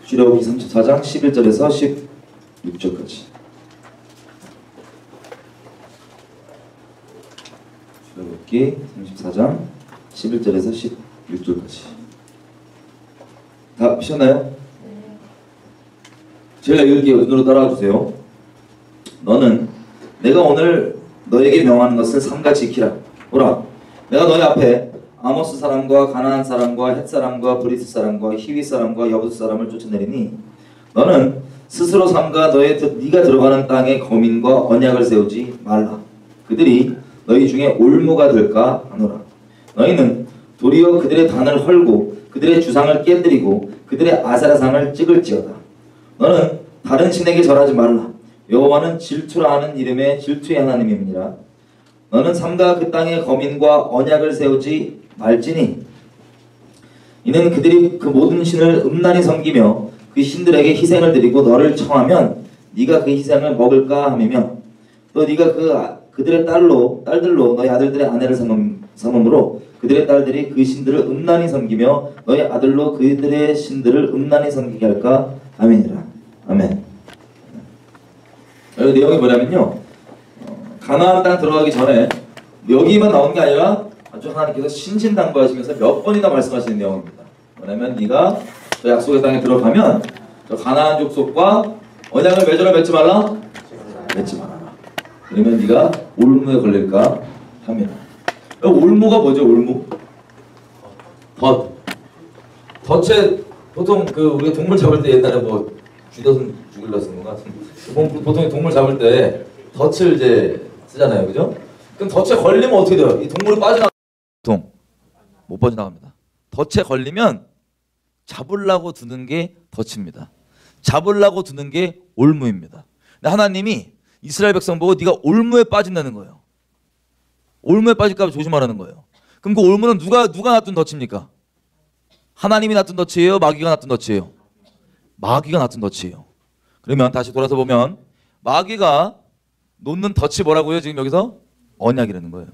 출애굽기 34장 11절에서 16절까지. 출애굽기 34장 11절에서 16절까지. 다 피셨나요? 제가 읽을게요. 눈으로 따라와 주세요. 너는 내가 오늘 너에게 명하는 것을 삼가지 지키라. 보라, 내가 너희 앞에 아모스 사람과 가나안 사람과 헷 사람과 브리스 사람과 히위 사람과 여부스 사람을 쫓아내리니 너는 스스로 삼가 네가 들어가는 땅에 거민과 언약을 세우지 말라. 그들이 너희 중에 올무가 될까 하노라. 너희는 도리어 그들의 단을 헐고 그들의 주상을 깨뜨리고 그들의 아세라상을 찍을지어다. 너는 다른 신에게 절하지 말라. 여호와는 질투라 하는 이름의 질투의 하나님이니라. 너는 삼가 그 땅에 거민과 언약을 세우지 말지니 이는 그들이 그 모든 신을 음란히 섬기며 그 신들에게 희생을 드리고 너를 청하면 네가 그 희생을 먹을까 함이며 또 네가 그들의 딸들로 너희 아들들의 아내를 삼음으로 그들의 딸들이 그 신들을 음란히 섬기며 너희 아들로 그들의 신들을 음란히 섬기게 할까 아멘이라. 아멘. 여기 내용이 뭐냐면요, 가나안 땅 들어가기 전에 여기만 나온 게 아니라 아주 하나님께서 신신당부하시면서 몇 번이나 말씀하시는 내용입니다. 뭐냐면 네가 저 약속의 땅에 들어가면 저 가나안 족속과 언약을 맺어라. 맺지 말라? 맺지 말아라. 그러면 네가 올무에 걸릴까 합니다. 올무가 뭐죠? 올무? 덫에 보통 우리가 동물 잡을 때 옛날에 뭐 쥐덫은 죽일라 쓰는 것 같은데 보통 동물 잡을 때 덫을 이제 쓰잖아요, 그죠? 그럼 덫에 걸리면 어떻게 돼요? 이 동물이 보통 못 빠져나갑니다. 덫에 걸리면 잡으려고 두는 게 덫입니다. 잡으려고 두는 게 올무입니다. 근데 하나님이 이스라엘 백성 보고 네가 올무에 빠진다는 거예요. 올무에 빠질까 봐 조심하라는 거예요. 그럼 그 올무는 누가 놔둔 덫입니까? 하나님이 놔둔 덫이에요? 마귀가 놔둔 덫이에요? 마귀가 놔둔 덫이에요. 그러면 다시 돌아서 보면 마귀가 놓는 덫이 뭐라고요? 지금 여기서 언약이라는 거예요.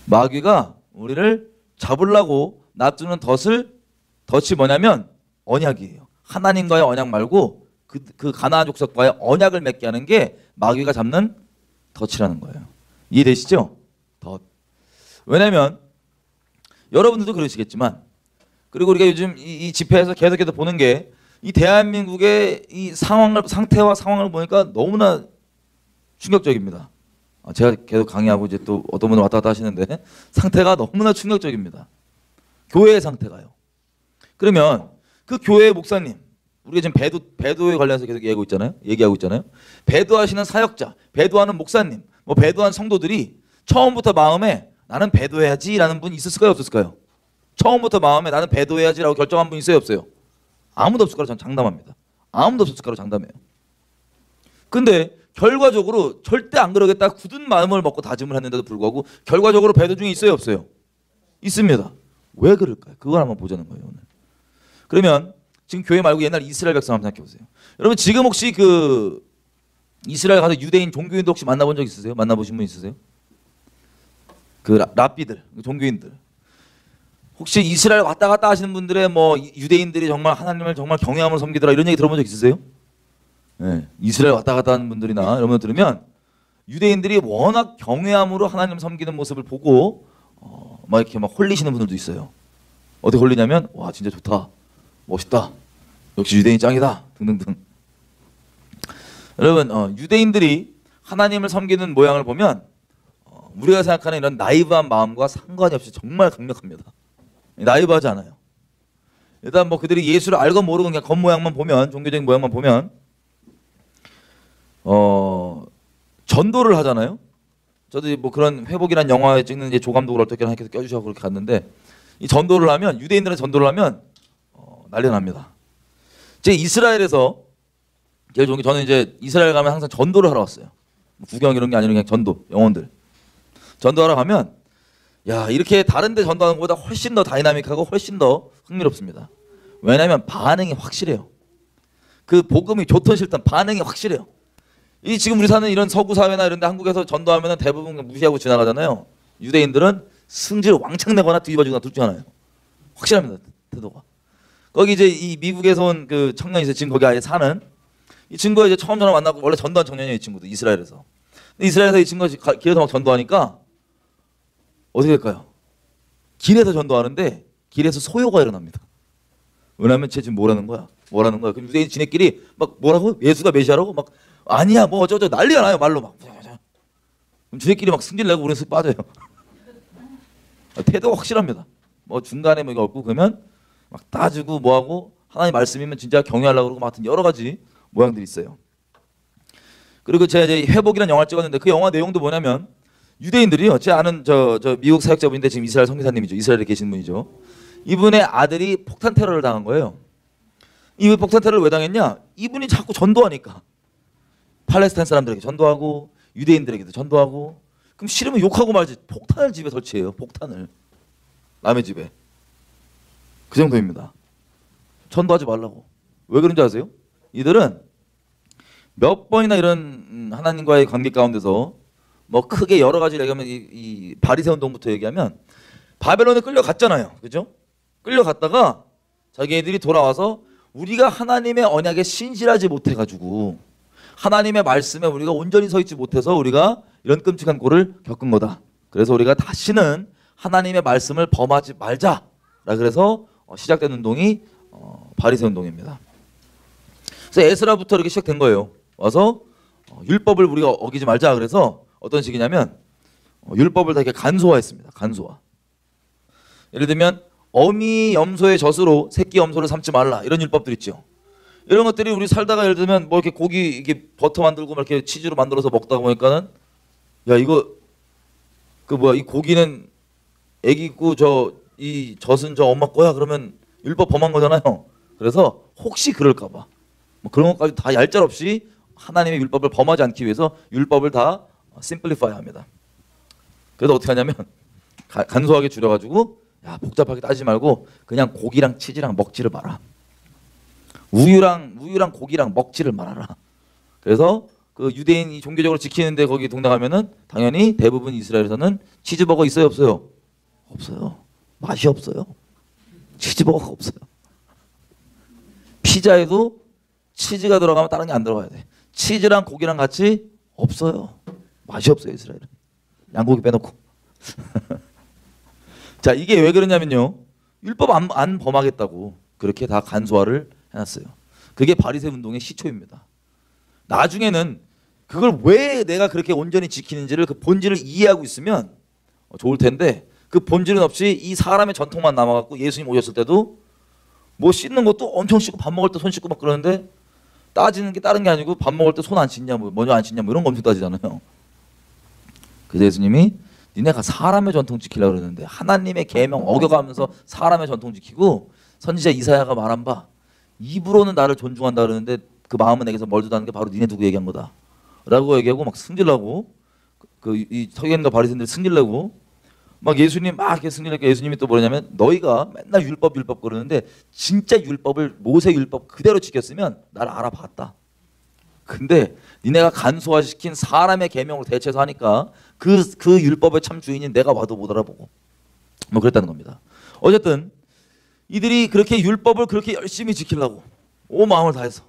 마귀가 우리를 잡으려고 놔두는 덫이 뭐냐면 언약이에요. 하나님과의 언약 말고 그 가나안 족속과의 언약을 맺게 하는 게 마귀가 잡는 덫이라는 거예요. 이해되시죠? 덫. 왜냐면 여러분들도 그러시겠지만, 그리고 우리가 요즘 이 집회에서 계속해서 보는 게 이 대한민국의 이 상태와 상황을 보니까 너무나 충격적입니다. 제가 계속 강의하고 이제 또 어떤 분들 왔다 갔다 하시는데 상태가 너무나 충격적입니다. 교회의 상태가요. 그러면 그 교회의 목사님, 우리가 지금 배도에 관련해서 계속 얘기하고 있잖아요. 배도하시는 사역자, 배도하는 목사님, 뭐 배도한 성도들이 처음부터 마음에 나는 배도해야지라는 분 있었을까요, 없었을까요? 처음부터 마음에 나는 배도해야지라고 결정한 분 있어요, 없어요? 아무도 없을 거라고 저는 장담합니다. 아무도 없을 거라고 장담해요. 근데 결과적으로 절대 안 그러겠다 굳은 마음을 먹고 다짐을 했는데도 불구하고 결과적으로 배도 중에 있어요, 없어요? 있습니다. 왜 그럴까요? 그걸 한번 보자는 거예요, 오늘. 그러면 지금 교회 말고 옛날 이스라엘 백성 한번 생각해 보세요. 여러분 지금 혹시 이스라엘 가서 유대인 종교인도 혹시 만나본 적 있으세요? 만나보신 분 있으세요? 랍비들, 종교인들. 혹시 이스라엘 왔다 갔다 하시는 분들의 뭐 유대인들이 정말 하나님을 정말 경외함으로 섬기더라 이런 얘기 들어본 적 있으세요? 네. 이스라엘 왔다 갔다 하는 분들이나 이런 분 들으면 유대인들이 워낙 경외함으로 하나님을 섬기는 모습을 보고 막 이렇게 막 홀리시는 분들도 있어요. 어떻게 홀리냐면 와 진짜 좋다, 멋있다, 역시 유대인 짱이다 등등등. 여러분 유대인들이 하나님을 섬기는 모양을 보면 우리가 생각하는 이런 나이브한 마음과 상관이 없이 정말 강력합니다. 나이브하지 않아요. 일단 뭐 그들이 예수를 알건 모르건 그냥 겉모양만 보면, 종교적인 모양만 보면 전도를 하잖아요. 저도 뭐 그런 회복이란 영화에 찍는 이제 조감독을 어떻게 이렇게 껴주셔서 그렇게 갔는데 이 전도를 하면 유대인들은 전도를 하면 난리 납니다. 제 이스라엘에서 저는 이제 이스라엘 가면 항상 전도를 하러 왔어요. 구경 이런 게 아니라 그냥 전도, 영혼들 전도하러 가면 야 이렇게 다른 데 전도하는 것보다 훨씬 더 다이나믹하고 훨씬 더 흥미롭습니다. 왜냐하면 반응이 확실해요. 그 복음이 좋든 싫든 반응이 확실해요. 이 지금 우리 사는 이런 서구 사회나 이런 데 한국에서 전도하면 대부분 무시하고 지나가잖아요. 유대인들은 승질 왕창 내거나 뒤집어지거나 둘 중 하나예요. 확실합니다. 태도가. 거기 이제 이 미국에서 온 그 청년이 있어요. 지금 거기 아예 사는 이 친구가 이제 처음 저랑 만나고 원래 전도한 청년이에요. 이 친구도 이스라엘에서. 근데 이스라엘에서 이 친구가 길에서 막 전도하니까 어떻게 될까요? 길에서 전도하는데 길에서 소요가 일어납니다. 왜냐면 쟤 지금 뭐라는 거야? 뭐라는 거야? 그럼 유대인 지네끼리 막 뭐라고? 예수가 메시아라고? 막 아니야 뭐 어쩌고 난리가 나요 말로 막. 그럼 지네끼리 막 승질내고 우리는 쓱 빠져요. 태도가 확실합니다. 뭐 중간에 뭐 이거 없고 그러면 막 따지고 뭐하고 하나님 말씀이면 진짜 경외하려고 그러고 하여튼 여러 가지 모양들이 있어요. 그리고 제가 이제 회복이라는 영화를 찍었는데 그 영화 내용도 뭐냐면 유대인들이요. 제 아는 저 미국 사역자분인데 지금 이스라엘 선교사님이죠. 이스라엘에 계신 분이죠. 이분의 아들이 폭탄 테러를 당한 거예요. 이 폭탄 테러를 왜 당했냐? 이분이 자꾸 전도하니까 팔레스타인 사람들에게 전도하고 유대인들에게도 전도하고 그럼 싫으면 욕하고 말지 폭탄을 집에 설치해요. 폭탄을 남의 집에 그 정도입니다. 전도하지 말라고. 왜 그런지 아세요? 이들은 몇 번이나 이런 하나님과의 관계 가운데서 뭐 크게 여러 가지 얘기하면 이 바리새 운동부터 얘기하면 바벨론에 끌려갔잖아요. 그죠? 끌려갔다가 자기네들이 돌아와서 우리가 하나님의 언약에 신실하지 못해가지고 하나님의 말씀에 우리가 온전히 서 있지 못해서 우리가 이런 끔찍한 꼴을 겪은 거다. 그래서 우리가 다시는 하나님의 말씀을 범하지 말자. 그래서 시작된 운동이 바리새 운동입니다. 그래서 에스라부터 이렇게 시작된 거예요. 와서 율법을 우리가 어기지 말자. 그래서 어떤 식이냐면 율법을 다 이렇게 간소화했습니다. 간소화. 예를 들면 어미 염소의 젖으로 새끼 염소를 삶지 말라. 이런 율법들 있죠. 이런 것들이 우리 살다가 예를 들면 뭐 이렇게 고기 이렇게 버터 만들고 막 이렇게 치즈로 만들어서 먹다 보니까는 야 이거 그 뭐야 이 고기는 애기 있고 이 젖은 저 엄마 거야 그러면 율법 범한 거잖아요. 그래서 혹시 그럴까봐 뭐 그런 것까지 다 얄짤없이 하나님의 율법을 범하지 않기 위해서 율법을 다 심플리파이 합니다. 그래서 어떻게 하냐면 간소하게 줄여가지고 야 복잡하게 따지지 말고 그냥 고기랑 치즈랑 먹지를 마라. 우유랑 고기랑 먹지를 말아라. 그래서 그 유대인이 종교적으로 지키는데 거기 동당하면은 당연히 대부분 이스라엘에서는 치즈버거 있어요 없어요? 없어요. 맛이 없어요. 치즈버거가 없어요. 피자에도 치즈가 들어가면 다른 게 안 들어가야 돼. 치즈랑 고기랑 같이 없어요. 맛이 없어요 이스라엘은. 양고기 빼놓고. 자 이게 왜 그러냐면요. 율법 안 범하겠다고 그렇게 다 간소화를 해놨어요. 그게 바리새 운동의 시초입니다. 나중에는 그걸 왜 내가 그렇게 온전히 지키는지를 그 본질을 이해하고 있으면 좋을 텐데 그 본질은 없이 이 사람의 전통만 남아갖고 예수님 오셨을 때도 뭐 씻는 것도 엄청 씻고 밥 먹을 때 손 씻고 막 그러는데 따지는 게 다른 게 아니고 밥 먹을 때 손 안 씻냐 뭐 먼저 안 씻냐 뭐 이런 거 엄청 따지잖아요. 그래서 예수님이 니네가 사람의 전통 지키려고 그러는데 하나님의 계명 어겨가면서 사람의 전통 지키고 선지자 이사야가 말한 바 입으로는 나를 존중한다 그러는데 그 마음은 내게서 멀다는 게 바로 니네 두고 얘기한 거다 라고 얘기하고 막 승질나고 이 서기관과 바리새인들 승질내고 막 예수님 막 이렇게 승질내니까 예수님이 또 뭐냐면 너희가 맨날 율법 그러는데 진짜 율법을 모세 율법 그대로 지켰으면 나를 알아봤다. 근데 니네가 간소화시킨 사람의 계명으로 대체해서 하니까 그 율법의 참 주인인 내가 와도 못 알아보고 뭐 그랬다는 겁니다. 어쨌든 이들이 그렇게 율법을 그렇게 열심히 지키려고 온 마음을 다해서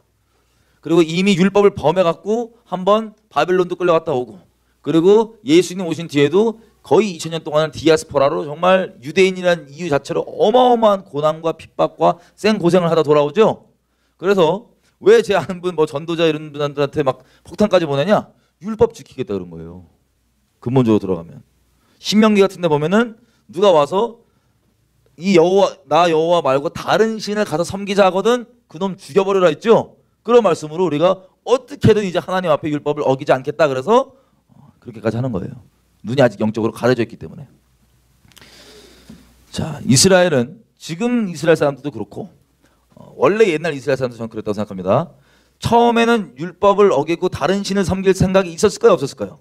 그리고 이미 율법을 범해갖고 한번 바벨론도 끌려갔다 오고 그리고 예수님 오신 뒤에도 거의 2000년 동안은 디아스포라로 정말 유대인이라는 이유 자체로 어마어마한 고난과 핍박과 생고생을 하다 돌아오죠. 그래서 왜 제 아는 분 뭐 전도자 이런 분들한테 막 폭탄까지 보내냐? 율법 지키겠다 그런 거예요. 근본적으로 들어가면 신명기 같은 데 보면은 누가 와서 이 나 여호와 말고 다른 신을 가서 섬기자 하거든 그놈 죽여버려라 했죠. 그런 말씀으로 우리가 어떻게든 이제 하나님 앞에 율법을 어기지 않겠다 그래서 그렇게까지 하는 거예요. 눈이 아직 영적으로 가려져 있기 때문에. 자, 이스라엘은 지금 이스라엘 사람들도 그렇고 원래 옛날 이스라엘 사람도 저는 그랬다고 생각합니다. 처음에는 율법을 어기고 다른 신을 섬길 생각이 있었을까요? 없었을까요?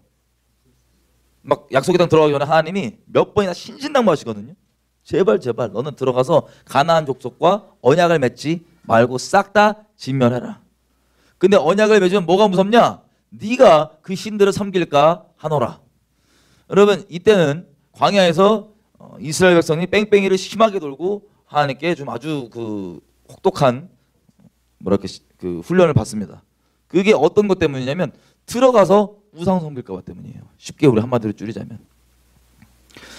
막 약속의 땅 들어가기 전에 하나님이 몇 번이나 신신당부하시거든요. 제발 너는 들어가서 가나안 족속과 언약을 맺지 말고 싹 다 진멸해라. 근데 언약을 맺으면 뭐가 무섭냐? 네가 그 신들을 섬길까 하노라. 여러분 이때는 광야에서 이스라엘 백성이 뺑뺑이를 심하게 돌고 하나님께 좀 아주 그 혹독한 뭐랄까 그 훈련을 받습니다. 그게 어떤 것 때문이냐면 들어가서 우상 섬길까 봐 때문이에요. 쉽게 우리 한마디로 줄이자면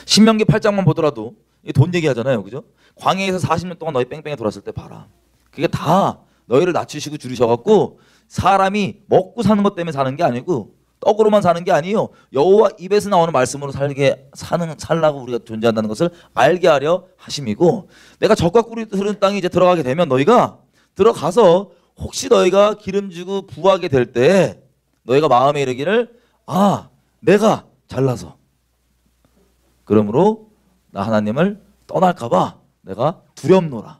신명기 8장만 보더라도 돈 얘기하잖아요, 그죠? 광야에서 40년 동안 너희 뺑뺑이 돌았을 때 봐라. 그게 다 너희를 낮추시고 줄이셔갖고 사람이 먹고 사는 것 때문에 사는 게 아니고 떡으로만 사는 게 아니에요. 여호와 입에서 나오는 말씀으로 살라고 우리가 존재한다는 것을 알게 하려 하심이고, 내가 적과 꿀이 흐르는 땅에 이제 들어가게 되면 너희가 들어가서 혹시 너희가 기름지고 부하게 될 때 너희가 마음에 이르기를 내가 잘나서 그러므로 나 하나님을 떠날까봐 내가 두렵노라.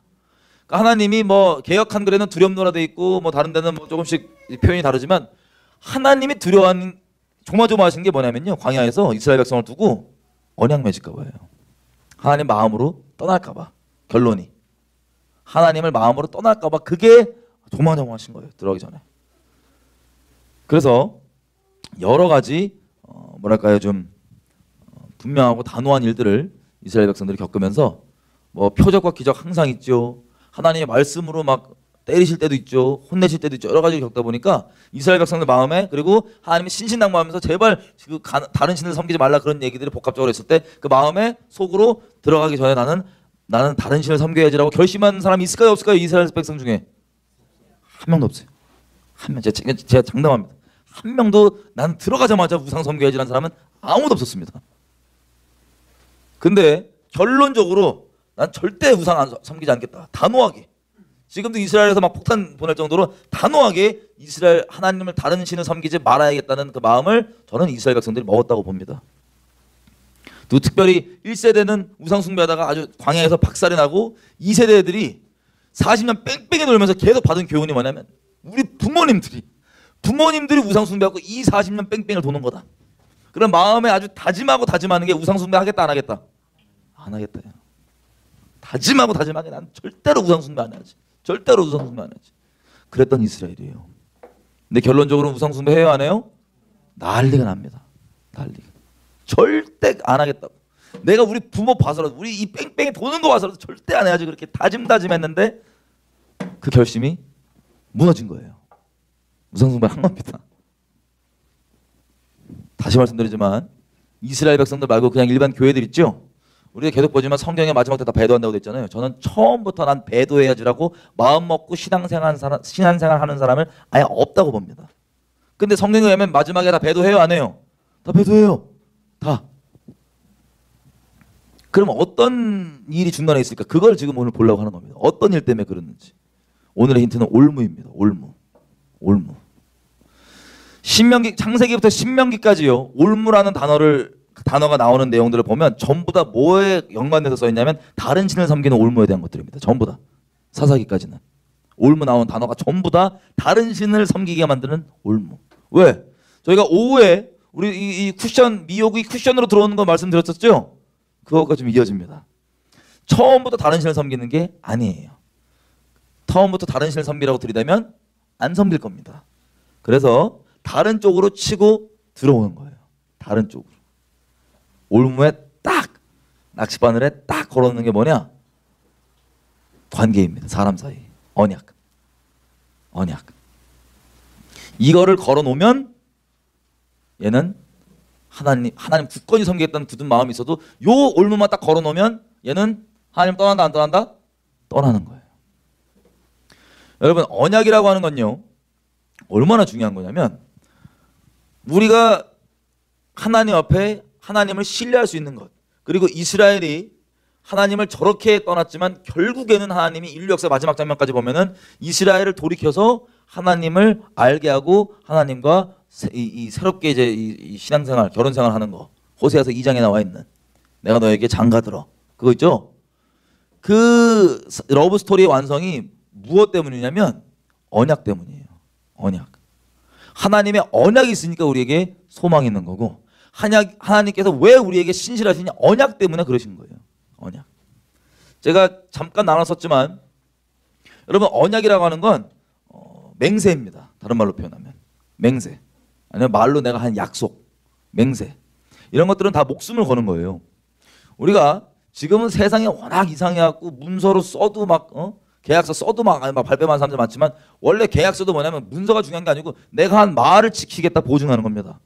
그러니까 하나님이 뭐 개역한 글에는 두렵노라 돼 있고 뭐 다른 데는 뭐 조금씩 표현이 다르지만 하나님이 두려워하는 조마조마하신 게 뭐냐면요, 광야에서 이스라엘 백성을 두고 언약 맺을까 봐요. 하나님 마음으로 떠날까 봐. 결론이 하나님을 마음으로 떠날까 봐 그게 조마조마하신 거예요, 들어가기 전에. 그래서 여러 가지 뭐랄까요, 좀 분명하고 단호한 일들을 이스라엘 백성들이 겪으면서 뭐 표적과 기적 항상 있죠. 하나님의 말씀으로 막 때리실 때도 있죠. 혼내실 때도 있죠. 여러 가지 겪다 보니까 이스라엘 백성들 마음에, 그리고 하나님이 신신당부하면서 제발 다른 신을 섬기지 말라 그런 얘기들이 복합적으로 했을 때 그 마음에 속으로 들어가기 전에 나는 다른 신을 섬겨야지라고 결심한 사람이 있을까요, 없을까요? 이스라엘 백성 중에 한 명도 없어요. 한 명. 제가 장담합니다. 한 명도 난 들어가자마자 우상 섬겨야지라는 사람은 아무도 없었습니다. 근데 결론적으로 난 절대 우상 안 섬기지 않겠다. 단호하게. 지금도 이스라엘에서 막 폭탄 보낼 정도로 단호하게 이스라엘 하나님을 다른 신을 섬기지 말아야겠다는 그 마음을 저는 이스라엘 백성들이 먹었다고 봅니다. 또 특별히 1세대는 우상 숭배하다가 아주 광야에서 박살이 나고 2세대 애들이 40년 뺑뺑이 돌면서 계속 받은 교훈이 뭐냐면 우리 부모님들이 우상 숭배하고 이 40년 뺑뺑이를 도는 거다. 그런 마음에 아주 다짐하는 게 우상 숭배 하겠다 안 하겠다? 안 하겠다. 다짐하고 다짐하게 난 절대로 우상 숭배 안 해야지. 절대로 우상 숭배 안 해야지. 그랬던 이스라엘이에요. 근데 결론적으로 우상 숭배 해요, 안 해요? 난리가 납니다. 난리가. 절대 안 하겠다고. 내가 우리 부모 봐서라도, 우리 이 뺑뺑이 도는 거 봐서라도 절대 안 해야지. 그렇게 다짐했는데 그 결심이 무너진 거예요. 우상 숭배를 한 겁니다. 다시 말씀드리지만 이스라엘 백성들 말고 그냥 일반 교회들 있죠? 우리가 계속 보지만 성경의 마지막 때 다 배도한다고 됐잖아요. 저는 처음부터 난 배도해야지라고 마음 먹고 신앙생활 하는 사람을 아예 없다고 봅니다. 근데 성경에 의하면 마지막에 다 배도해요, 안 해요? 다 배도해요. 다. 그럼 어떤 일이 중간에 있을까? 그걸 지금 오늘 보려고 하는 겁니다. 어떤 일 때문에 그랬는지. 오늘의 힌트는 올무입니다. 올무. 신명기, 창세기부터 신명기까지요. 올무라는 단어가 나오는 내용들을 보면 전부 다 뭐에 연관돼서 써 있냐면 다른 신을 섬기는 올무에 대한 것들입니다. 전부 다. 사사기까지는. 올무 나온 단어가 전부 다 다른 신을 섬기게 만드는 올무. 왜? 저희가 오후에 우리 이 쿠션, 미혹이 쿠션으로 들어오는 거 말씀드렸었죠? 그것과 좀 이어집니다. 처음부터 다른 신을 섬기는 게 아니에요. 처음부터 다른 신을 섬기라고 들이대면 안 섬길 겁니다. 그래서 다른 쪽으로 치고 들어오는 거예요. 다른 쪽으로. 올무에 딱 낚시바늘에 딱 걸어놓는 게 뭐냐? 관계입니다. 사람 사이. 언약. 이거를 걸어놓으면 얘는 하나님 굳건히 섬기겠다는 굳은 마음이 있어도 요 올무만 딱 걸어놓으면 얘는 하나님 떠난다 안 떠난다? 떠나는 거예요. 여러분, 언약이라고 하는 건요, 얼마나 중요한 거냐면 우리가 하나님 앞에 하나님을 신뢰할 수 있는 것, 그리고 이스라엘이 하나님을 저렇게 떠났지만 결국에는 하나님이 인류 역사 마지막 장면까지 보면은 이스라엘을 돌이켜서 하나님을 알게 하고 하나님과 새롭게 이제 이 신앙생활, 결혼생활 하는 거, 호세아서 2장에 나와 있는 내가 너에게 장가들어, 그거 있죠? 그 러브 스토리의 완성이 무엇 때문이냐면 언약 때문이에요. 언약. 하나님의 언약이 있으니까 우리에게 소망이 있는 거고, 하나님께서 왜 우리에게 신실하시냐? 언약 때문에 그러신 거예요. 언약. 제가 잠깐 나눴었지만 여러분, 언약이라고 하는 건 맹세입니다. 다른 말로 표현하면 맹세, 아니면 말로 내가 한 약속, 맹세, 이런 것들은 다 목숨을 거는 거예요. 우리가 지금은 세상이 워낙 이상해갖고 문서로 써도 막 계약서 써도 막 발뺌하는 사람들 많지만 원래 계약서도 뭐냐면 문서가 중요한 게 아니고 내가 한 말을 지키겠다 보증하는 겁니다.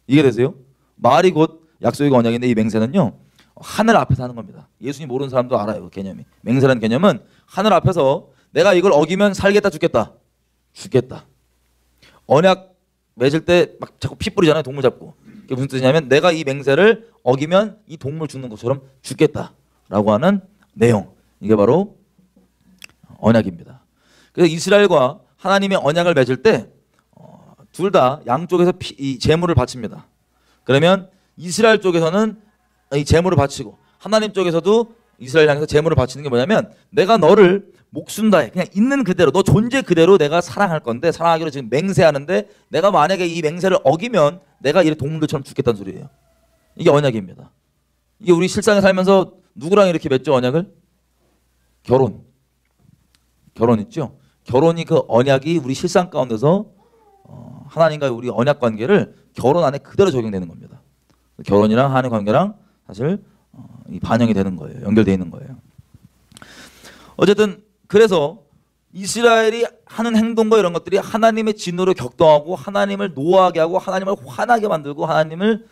이해되세요? 말이 곧 약속이고 언약인데 이 맹세는요 하늘 앞에서 하는 겁니다. 예수님 모르는 사람도 알아요. 그 개념이. 맹세라는 개념은 하늘 앞에서 내가 이걸 어기면 살겠다 죽겠다. 죽겠다. 언약 맺을 때 막 자꾸 피 뿌리잖아요. 동물 잡고. 그게 무슨 뜻이냐면 내가 이 맹세를 어기면 이 동물 죽는 것처럼 죽겠다라고 하는 내용. 이게 바로 언약입니다. 그래서 이스라엘과 하나님의 언약을 맺을 때 둘 다 양쪽에서 이 제물을 바칩니다. 그러면 이스라엘 쪽에서는 이 제물을 바치고 하나님 쪽에서도 이스라엘 향해서 제물을 바치는 게 뭐냐면 내가 너를 목숨 다해 그냥 있는 그대로 너 존재 그대로 내가 사랑할 건데 사랑하기로 지금 맹세하는데 내가 만약에 이 맹세를 어기면 내가 이렇게 동물들처럼 죽겠다는 소리예요. 이게 언약입니다. 이게 우리 실상에 살면서 누구랑 이렇게 맺죠 언약을? 결혼 있죠? 결혼이 그 언약이 우리 실상 가운데서 하나님과 우리 언약 관계를 결혼 안에 그대로 적용되는 겁니다. 결혼이랑 하나님 관계랑 사실 이 반영이 되는 거예요. 연결되어 있는 거예요. 어쨌든 그래서 이스라엘이 하는 행동과 이런 것들이 하나님의 진노를 격동하고 하나님을 노하게 하고 하나님을 화나게 만들고 하나님을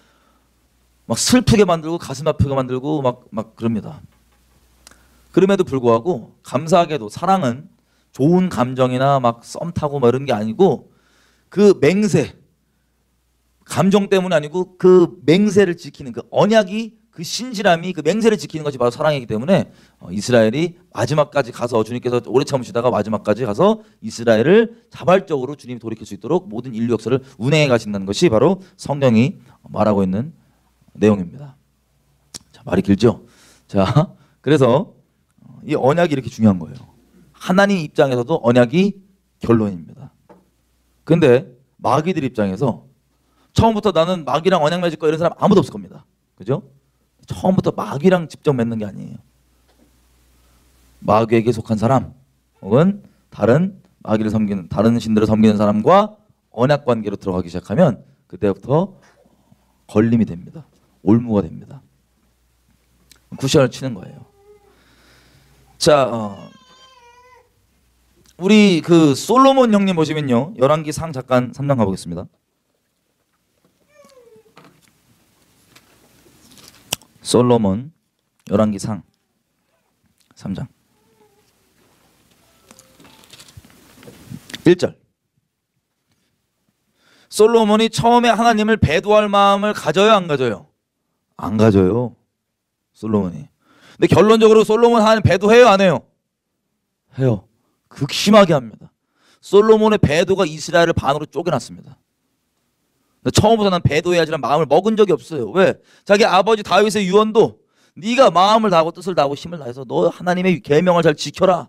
막 슬프게 만들고 가슴 아프게 만들고 막 그럽니다. 그럼에도 불구하고 감사하게도 사랑은 좋은 감정이나 막 썸 타고 막 이런 게 아니고 그 맹세 감정 때문이 아니고 그 맹세를 지키는 그 언약이 그 신실함이 그 맹세를 지키는 것이 바로 사랑이기 때문에 이스라엘이 마지막까지 가서 주님께서 오래 참으시다가 마지막까지 가서 이스라엘을 자발적으로 주님이 돌이킬 수 있도록 모든 인류 역사를 운행해 가신다는 것이 바로 성경이 말하고 있는 내용입니다. 자, 말이 길죠? 자, 그래서 이 언약이 이렇게 중요한 거예요. 하나님 입장에서도 언약이 결론입니다. 근데 마귀들 입장에서 처음부터 나는 마귀랑 언약 맺을 거야 이런 사람 아무도 없을 겁니다. 그죠? 처음부터 마귀랑 직접 맺는 게 아니에요. 마귀에게 속한 사람 혹은 다른 마귀를 섬기는 다른 신들을 섬기는 사람과 언약 관계로 들어가기 시작하면 그때부터 걸림이 됩니다. 올무가 됩니다. 쿠션을 치는 거예요. 자, 우리 그 솔로몬 형님 보시면요. 열왕기상 잠깐 3장 가보겠습니다. 솔로몬 열왕기상 3장 1절. 솔로몬이 처음에 하나님을 배도할 마음을 가져요, 안 가져요? 안 가져요. 솔로몬이. 근데 결론적으로 솔로몬 하나님 배도해요, 안 해요? 해요. 극심하게 합니다. 솔로몬의 배도가 이스라엘을 반으로 쪼개놨습니다. 처음부터 난 배도해야지란 마음을 먹은 적이 없어요. 왜? 자기 아버지 다윗의 유언도 네가 마음을 다하고 뜻을 다하고 힘을 다해서 너 하나님의 계명을 잘 지켜라.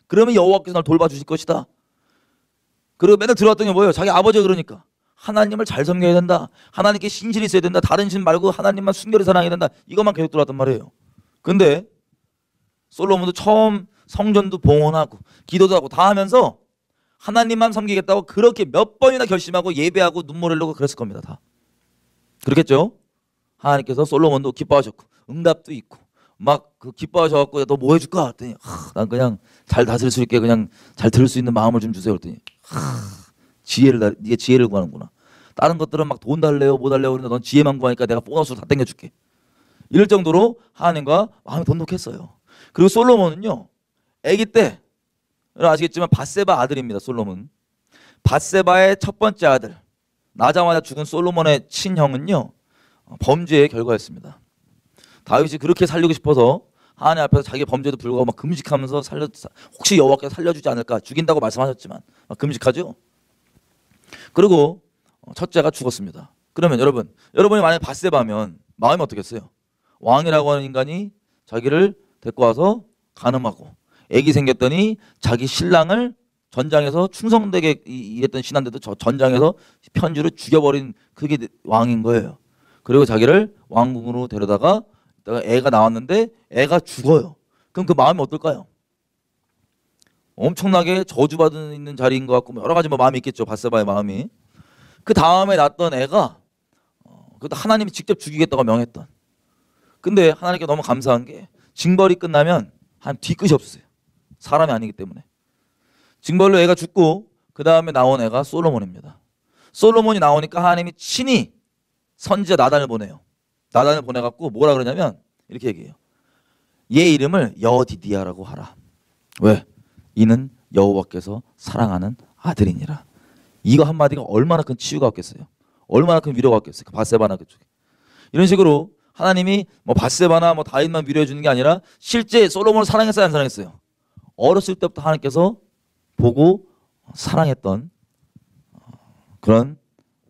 그러면 여호와께서 널 돌봐주실 것이다. 그리고 맨날 들어왔던 게 뭐예요? 자기 아버지가 그러니까 하나님을 잘 섬겨야 된다. 하나님께 신실이 있어야 된다. 다른 신 말고 하나님만 순결히 사랑해야 된다. 이것만 계속 들어왔단 말이에요. 근데 솔로몬도 처음 성전도 봉헌하고 기도도 하고 다 하면서 하나님만 섬기겠다고 그렇게 몇 번이나 결심하고 예배하고 눈물 흘리고 그랬을 겁니다. 다. 그렇겠죠? 하나님께서 솔로몬도 기뻐하셨고 응답도 있고 막 그 기뻐하셔갖고 너 뭐 해줄까? 했더니 난 그냥 잘 다스릴 수 있게 그냥 잘 들을 수 있는 마음을 좀 주세요. 그랬더니 네가 지혜를 구하는구나. 다른 것들은 막 돈 달래요 뭐 달래요 그러는데 넌 지혜만 구하니까 내가 보너스로 다 땡겨줄게. 이럴 정도로 하나님과 마음이 돈독했어요. 그리고 솔로몬은요 아기 때 아시겠지만 밧세바 아들입니다. 솔로몬. 밧세바의 첫 번째 아들 나자마자 죽은 솔로몬의 친형은요 범죄의 결과였습니다. 다윗이 그렇게 살리고 싶어서 하나님 앞에서 자기 범죄도 불구하고 막 금식하면서 혹시 여호와께서 살려주지 않을까 죽인다고 말씀하셨지만 막 금식하죠. 그리고 첫째가 죽었습니다. 그러면 여러분이 만약에 밧세바면 마음이 어떻겠어요? 왕이라고 하는 인간이 자기를 데리고 와서 간음하고 애기 생겼더니 자기 신랑을 전장에서 충성되게 일했던 신한데도 저 전장에서 편주로 죽여버린 그게 왕인 거예요. 그리고 자기를 왕궁으로 데려다가 애가 나왔는데 애가 죽어요. 그럼 그 마음이 어떨까요? 엄청나게 저주받는 있는 자리인 것 같고 여러 가지 마음이 있겠죠. 밧세바의 마음이. 그 다음에 낳았던 애가 그것도 하나님이 직접 죽이겠다고 명했던. 근데 하나님께 너무 감사한 게 징벌이 끝나면 한 뒤끝이 없었어요. 사람이 아니기 때문에. 징벌로 애가 죽고 그 다음에 나온 애가 솔로몬입니다. 솔로몬이 나오니까 하나님이 친히 선지자 나단을 보내요. 나단을 보내갖고 뭐라 그러냐면 이렇게 얘기해요. 얘 이름을 여디디아라고 하라. 왜? 이는 여호와께서 사랑하는 아들이니라. 이거 한마디가 얼마나 큰 치유가 왔겠어요. 얼마나 큰 위로가 왔겠어요. 그 밧세바나 그쪽에. 이런 식으로 하나님이 뭐 밧세바나 뭐 다윗만 위로해 주는 게 아니라 실제 솔로몬을 사랑했어요, 안 사랑했어요? 어렸을 때부터 하나님께서 보고 사랑했던 그런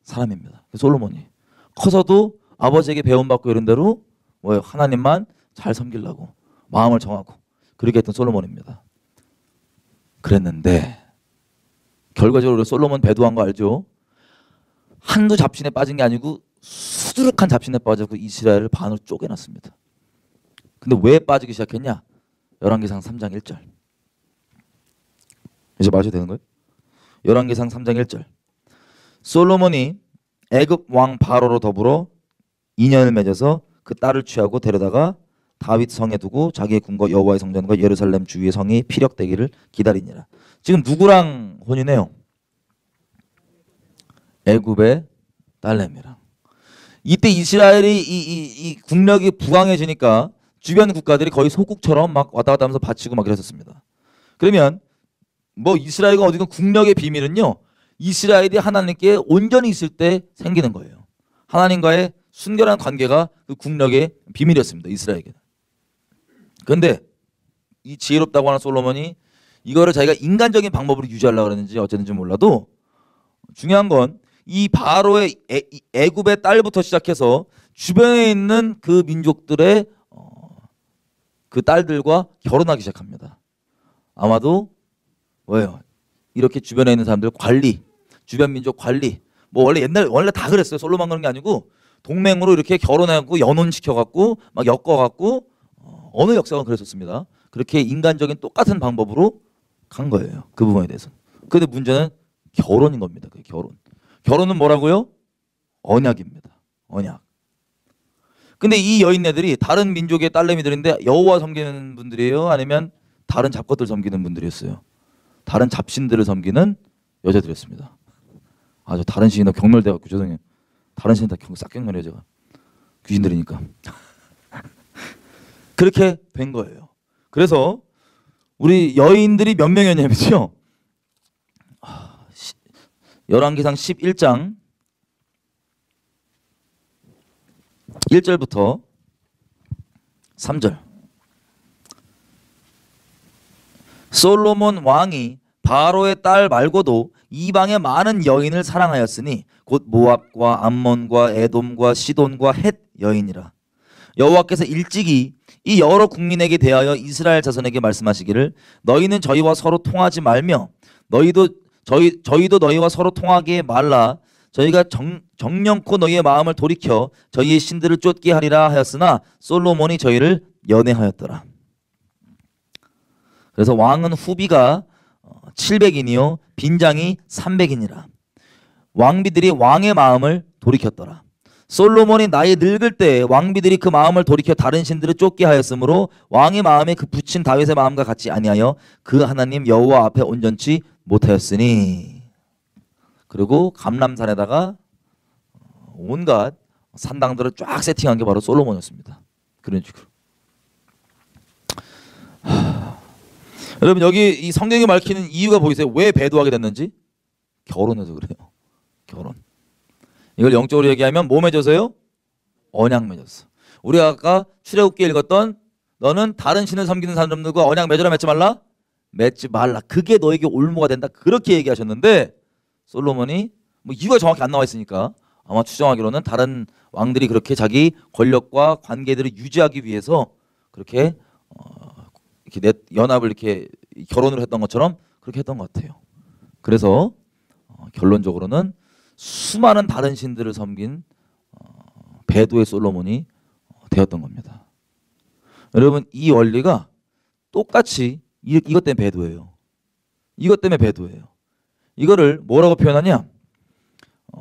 사람입니다. 솔로몬이. 커서도 아버지에게 배움받고 이런 대로 뭐 하나님만 잘 섬기려고 마음을 정하고 그렇게 했던 솔로몬입니다. 그랬는데 결과적으로 솔로몬 배도한 거 알죠? 한두 잡신에 빠진 게 아니고 수두룩한 잡신에 빠져서 이스라엘을 반으로 쪼개놨습니다. 근데 왜 빠지기 시작했냐? 열왕기상 3장 1절. 이제 마셔도 되는 거예요? 열왕기상 3장 1절. 솔로몬이 애굽 왕 바로로 더불어 인연을 맺어서 그 딸을 취하고 데려다가 다윗 성에 두고 자기의 궁과 여호와의 성전과 예루살렘 주위의 성이 피력되기를 기다리니라. 지금 누구랑 혼인해요? 애굽의 딸내미랑. 이때 이스라엘이 이 국력이 부강해지니까 주변 국가들이 거의 소국처럼 막 왔다 갔다 하면서 바치고 막 이랬었습니다. 그러면 뭐 이스라엘과 어디든 국력의 비밀은요, 이스라엘이 하나님께 온전히 있을 때 생기는 거예요. 하나님과의 순결한 관계가 그 국력의 비밀이었습니다, 이스라엘에게는. 그런데 이 지혜롭다고 하는 솔로몬이 이거를 자기가 인간적인 방법으로 유지하려고 그랬는지 어쨌는지 몰라도 중요한 건 이 바로의 애굽의 딸부터 시작해서 주변에 있는 그 민족들의 그 딸들과 결혼하기 시작합니다. 아마도 뭐예요? 이렇게 주변에 있는 사람들 관리, 주변 민족 관리, 뭐 원래 다 그랬어요. 솔로몬 그런 게 아니고 동맹으로 이렇게 결혼하고 연혼시켜갖고 막 엮어갖고 어느 역사가 그랬었습니다. 그렇게 인간적인 똑같은 방법으로 간 거예요. 그 부분에 대해서. 근데 문제는 결혼인 겁니다. 그 결혼. 결혼은 뭐라고요? 언약입니다. 언약. 근데 이 여인네들이 다른 민족의 딸내미들인데 여호와 섬기는 분들이에요? 아니면 다른 잡것들 섬기는 분들이었어요? 다른 잡신들을 섬기는 여자들이었습니다. 저 다른 신이 경멸돼갖고 죄송해요. 다른 신이 다 싹 경멸해요 제가. 귀신들이니까. 그렇게 된 거예요. 그래서 우리 여인들이 몇 명이었냐면요. 열왕기상 11장 1절부터 3절. 솔로몬 왕이 바로의 딸 말고도 이방의 많은 여인을 사랑하였으니 곧 모압과 암몬과 에돔과 시돈과 헷 여인이라. 여호와께서 일찍이 이 여러 국민에게 대하여 이스라엘 자손에게 말씀하시기를 너희는 저희와 서로 통하지 말며 저희도 너희와 서로 통하게 말라. 저희가 정령코 너희의 마음을 돌이켜 저희의 신들을 쫓게 하리라 하였으나 솔로몬이 저희를 연애하였더라. 그래서 왕은 후비가 700인이요 빈장이 300인이라. 왕비들이 왕의 마음을 돌이켰더라. 솔로몬이 나이 늙을 때 왕비들이 그 마음을 돌이켜 다른 신들을 쫓게 하였으므로 왕의 마음에 그 붙인 다윗의 마음과 같이 아니하여 그 하나님 여호와 앞에 온전치 못하였으니. 그리고 감람산에다가 온갖 산당들을 쫙 세팅한 게 바로 솔로몬이었습니다. 그런 식으로. 여러분 여기 이 성경이 밝히는 이유가 보이세요? 왜 배도하게 됐는지? 결혼해서 그래요. 결혼. 이걸 영적으로 얘기하면 뭐 맺어서요? 언약 맺었어. 우리가 아까 출애굽기에 읽었던 너는 다른 신을 섬기는 사람들과 언약 맺어라 맺지 말라? 맺지 말라. 그게 너에게 올무가 된다. 그렇게 얘기하셨는데 솔로몬이 뭐 이유가 정확히 안 나와 있으니까 아마 추정하기로는 다른 왕들이 그렇게 자기 권력과 관계들을 유지하기 위해서 그렇게 이렇게 연합을 이렇게 결혼을 했던 것처럼 그렇게 했던 것 같아요. 그래서 결론적으로는 수많은 다른 신들을 섬긴 배도의 솔로몬이 되었던 겁니다. 여러분 이 원리가 똑같이 이것 때문에 배도예요. 이것 때문에 배도예요. 이거를 뭐라고 표현하냐?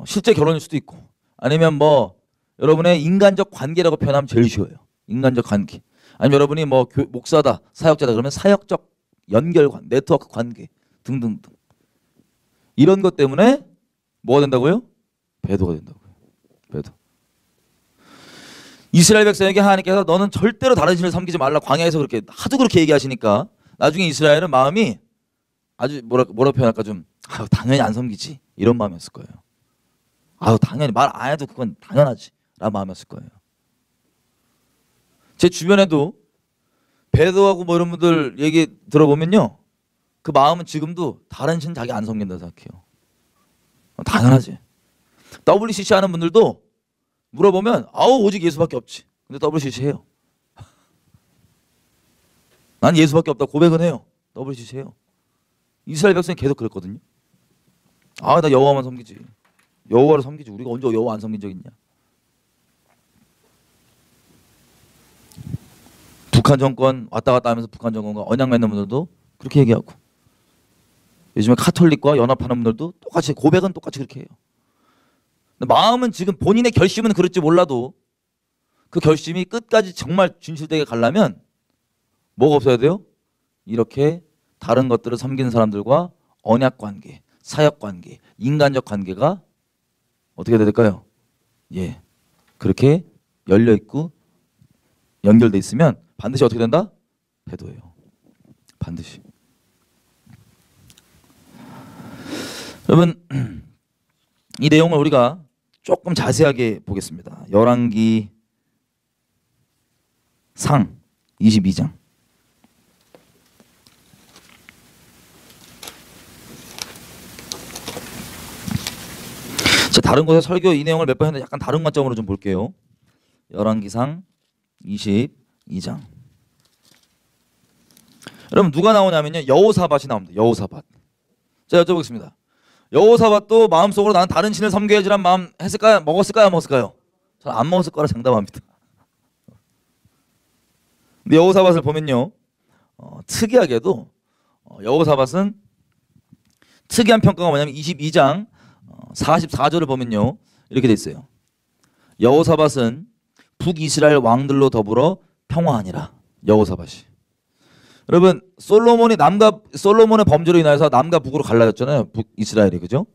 실제 결혼일 수도 있고 아니면 뭐 여러분의 인간적 관계라고 표현하면 제일 쉬워요. 인간적 관계. 아니면 여러분이 뭐 목사다, 사역자다 그러면 사역적 연결, 네트워크 관계 등등등. 이런 것 때문에 뭐가 된다고요? 배도가 된다고요. 배도. 이스라엘 백성에게 하나님께서 너는 절대로 다른 신을 섬기지 말라 광야에서 그렇게 하도 그렇게 얘기하시니까 나중에 이스라엘은 마음이 아주 뭐라 표현할까 좀 아유 당연히 안 섬기지 이런 마음이었을 거예요. 아유 당연히 말 안 해도 그건 당연하지 라는 마음이었을 거예요. 제 주변에도 배도하고 뭐 이런 분들 얘기 들어보면요, 그 마음은 지금도 다른 신 자기 안 섬긴다 생각해요. 당연하지. WCC 하는 분들도 물어보면 아우 오직 예수밖에 없지. 근데 WCC 해요. 난 예수밖에 없다 고백은 해요. WCC 해요. 이스라엘 백성이 계속 그랬거든요. 아 나 여호와만 섬기지. 여호와를 섬기지. 우리가 언제 여호와 안 섬긴 적 있냐. 북한 정권 왔다 갔다 하면서 북한 정권과 언약 맺는 분들도 그렇게 얘기하고, 요즘에 카톨릭과 연합하는 분들도 똑같이 고백은 똑같이 그렇게 해요. 근데 마음은 지금 본인의 결심은 그럴지 몰라도 그 결심이 끝까지 정말 진실되게 가려면 뭐가 없어야 돼요? 이렇게 다른 것들을 섬기는 사람들과 언약 관계, 사역 관계, 인간적 관계가 어떻게 돼야 될까요? 예, 그렇게 열려 있고 연결돼 있으면 반드시 어떻게 된다? 배도예요. 반드시. 여러분 이 내용을 우리가 조금 자세하게 보겠습니다. 열왕기 상 22장. 자, 다른 곳에 설교 이 내용을 몇 번 했는데 약간 다른 관점으로 좀 볼게요. 열왕기상 22장. 여러분 누가 나오냐면요, 여호사밧이 나옵니다. 여호사밧. 자, 여쭤보겠습니다. 여호사밧도 마음속으로 나는 다른 신을 섬겨야지란 마음 했을까요? 먹었을까요? 안 먹었을까요? 저는 안 먹었을 거라 장담합니다. 근데 여호사밧을 보면요, 특이하게도 여호사밧은 특이한 평가가 뭐냐면 22장 44절을 보면요 이렇게 돼 있어요. 여호사밧은 북이스라엘 왕들로 더불어 평화하니라. 여호사밧이. 여러분 솔로몬의 범죄로 인해서 남과 북으로 갈라졌잖아요. 북이스라엘이. 그죠?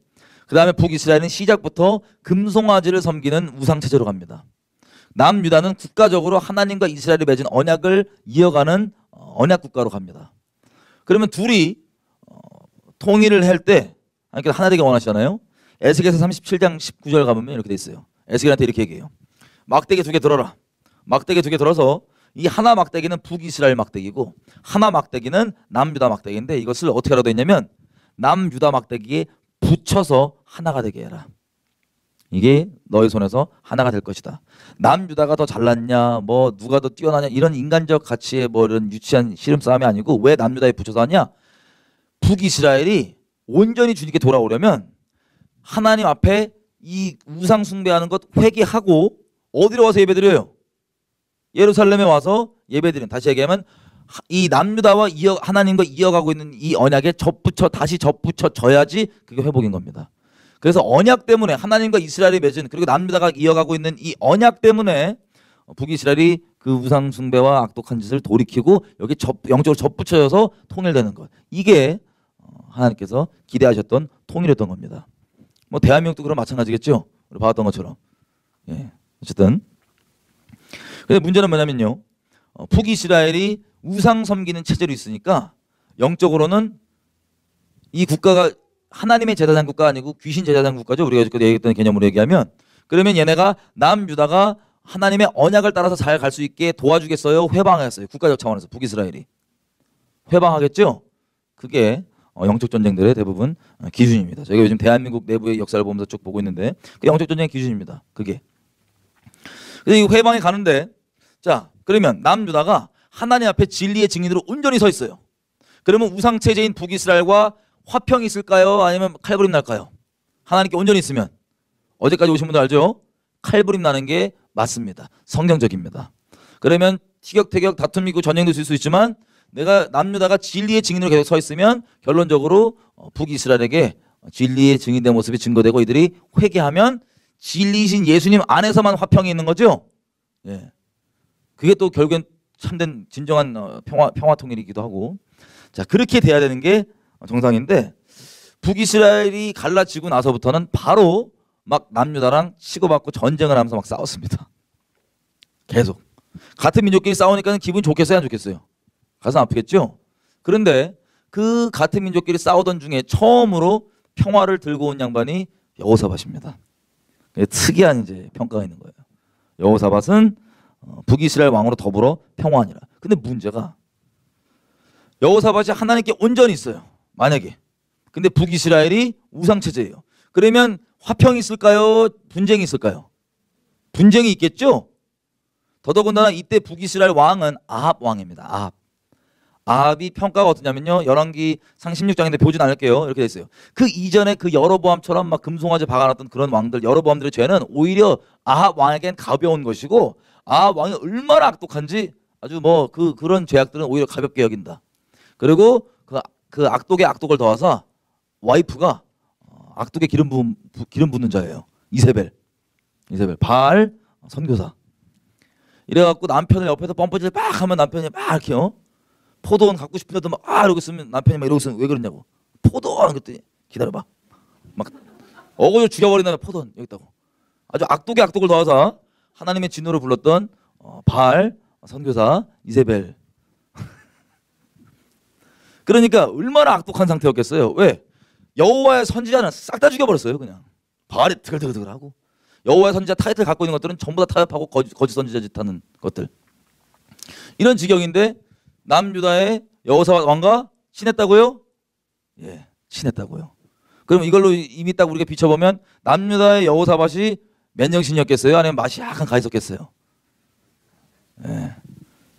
그 다음에 북이스라엘은 시작부터 금송아지를 섬기는 우상체제로 갑니다. 남유다는 국가적으로 하나님과 이스라엘이 맺은 언약을 이어가는 언약 국가로 갑니다. 그러면 둘이 통일을 할 때 하나님께서 하나 되게 원하시잖아요. 에스겔서 37장 19절 가보면 이렇게 돼 있어요. 에스겔한테 이렇게 얘기해요. 막대기 2개 들어라. 막대기 2개 들어서 이 하나 막대기는 북이스라엘 막대기고 하나 막대기는 남유다 막대기인데 이것을 어떻게 하라고 했냐면 남유다 막대기에 붙여서 하나가 되게 해라. 이게 너의 손에서 하나가 될 것이다. 남유다가 더 잘났냐, 뭐 누가 더 뛰어나냐 이런 인간적 가치의 뭐 이런 유치한 씨름 싸움이 아니고 왜 남유다에 붙여서 하냐? 북이스라엘이 온전히 주님께 돌아오려면 하나님 앞에 이 우상 숭배하는 것 회개하고 어디로 와서 예배드려요? 예루살렘에 와서 예배드리는, 다시 얘기하면 이 남유다와 하나님과 이어가고 있는 이 언약에 다시 접붙여져야지 그게 회복인 겁니다. 그래서 언약 때문에 하나님과 이스라엘이 맺은, 그리고 남유다가 이어가고 있는 이 언약 때문에 북이스라엘이 그 우상 숭배와 악독한 짓을 돌이키고 여기 영적으로 접붙여져서 통일되는 것, 이게 하나님께서 기대하셨던 통일이었던 겁니다. 뭐 대한민국도 그런 마찬가지겠죠. 우리 봐왔던 것처럼. 예, 어쨌든 근데 문제는 뭐냐면요, 북이스라엘이 우상 섬기는 체제로 있으니까 영적으로는 이 국가가 하나님의 제사장 국가 아니고 귀신 제사장 국가죠. 우리가 여지까지 얘기했던 개념으로 얘기하면. 그러면 얘네가 남유다가 하나님의 언약을 따라서 잘 갈 수 있게 도와주겠어요? 회방하겠어요? 국가적 차원에서 북이스라엘이 회방하겠죠. 그게 영적 전쟁들의 대부분 기준입니다. 저희가 요즘 대한민국 내부의 역사를 보면서 쭉 보고 있는데 그 영적 전쟁의 기준입니다. 그게. 그래서 이 회방에 가는데, 자 그러면 남유다가 하나님 앞에 진리의 증인으로 온전히 서 있어요. 그러면 우상체제인 북이스라엘과 화평이 있을까요? 아니면 칼부림 날까요? 하나님께 온전히 있으면. 어제까지 오신 분들 알죠? 칼부림 나는 게 맞습니다. 성경적입니다. 그러면 티격태격 다툼이 있고 전쟁도 있을 수 있지만 내가 남유다가 진리의 증인으로 계속 서 있으면 결론적으로 북이스라엘에게 진리의 증인된 모습이 증거되고 이들이 회개하면 진리이신 예수님 안에서만 화평이 있는 거죠. 예. 그게 또 결국엔 참된 진정한 평화 통일이기도 하고. 자, 그렇게 돼야 되는 게 정상인데 북이스라엘이 갈라지고 나서부터는 바로 막 남유다랑 치고받고 전쟁을 하면서 막 싸웠습니다. 계속. 같은 민족끼리 싸우니까 기분이 좋겠어요, 안 좋겠어요? 가슴 아프겠죠? 그런데 그 같은 민족끼리 싸우던 중에 처음으로 평화를 들고 온 양반이 여호사밧입니다. 특이한 이제 평가가 있는 거예요. 여호사밧은 북이스라엘 왕으로 더불어 평화하니라. 근데 문제가 여호사밧이 하나님께 온전히 있어요. 만약에. 근데 북이스라엘이 우상체제예요. 그러면 화평이 있을까요? 분쟁이 있을까요? 분쟁이 있겠죠? 더더군다나 이때 북이스라엘 왕은 아합 왕입니다. 아합. 아합이 평가가 어떠냐면요. 열왕기상 16장인데 보진 않을게요. 이렇게 돼 있어요. 그 이전에 그 여로보암처럼 막 금송아지 박아놨던 그런 왕들, 여로보암들의 죄는 오히려 아합 왕에겐 가벼운 것이고 아합 왕이 얼마나 악독한지 아주 뭐 그런 죄악들은 오히려 가볍게 여긴다. 그리고 그 악독에 악독을 더해서 와이프가 악독에 기름 붓는 자예요. 이세벨 바알 선교사. 이래갖고 남편을 옆에서 뻔뻔질 막 하면 남편이 막 이렇게요. 포도원 갖고 싶은데도 막 이러고 있으면 남편이 막 이러고 있으면 왜 그러냐고. 포도원 그랬더니 기다려봐. 막 어거져 죽여버린 다음에 포도원 여기 있다고. 아주 악독에 악독을 더해서 하나님의 진노를 불렀던 바알 선교사 이세벨. 그러니까 얼마나 악독한 상태였겠어요. 왜? 여호와의 선지자는 싹 다 죽여버렸어요. 그냥 바알이 드글드글하고 여호와의 선지자 타이틀 갖고 있는 것들은 전부 다 타협하고 거짓 선지자 짓하는 것들. 이런 지경인데 남유다의 여호사밧 왕과 친했다고요? 예, 친했다고요. 그럼 이걸로 이미 딱 우리가 비춰보면 남유다의 여호사밧이 맨정신이었겠어요? 아니면 맛이 약간 가 있었겠어요? 예,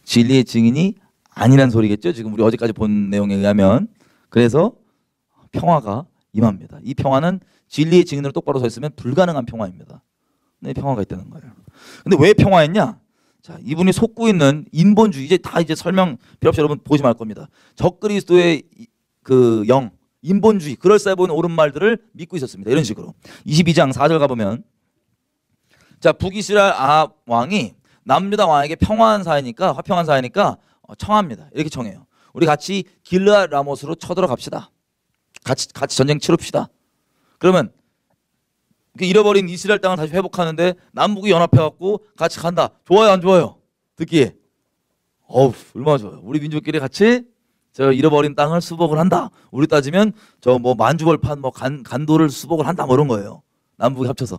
진리의 증인이 아니란 소리겠죠? 지금 우리 어제까지 본 내용에 의하면. 그래서 평화가 임합니다. 이 평화는 진리의 증인으로 똑바로 서 있으면 불가능한 평화입니다. 네, 평화가 있다는 거예요. 근데 왜 평화했냐? 자, 이분이 속고 있는 인본주의, 이제 설명 필요 없이 여러분 보지 말 겁니다. 적그리스도의 그 영, 인본주의, 그럴싸해 보이는 옳은 말들을 믿고 있었습니다. 이런 식으로 22장 4절 가보면, 자, 북이스라엘 아합 왕이 남유다 왕에게 화평한 사이니까 청합니다. 이렇게 청해요. 우리 같이 길르앗 라못으로 쳐들어갑시다. 같이 전쟁 치릅시다. 그러면 잃어버린 이스라엘 땅을 다시 회복하는데 남북이 연합해갖고 같이 간다. 좋아요, 안 좋아요? 듣기에 어우, 얼마나 좋아요. 우리 민족끼리 같이 저 잃어버린 땅을 수복을 한다. 우리 따지면 저 뭐 만주벌판 뭐 간도를 수복을 한다, 뭐 이런 거예요. 남북이 합쳐서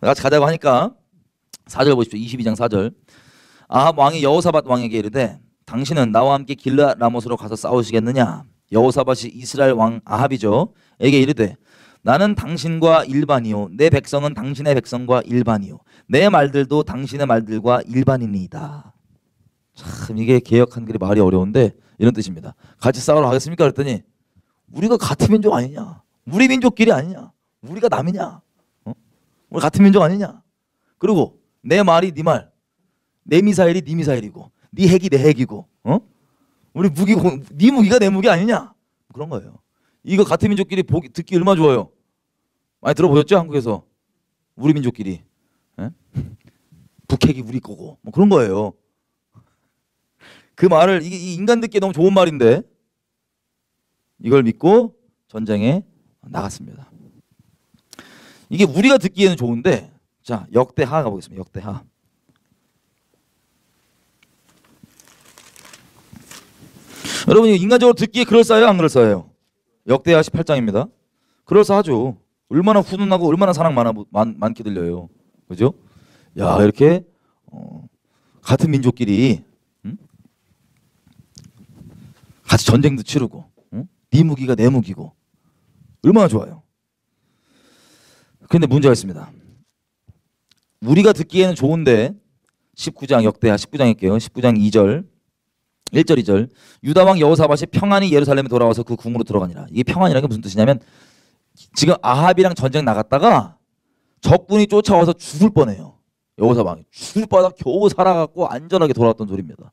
같이 가자고 하니까 4절 보십시오. 22장 4절. 아합 왕이 여호사밧 왕에게 이르되 당신은 나와 함께 길르앗 라못으로 가서 싸우시겠느냐? 여호사밧이 이스라엘 왕 아합이죠. 에게 이르되 나는 당신과 일반이요 내 백성은 당신의 백성과 일반이요 내 말들도 당신의 말들과 일반이니이다. 참 이게 개역 한글이 말이 어려운데 이런 뜻입니다. 같이 싸우러 가겠습니까? 그랬더니 우리가 같은 민족 아니냐? 우리 민족끼리 아니냐? 우리가 남이냐? 우리 같은 민족 아니냐? 그리고 내 말이 네 말, 내 미사일이 네 미사일이고 네 핵이 내 핵이고 우리 네 무기가 내 무기 아니냐? 그런 거예요. 이거 같은 민족끼리 듣기 얼마나 좋아요. 많이 들어보셨죠? 한국에서 우리 민족끼리 북핵이 우리 거고 뭐 그런 거예요. 그 말을 이게 인간 듣기에 너무 좋은 말인데 이걸 믿고 전쟁에 나갔습니다. 이게 우리가 듣기에는 좋은데, 자, 역대하 가보겠습니다. 역대하. 여러분 인간적으로 듣기에 그럴싸해요, 안 그럴싸해요? 역대하 18장입니다. 그럴싸하죠. 얼마나 훈훈하고 얼마나 사랑 많게 들려요. 그죠? 야, 이렇게 같은 민족끼리 같이 전쟁도 치르고 네 무기가 내 무기고 얼마나 좋아요. 그런데 문제가 있습니다. 우리가 듣기에는 좋은데 19장 역대하 19장일게요. 19장 2절 1절 2절 유다왕 여호사밧이 평안히 예루살렘에 돌아와서 그 궁으로 들어가니라. 이게 평안이라는 게 무슨 뜻이냐면 지금 아합이랑 전쟁 나갔다가 적군이 쫓아와서 죽을 뻔해요. 여호사밧이 죽을 뻔하다 겨우 살아갖고 안전하게 돌아왔던 소리입니다.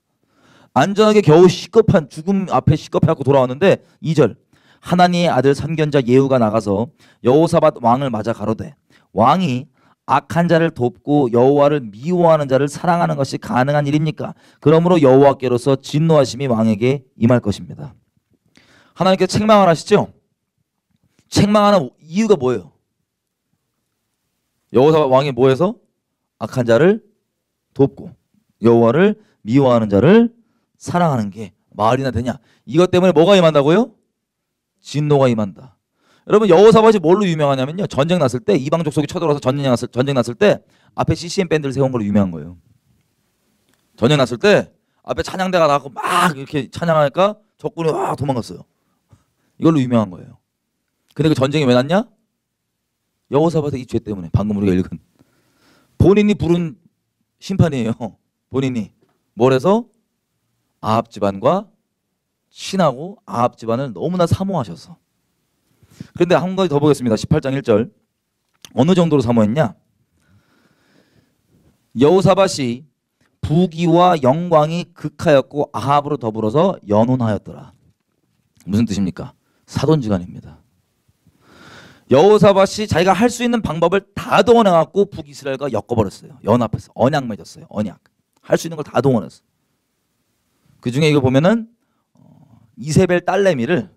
안전하게 겨우 죽음 앞에 시겁해갖고 돌아왔는데 2절 하나님의 아들 선견자 예후가 나가서 여호사밧 왕을 맞아 가로되 왕이 악한 자를 돕고 여호와를 미워하는 자를 사랑하는 것이 가능한 일입니까? 그러므로 여호와께로서 진노하심이 왕에게 임할 것입니다. 하나님께서 책망을 하시죠. 책망하는 이유가 뭐예요? 여호사밧 왕이 뭐해서? 악한 자를 돕고 여호와를 미워하는 자를 사랑하는 게 말이나 되냐? 이것 때문에 뭐가 임한다고요? 진노가 임한다. 여러분 여호사밧이 뭘로 유명하냐면요. 전쟁 났을 때 이방 족속이 쳐들어와서 전쟁 났을 때 앞에 CCM 밴드를 세운 걸로 유명한 거예요. 전쟁 났을 때 앞에 찬양대가 나가고 막 이렇게 찬양하니까 적군이 와 도망갔어요. 이걸로 유명한 거예요. 근데 그 전쟁이 왜 났냐? 여호사밧의 이 죄 때문에 방금 우리가 읽은 본인이 부른 심판이에요. 본인이 뭘 해서? 아합 집안과 친하고 아합 집안을 너무나 사모하셔서. 그런데 한 가지 더 보겠습니다. 18장 1절 어느 정도로 사모했냐? 여호사밧이 부귀와 영광이 극하였고 아합으로 더불어서 연혼하였더라. 무슨 뜻입니까? 사돈지간입니다. 여호사밧이 자기가 할 수 있는 방법을 다 동원해갖고 북이스라엘과 엮어버렸어요. 연합해서 언약 맺었어요. 언약. 할 수 있는 걸 다 동원했어요. 그 중에 이거 보면은 이세벨 딸내미를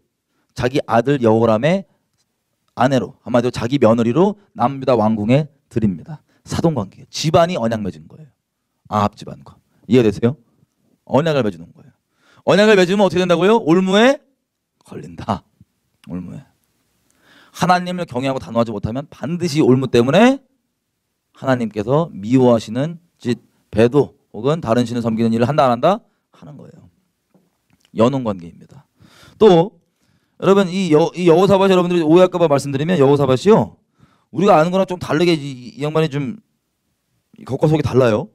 자기 아들 여호람의 아내로 한마디로 자기 며느리로 남유다 왕궁에 드립니다. 사돈관계. 집안이 언약 맺은 거예요. 아합 집안과. 이해되세요? 언약을 맺는 거예요. 언약을 맺으면 어떻게 된다고요? 올무에 걸린다. 올무에. 하나님을 경외하고 단호하지 못하면 반드시 올무 때문에 하나님께서 미워하시는 짓, 배도 혹은 다른 신을 섬기는 일을 한다 안 한다? 하는 거예요. 연혼관계입니다. 또 여러분 이 여호사밧 여러분들이 오해할까 봐 말씀드리면 여호사밧이요. 우리가 아는 거랑 좀 다르게 이 양반이 좀 겉과 속이 달라요.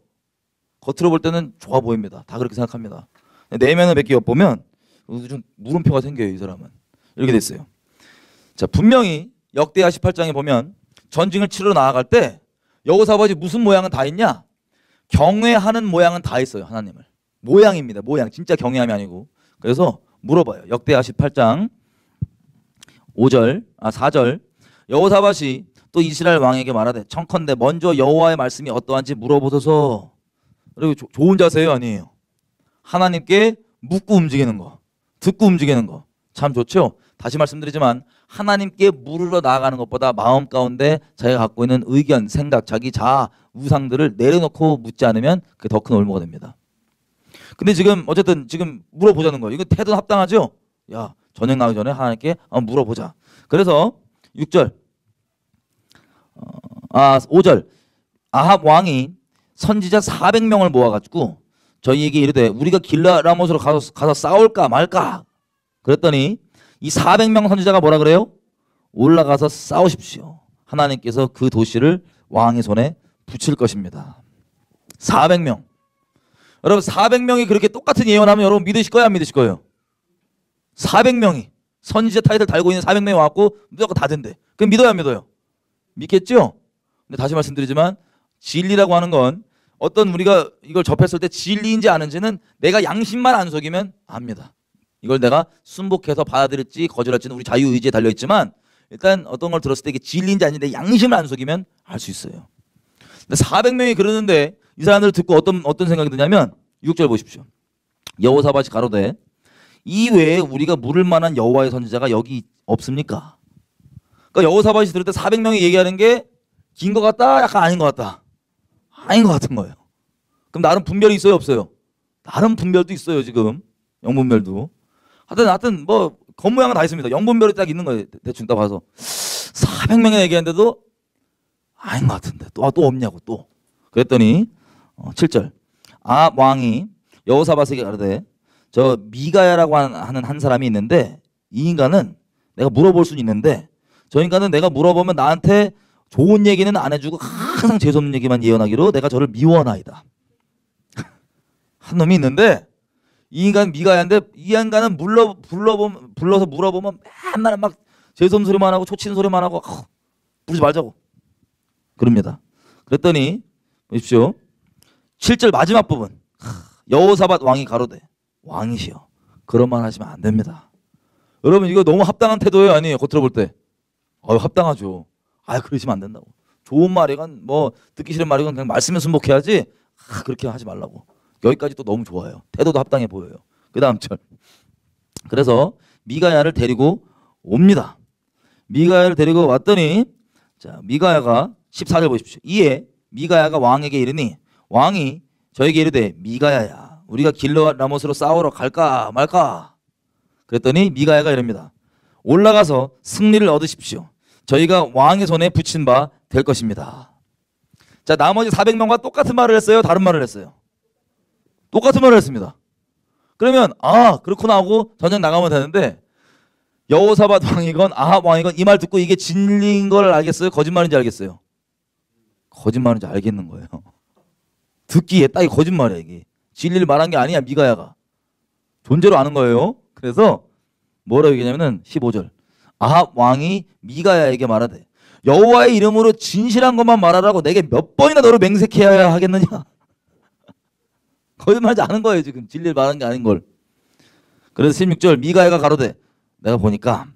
겉으로 볼 때는 좋아 보입니다. 다 그렇게 생각합니다. 내면을 몇 개 엿보면 좀 물음표가 생겨요. 이 사람은. 이렇게 됐어요. 자, 분명히 역대하 18장에 보면 전쟁을 치러 나아갈 때 여호사밧이 무슨 모양은 다 있냐? 경외하는 모양은 다 있어요. 하나님을. 모양입니다. 모양. 진짜 경외함이 아니고. 그래서 물어봐요. 역대하 18장 4절 여호사밧이 또 이스라엘 왕에게 말하되 청컨대 먼저 여호와의 말씀이 어떠한지 물어보소서. 그리고 좋은 자세요? 아니에요. 하나님께 묻고 움직이는 거. 듣고 움직이는 거. 참 좋죠? 다시 말씀드리지만 하나님께 물으러 나아가는 것보다 마음 가운데 자기가 갖고 있는 의견, 생각, 자기 자아, 우상들을 내려놓고 묻지 않으면 그게 더 큰 올무가 됩니다. 근데 지금 어쨌든 지금 물어보자는 거예요. 이거 태도는 합당하죠? 야, 전쟁 나기 전에 하나님께 한번 물어보자. 그래서 6절 5절 아합 왕이 선지자 400명을 모아가지고 저희에게 이르되 우리가 길라라못으로 가서 싸울까 말까 그랬더니 이 400명 선지자가 뭐라 그래요? 올라가서 싸우십시오. 하나님께서 그 도시를 왕의 손에 붙일 것입니다. 400명. 여러분 400명이 그렇게 똑같은 예언하면 여러분 믿으실 거예요? 안 믿으실 거예요? 400명이 선지자 타이틀 달고 있는 400명이 왔고 무조건 다 된대. 그럼 믿어요? 안 믿어요? 믿겠죠? 근데 다시 말씀드리지만 진리라고 하는 건 어떤 우리가 이걸 접했을 때 진리인지 아는지는 내가 양심만 안 속이면 압니다. 이걸 내가 순복해서 받아들일지 거절할지는 우리 자유의지에 달려있지만 일단 어떤 걸 들었을 때 이게 진리인지 아닌지 내 양심을 안 속이면 알 수 있어요. 근데 400명이 그러는데 이 사람들을 듣고 어떤 생각이 드냐면 6절 보십시오. 여호사밧이 가로되 이 외에 우리가 물을 만한 여호와의 선지자가 여기 없습니까? 그러니까 여호사밧이 들을 때 400명이 얘기하는 게 긴 것 같다? 약간 아닌 것 같다? 아닌 것 같은 거예요. 그럼 나름 분별이 있어요? 없어요? 나름 분별도 있어요. 지금 영분별도. 하여튼 뭐 겉모양은 다 있습니다. 영분별이 딱 있는 거예요. 대충 딱 봐서 400명이 얘기하는데도 아닌 것 같은데 또 없냐고 또. 그랬더니 7절 아합 왕이 여호사밧에게 가르되 저 미가야라고 하는 한 사람이 있는데 이 인간은 내가 물어볼 수는 있는데 저 인간은 내가 물어보면 나한테 좋은 얘기는 안 해주고 항상 재수없는 얘기만 예언하기로 내가 저를 미워하나이다. 한 놈이 있는데 이 인간 미가야인데 이 인간은 불러서 물어보면 맨날 막 재수없는 소리만 하고 초치는 소리만 하고 부르지 말자고 그럽니다. 그랬더니 보십시오. 7절 마지막 부분 여호사밧 왕이 가로되 왕이시여 그런 말 하시면 안 됩니다. 여러분 이거 너무 합당한 태도예요? 아니에요? 겉으로 볼 때 합당하죠. 그러시면 안 된다고. 좋은 말이건 뭐 듣기 싫은 말이건 그냥 말씀에 순복해야지 그렇게 하지 말라고. 여기까지 또 너무 좋아요. 태도도 합당해 보여요. 그 다음 절 그래서 미가야를 데리고 옵니다. 미가야를 데리고 왔더니 자, 미가야가 14절 보십시오. 이에 미가야가 왕에게 이르니 왕이 저에게 이르되 미가야야 우리가 길르앗 라못으로 싸우러 갈까 말까? 그랬더니 미가야가 이릅니다. 올라가서 승리를 얻으십시오. 저희가 왕의 손에 붙인 바 될 것입니다. 자, 나머지 400명과 똑같은 말을 했어요? 다른 말을 했어요? 똑같은 말을 했습니다. 그러면 그렇구나 하고 전쟁 나가면 되는데 여호사밧 왕이건 아합 왕이건 이 말 듣고 이게 진리인 걸 알겠어요? 거짓말인지 알겠어요? 거짓말인지 알겠는 거예요. 듣기에 딱 이 거짓말이야 이게. 진리를 말한 게 아니야 미가야가. 존재로 아는 거예요. 그래서 뭐라고 얘기하냐면은 15절 아합 왕이 미가야에게 말하되 여호와의 이름으로 진실한 것만 말하라고 내게 몇 번이나 너를 맹세해야 하겠느냐. 거짓말하지 않은 거예요 지금. 진리를 말한 게 아닌 걸. 그래서 16절 미가야가 가로되 내가 보니까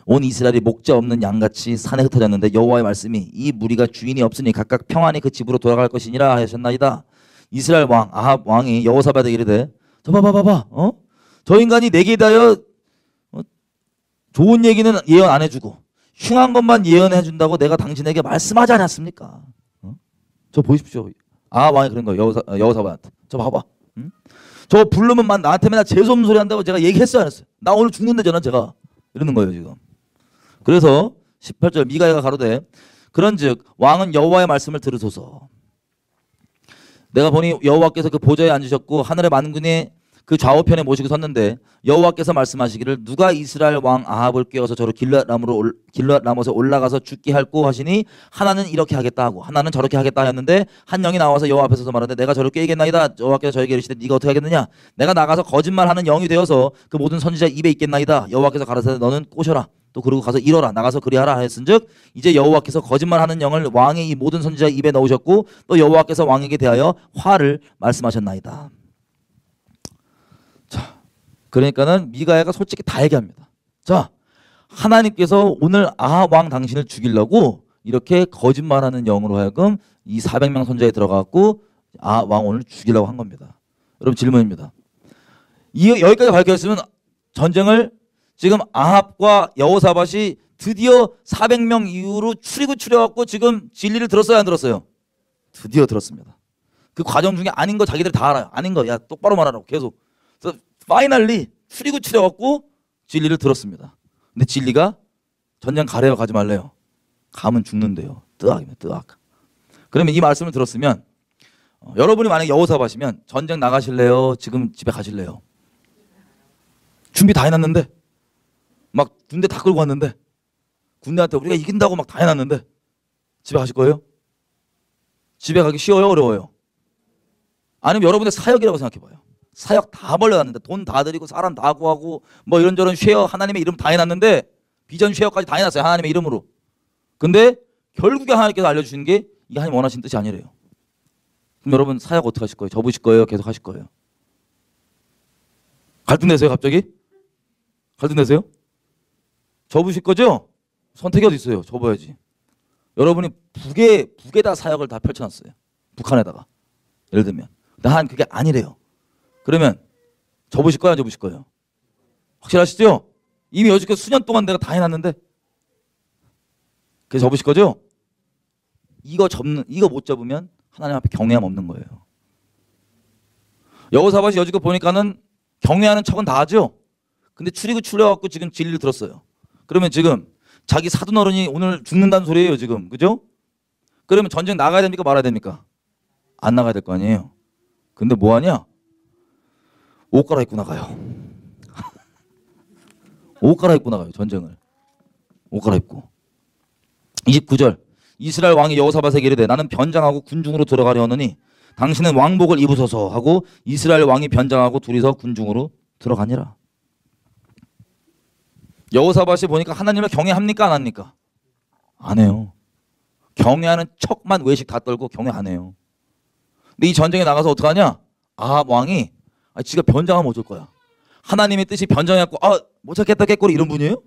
온 이스라엘이 목자 없는 양같이 산에 흩어졌는데 여호와의 말씀이 이 무리가 주인이 없으니 각각 평안히 그 집으로 돌아갈 것이니라 하셨나이다. 이스라엘 왕 아합 왕이 여호사밧에게 이르되 저 봐봐 저 인간이 내게 대하여 좋은 얘기는 예언 안 해주고 흉한 것만 예언해 준다고 내가 당신에게 말씀하지 않았습니까? 저 보십시오. 아합 왕이 그런 거예요. 여호사밧한테 저 봐봐. 저 부르면 나한테 맨날 재수없는 소리 한다고 제가 얘기했어요 안 했어요? 나 오늘 죽는데 저는 제가 이러는 거예요 지금. 그래서 18절 미가야가 가로되 그런즉 왕은 여호와의 말씀을 들으소서. 내가 보니 여호와께서 그 보좌에 앉으셨고 하늘의 만군의 그 좌우편에 모시고 섰는데 여호와께서 말씀하시기를 누가 이스라엘 왕 아합을 깨워서 저로 길르앗 라못에 올라가서 죽게 할꼬 하시니 하나는 이렇게 하겠다 하고 하나는 저렇게 하겠다 하였는데 한 영이 나와서 여호와 앞에 서서 말하되 내가 저를 깨겠나이다. 여호와께서 저에게 이르시되 네가 어떻게 하겠느냐. 내가 나가서 거짓말하는 영이 되어서 그 모든 선지자 입에 있겠나이다. 여호와께서 가라사대 너는 꼬셔라. 또 그리고 가서 이뤄라 나가서 그리하라 하였은즉 이제 여호와께서 거짓말하는 영을 왕의 이 모든 선지자 입에 넣으셨고 또 여호와께서 왕에게 대하여 화를 말씀하셨나이다. 자, 그러니까는 미가야가 솔직히 다 얘기합니다. 자, 하나님께서 오늘 아합 왕 당신을 죽이려고 이렇게 거짓말하는 영으로 하여금 이 400명 선자에 들어가고 아합 왕 오늘 죽이려고 한 겁니다. 여러분 질문입니다. 여기까지 밝혀졌으면 전쟁을 지금 아합과 여호사밧이 드디어 400명 이후로 추려갖고 지금 진리를 들었어요 안 들었어요? 드디어 들었습니다. 과정 중에 아닌 거 자기들 다 알아요. 아닌 거 야 똑바로 말하라고 계속. 그래서 파이널리 추려갖고 진리를 들었습니다. 근데 진리가 전쟁 가래요 가지 말래요? 가면 죽는데요. 뜨악이면 뜨악. 그러면 이 말씀을 들었으면 여러분이 만약에 여호사밧이면 전쟁 나가실래요? 지금 집에 가실래요? 준비 다 해놨는데 막 군대 다 끌고 왔는데 군대한테 우리가 이긴다고 막 다 해놨는데 집에 가실 거예요? 집에 가기 쉬워요? 어려워요? 아니면 여러분의 사역이라고 생각해봐요. 사역 다 벌려놨는데 돈 다 드리고 사람 다 구하고 뭐 이런저런 쉐어 하나님의 이름 다 해놨는데 비전 쉐어까지 다 해놨어요. 하나님의 이름으로. 근데 결국에 하나님께서 알려주신 게 이게 하나님 원하시는 뜻이 아니래요. 그럼 여러분 사역 어떻게 하실 거예요? 접으실 거예요? 계속 하실 거예요? 갈등되세요 갑자기? 갈등되세요? 접으실 거죠? 선택이 어디 있어요? 접어야지. 여러분이 북에다 사역을 다 펼쳐놨어요. 북한에다가. 예를 들면. 근데 하나님 그게 아니래요. 그러면 접으실 거예요? 안 접으실 거예요? 확실하시죠? 이미 여지껏 수년 동안 내가 다 해놨는데 그래서 접으실 거죠? 이거 못 접으면 하나님 앞에 경외함 없는 거예요. 여호사밧이 여지껏 보니까는 경외하는 척은 다 하죠? 근데 추려갖고 지금 진리를 들었어요. 그러면 지금 자기 사돈 어른이 오늘 죽는다는 소리예요 지금. 그죠? 그러면 전쟁 나가야 됩니까 말아야 됩니까? 안 나가야 될 거 아니에요. 근데 뭐하냐? 옷 갈아입고 나가요. 옷 갈아입고 나가요 전쟁을. 옷 갈아입고. 29절 이스라엘 왕이 여호사밧에게 이르되 나는 변장하고 군중으로 들어가려 하느니 당신은 왕복을 입으소서 하고 이스라엘 왕이 변장하고 둘이서 군중으로 들어가니라. 여호사밧이 보니까 하나님을 경외합니까 안 합니까? 안 해요. 경외하는 척만 외식 다 떨고 경외 안 해요. 근데 이 전쟁에 나가서 어떡하냐? 아합 왕이 지가 변장하면 어쩔 거야. 하나님의 뜻이 변장해갖고 못 찾겠다 깨꼬리 이런 분이에요?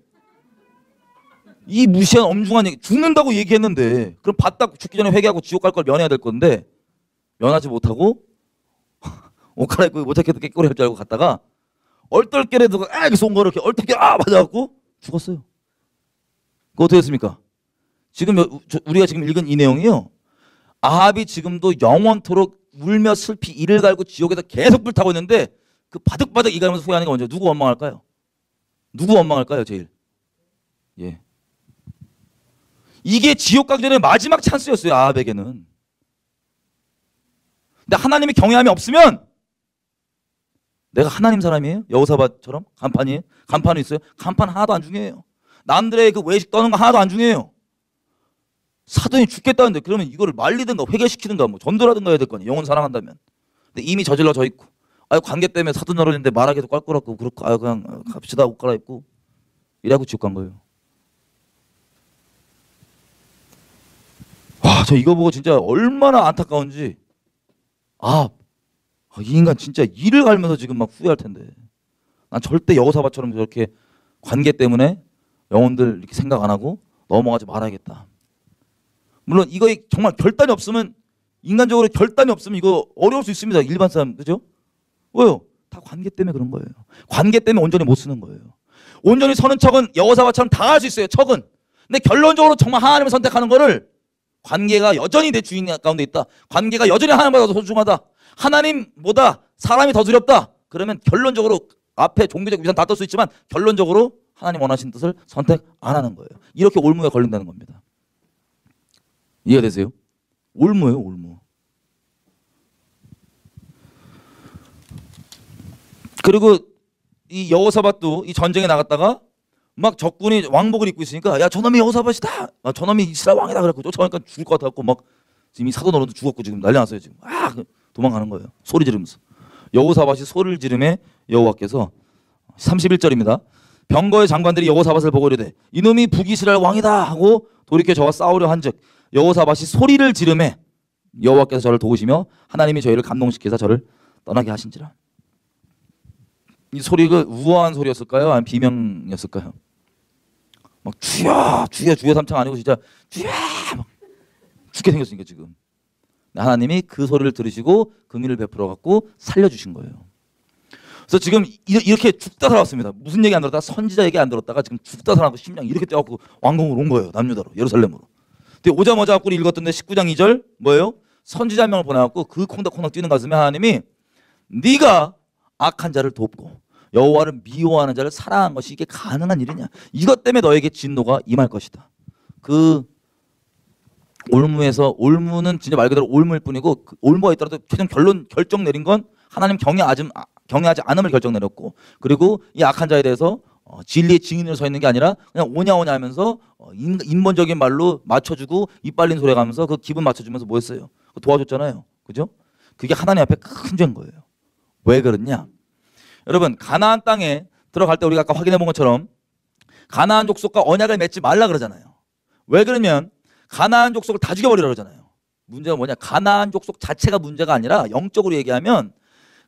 이 무시한 엄중한 얘기 죽는다고 얘기했는데 그럼 받다 죽기 전에 회개하고 지옥 갈 걸 면해야 될 건데 면하지 못하고 옷 갈아입고 못 찾겠다 깨꼬리 할 줄 알고 갔다가 얼떨결에 누가 이렇게 쏜 거를 이렇게 얼떨결에 맞아갖고 죽었어요. 그거 어떻게 됐습니까? 지금 우리가 지금 읽은 이 내용이요. 아합이 지금도 영원토록 울며 슬피 이를 갈고 지옥에서 계속 불타고 있는데 그 바득바득 이가면서 후회하는 게 언제? 누구 원망할까요? 누구 원망할까요, 제일? 예. 이게 지옥 가기 전에 마지막 찬스였어요, 아합에게는. 근데 하나님이 경외함이 없으면 내가 하나님 사람이에요? 여호사밧처럼? 간판이에요? 간판이 있어요? 간판 하나도 안 중요해요. 남들의 그 외식 떠는 거 하나도 안 중요해요. 사돈이 죽겠다는데 그러면 이거를 말리든가 회개시키든가 뭐 전도라든가 해야 될 거 아니에요. 영혼 사랑한다면. 근데 이미 저질러져 있고 아유 관계 때문에 사돈 어른인데 말하기도 껄끄럽고 그렇고 아유 그냥 갑시다 옷 갈아입고 이래갖고 지옥 간 거예요. 와, 저 이거 보고 진짜 얼마나 안타까운지. 이 인간 진짜 이를 갈면서 지금 막 후회할 텐데. 난 절대 여호사밧처럼 저렇게 관계 때문에 영혼들 이렇게 생각 안 하고 넘어가지 말아야겠다. 물론 이거 정말 결단이 없으면 인간적으로 결단이 없으면 이거 어려울 수 있습니다. 일반 사람 그죠? 왜요? 다 관계 때문에 그런 거예요. 관계 때문에 온전히 못 쓰는 거예요. 온전히 서는 척은 여호사밧처럼 다 할 수 있어요. 척은. 근데 결론적으로 정말 하나님을 선택하는 거를 관계가 여전히 내 주인 가운데 있다. 관계가 여전히 하나님보다 더 소중하다. 하나님보다 사람이 더 두렵다. 그러면 결론적으로 앞에 종교적 위선 다 뜰 수 있지만 결론적으로 하나님 원하신 뜻을 선택 안 하는 거예요. 이렇게 올무에 걸린다는 겁니다. 이해가 되세요? 올무예요, 올무. 그리고 이 여호사밧도 이 전쟁에 나갔다가 막 적군이 왕복을 입고 있으니까 야 저놈이 여호사밧이다. 저놈이 이스라엘 왕이다. 그래갖고 쫓아가니까 죽을 것 같아갖고 막 지금 이 사돈 어른도 죽었고 지금 난리 났어요. 지금 도망가는 거예요. 소리 지르면서. 여호사밧이 소리를 지르매 여호와께서 31절입니다. 병거의 장관들이 여호사밧을 보고 이르되 이놈이 북이스라엘 왕이다 하고 돌이켜 저와 싸우려 한즉 여호사밧이 소리를 지르매 여호와께서 저를 도우시며 하나님이 저희를 감동시켜서 저를 떠나게 하신지라. 이 소리가 우아한 소리였을까요? 아니면 비명이었을까요? 막 주여 주여 주여 삼창 아니고 진짜 주여 막 죽게 생겼으니까 지금. 하나님이 그 소리를 들으시고 긍휼을 베풀어 갖고 살려주신 거예요. 그래서 지금 이렇게 죽다 살았습니다. 무슨 얘기 안 들었다가 선지자 얘기 안 들었다가 지금 죽다 살았고 심장 이렇게 떼갖고 왕궁으로 온 거예요. 남유다로 예루살렘으로. 근데 오자마자 갖고 읽었던데 19장 2절 뭐예요? 선지자 한 명을 보내갖고 그 콩닥콩닥 뛰는 가슴에 하나님이 네가 악한 자를 돕고 여호와를 미워하는 자를 사랑한 것이 이게 가능한 일이냐? 이것 때문에 너에게 진노가 임할 것이다. 그 올무에서 올무는 진짜 말 그대로 올무일 뿐이고 그 올무가 있더라도 최종 결정 내린 건 하나님 경외하지 않음을 결정 내렸고 그리고 이 악한 자에 대해서 진리의 증인으로 서 있는 게 아니라 그냥 오냐 오냐 하면서 인본적인 말로 맞춰주고 이빨린 소리 가면서 그 기분 맞춰주면서 뭐 했어요? 도와줬잖아요. 그죠? 그게 하나님 앞에 큰 죄인 거예요. 왜 그렇냐? 여러분 가나안 땅에 들어갈 때 우리가 아까 확인해 본 것처럼 가나안 족속과 언약을 맺지 말라 그러잖아요. 왜 그러면 가나안 족속을 다 죽여버리라 그러잖아요. 문제가 뭐냐? 가나안 족속 자체가 문제가 아니라 영적으로 얘기하면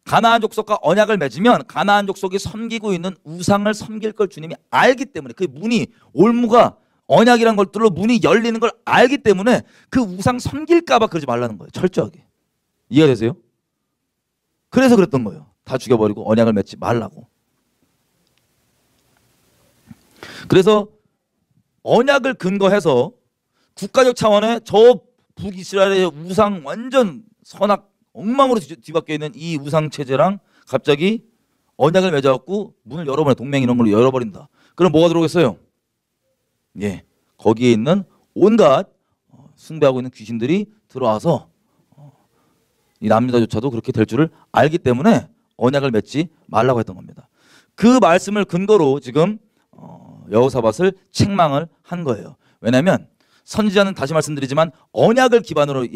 가나안 족속과 언약을 맺으면 가나안 족속이 섬기고 있는 우상을 섬길 걸 주님이 알기 때문에 그 문이 올무가 언약이라는 것들로 문이 열리는 걸 알기 때문에 그 우상 섬길까 봐 그러지 말라는 거예요. 철저하게. 이해가 되세요? 그래서 그랬던 거예요. 다 죽여버리고 언약을 맺지 말라고. 그래서 언약을 근거해서 국가적 차원의 저 북이스라엘의 우상 완전 선악 엉망으로 뒤바뀌어 있는 이 우상 체제랑 갑자기 언약을 맺어갖고 문을 열어버려 동맹 이런 걸로 열어버린다. 그럼 뭐가 들어오겠어요? 예, 거기에 있는 온갖 숭배하고 있는 귀신들이 들어와서 이 남유다조차도 그렇게 될 줄을 알기 때문에 언약을 맺지 말라고 했던 겁니다. 그 말씀을 근거로 지금 여호사밧을 책망을 한 거예요. 왜냐하면 선지자는 다시 말씀드리지만 언약을 기반으로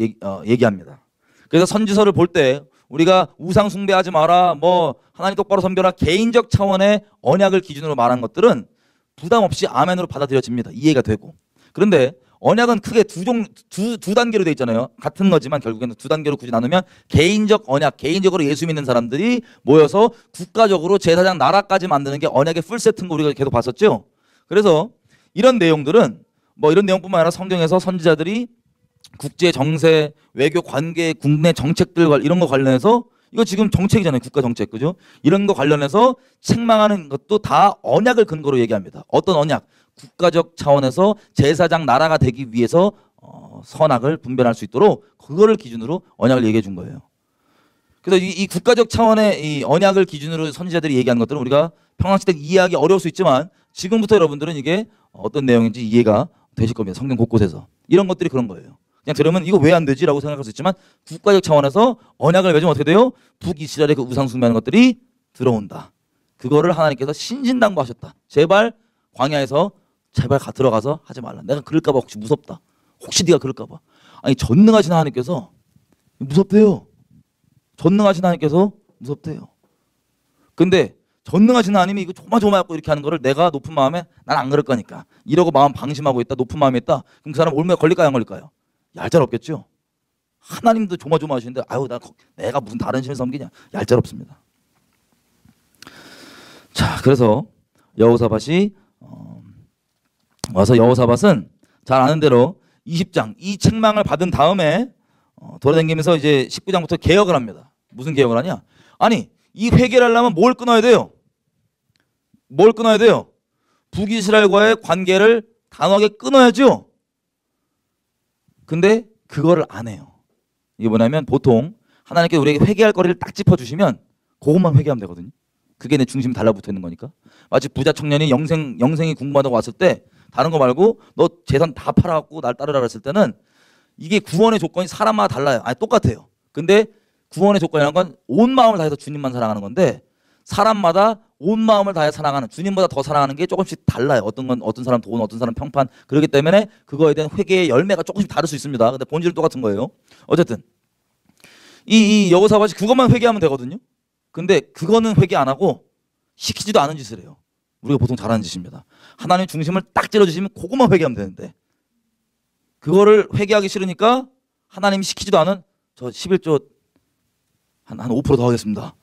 얘기합니다. 그래서 선지서를 볼 때 우리가 우상 숭배하지 마라, 뭐 하나님 똑바로 섬겨라, 개인적 차원의 언약을 기준으로 말한 것들은 부담 없이 아멘으로 받아들여집니다. 이해가 되고. 그런데 언약은 크게 두 단계로 돼 있잖아요. 같은 거지만 결국에는 두 단계로 굳이 나누면 개인적 언약, 개인적으로 예수 믿는 사람들이 모여서 국가적으로 제사장 나라까지 만드는 게 언약의 풀세트인 거 우리가 계속 봤었죠. 그래서 이런 내용들은 뭐 이런 내용뿐만 아니라 성경에서 선지자들이 국제 정세, 외교 관계, 국내 정책들 이런 거 관련해서 이거 지금 정책이잖아요. 국가 정책. 그죠? 이런 거 관련해서 책망하는 것도 다 언약을 근거로 얘기합니다. 어떤 언약? 국가적 차원에서 제사장 나라가 되기 위해서 선악을 분별할 수 있도록 그거를 기준으로 언약을 얘기해 준 거예요. 그래서 이 국가적 차원의 이 언약을 기준으로 선지자들이 얘기하는 것들은 우리가 평상시 때 이해하기 어려울 수 있지만 지금부터 여러분들은 이게 어떤 내용인지 이해가 되실 겁니다. 성경 곳곳에서. 이런 것들이 그런 거예요. 그냥 들으면 이거 왜 안 되지? 라고 생각할 수 있지만 국가적 차원에서 언약을 맺으면 어떻게 돼요? 북이스라엘의 그 우상 숭배하는 것들이 들어온다. 그거를 하나님께서 신진당부하셨다. 제발 광야에서 제발 들어가서 하지 말라. 내가 그럴까 봐 혹시 무섭다. 혹시 네가 그럴까 봐. 아니 전능하신 하나님께서 무섭대요. 전능하신 하나님께서 무섭대요. 근데 전능하신 하나님이 이거 조마조마하고 이렇게 하는 거를 내가 높은 마음에 난 안 그럴 거니까 이러고 마음 방심하고 있다. 높은 마음에 있다. 그럼 그 사람 올무에 걸릴까요? 안 걸릴까요? 얄짤없겠죠. 하나님도 조마조마하시는데 아유 내가 무슨 다른 신을 섬기냐. 얄짤없습니다. 자, 그래서 여호사밧이 와서 여호사밧은 잘 아는 대로 20장 이 책망을 받은 다음에 돌아다니면서 이제 19장부터 개혁을 합니다. 무슨 개혁을 하냐? 아니 이 회개를 하려면 뭘 끊어야 돼요? 뭘 끊어야 돼요? 북이스라엘과의 관계를 단호하게 끊어야죠. 근데 그거를 안 해요. 이게 뭐냐면 보통 하나님께 우리에게 회개할 거리를 딱 짚어주시면 그것만 회개하면 되거든요. 그게 내 중심이 달라붙어 있는 거니까. 마치 부자 청년이 영생이 궁금하다고 왔을 때 다른 거 말고 너 재산 다 팔아갖고 날 따르라 그랬을 때는 이게 구원의 조건이 사람마다 달라요. 아니 똑같아요. 근데 구원의 조건이라는 건 온 마음을 다해서 주님만 사랑하는 건데 사람마다 온 마음을 다해 사랑하는 주님보다 더 사랑하는 게 조금씩 달라요. 어떤 건 어떤 사람 돈, 어떤 사람 평판. 그렇기 때문에 그거에 대한 회개의 열매가 조금씩 다를 수 있습니다. 근데 본질은 똑같은 거예요. 어쨌든 이 여호사밧이 그것만 회개하면 되거든요. 근데 그거는 회개 안 하고 시키지도 않은 짓을 해요. 우리가 보통 잘하는 짓입니다. 하나님 중심을 딱 찔러주시면 그것만 회개하면 되는데 그거를 회개하기 싫으니까 하나님이 시키지도 않은 저 11조 한 5% 더 하겠습니다.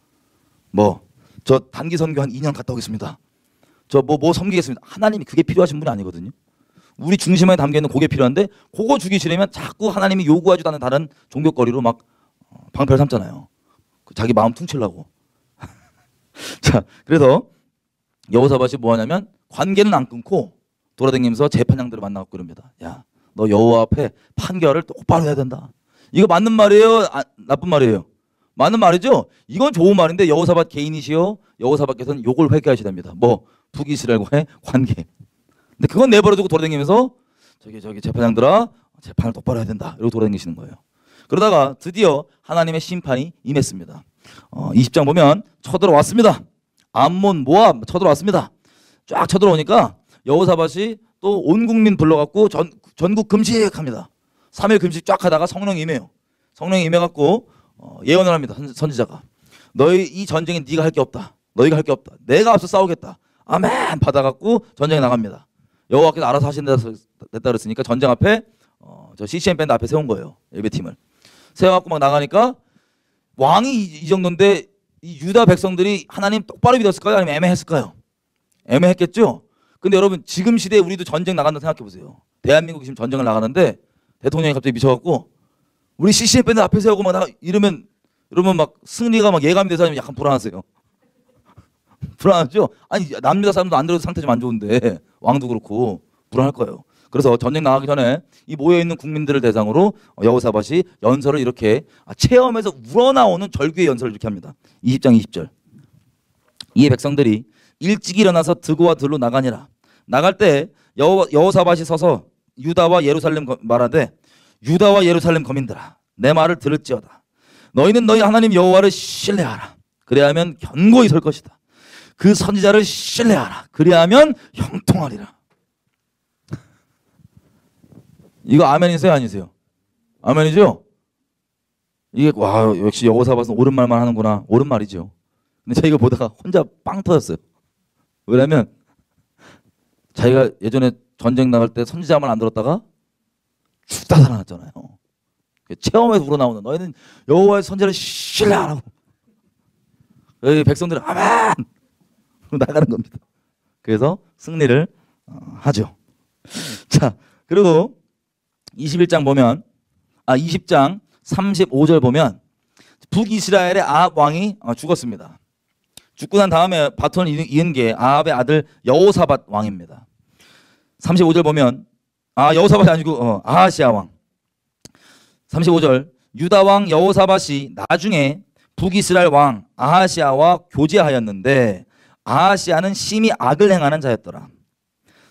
저 단기 선교 한 2년 갔다 오겠습니다. 저 뭐 섬기겠습니다. 하나님이 그게 필요하신 분이 아니거든요. 우리 중심에 담겨있는 그게 필요한데 그거 주기 싫으면 자꾸 하나님이 요구하지도 않은 다른 종교거리로 막 방패를 삼잖아요. 자기 마음 퉁치려고. 자, 그래서 여호사밧이 뭐 하냐면 관계는 안 끊고 돌아다니면서 재판장들을 만나고 그럽니다. 야, 너 여호와 앞에 판결을 똑바로 해야 된다. 이거 맞는 말이에요? 나쁜 말이에요? 맞는 말이죠? 이건 좋은 말인데 여호사밧 개인이시요 여호사밧께서는 요걸 회개하셔야 됩니다. 북이스라엘과의 관계. 근데 그건 내버려두고 돌아다니면서 저기 재판장들아 재판을 똑바로 해야 된다. 이러고 돌아다니시는 거예요. 그러다가 드디어 하나님의 심판이 임했습니다. 20장 보면 쳐들어왔습니다. 암몬 모압 쳐들어왔습니다. 쫙 쳐들어오니까 여호사밧이 또 온 국민 불러갖고 전국 금식합니다. 3일 금식 쫙 하다가 성령이 임해요. 성령이 임해갖고 예언을 합니다. 선지자가 너희 이 전쟁에 네가 할 게 없다. 너희가 할 게 없다. 내가 앞서 싸우겠다. 아멘 받아갖고 전쟁에 나갑니다. 여호와께서 알아서 하신다 그랬으니까 전쟁 앞에 저 CCM 밴드 앞에 세운 거예요. 예배팀을 세워갖고 막 나가니까 왕이 이 정도인데 이 유다 백성들이 하나님 똑바로 믿었을까요? 아니면 애매했을까요? 애매했겠죠. 근데 여러분 지금 시대에 우리도 전쟁 나간다 생각해 보세요. 대한민국이 지금 전쟁을 나가는데 대통령이 갑자기 미쳐갖고 우리 CCM 밴드 앞에 세우고 막 이러면 막 승리가 막 예감이 돼서 약간 불안하세요. 불안하죠? 아니 남유다 사람도 안 들어도 상태 좀 안 좋은데 왕도 그렇고 불안할 거예요. 그래서 전쟁 나가기 전에 이 모여있는 국민들을 대상으로 여호사밧이 연설을 이렇게 체험에서 우러나오는 절규의 연설을 이렇게 합니다. 20장 20절 이에 백성들이 일찍 일어나서 드고와 들로 나가니라. 나갈 때 여호사밧이 서서 유다와 예루살렘 말하되 유다와 예루살렘 거민들아 내 말을 들을지어다. 너희는 너희 하나님 여호와를 신뢰하라. 그래야하면 견고히 설 것이다. 그 선지자를 신뢰하라. 그래야하면 형통하리라. 이거 아멘이세요 아니세요? 아멘이죠? 이게 와 역시 여호사밧은 옳은 말만 하는구나. 옳은 말이죠. 근데 제가 이거 보다가 혼자 빵 터졌어요. 왜냐면 자기가 예전에 전쟁 나갈 때 선지자 말 안 들었다가 죽다 살아났잖아요. 체험에서 우러나오는 너희는 여호와의 선지자를 신뢰하라고. 여기 백성들은 아멘 나가는 겁니다. 그래서 승리를 하죠. 자 그리고 21장 보면 20장 35절 보면 북이스라엘의 아합 왕이 죽었습니다. 죽고 난 다음에 바톤을 이은 게 아합의 아들 여호사밧 왕입니다. 35절 보면 여호사밧이 아니고 아하시아 왕. 35절 유다 왕 여호사밧이 나중에 북이스라엘 왕 아하시아와 교제하였는데 아하시아는 심히 악을 행하는 자였더라.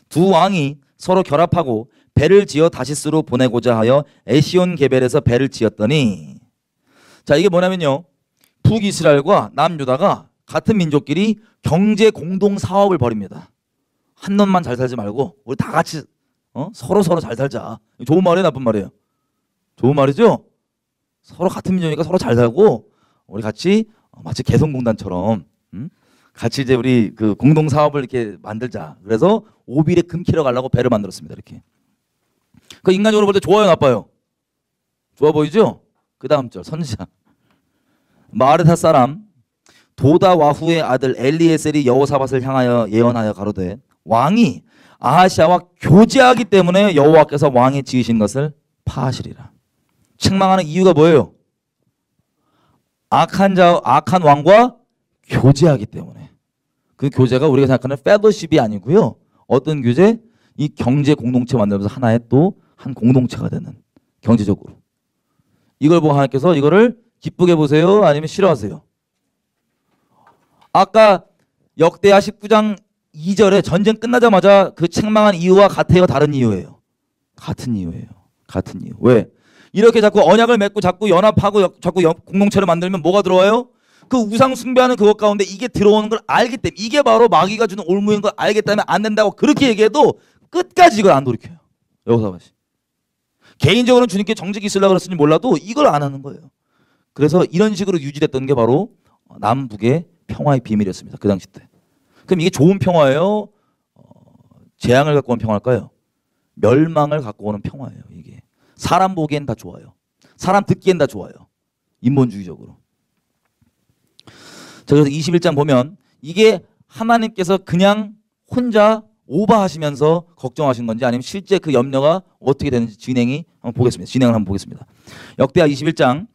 두 왕이 서로 결합하고 배를 지어 다시스로 보내고자 하여 에시온 게벨에서 배를 지었더니, 자, 이게 뭐냐면요, 북이스라엘과 남유다가 같은 민족끼리 경제 공동 사업을 벌입니다. 한 놈만 잘 살지 말고 우리 다 같이 서로 잘 살자. 좋은 말이에요, 나쁜 말이에요? 좋은 말이죠. 서로 같은 민족이니까 서로 잘 살고 우리 같이 마치 개성공단처럼 같이 이제 우리 그 공동 사업을 이렇게 만들자. 그래서 오빌에 금 캐러 가려고 배를 만들었습니다. 이렇게. 그 인간적으로 볼 때 좋아요, 나빠요? 좋아 보이죠? 그 다음 절 선지자. 마르타 사람 도다와후의 아들 엘리에셀이 여호사밧을 향하여 예언하여 가로되 왕이 아하시아와 교제하기 때문에 여호와께서 왕이 지으신 것을 파하시리라. 책망하는 이유가 뭐예요? 악한 왕과 교제하기 때문에. 그 교제가 우리가 생각하는 페더십이 아니고요. 어떤 교제? 이 경제 공동체 만들면서 하나의 또 한 공동체가 되는, 경제적으로. 이걸 보고 하나님께서 이거를 기쁘게 보세요? 아니면 싫어하세요? 아까 역대하 19장 2절에 전쟁 끝나자마자 그 책망한 이유와 같아요? 다른 이유예요? 같은 이유예요. 같은 이유. 왜? 이렇게 자꾸 언약을 맺고 자꾸 연합하고 자꾸 공동체를 만들면 뭐가 들어와요? 그 우상 숭배하는 그것 가운데 이게 들어오는 걸 알기 때문에, 이게 바로 마귀가 주는 올무인 걸 알기 때문에 안 된다고 그렇게 얘기해도 끝까지 이걸 안 돌이켜요. 여호사밧이. 개인적으로는 주님께 정직히 있으려고 그랬을지 몰라도 이걸 안 하는 거예요. 그래서 이런 식으로 유지됐던 게 바로 남북의 평화의 비밀이었습니다. 그 당시 때. 그럼 이게 좋은 평화예요? 재앙을 갖고 온 평화일까요? 멸망을 갖고 오는 평화예요. 이게. 사람 보기엔 다 좋아요. 사람 듣기엔 다 좋아요. 인본주의적으로. 자, 그래서 21장 보면 이게 하나님께서 그냥 혼자 오버하시면서 걱정하신 건지 아니면 실제 그 염려가 어떻게 되는지 진행을 한번 보겠습니다. 역대하 21장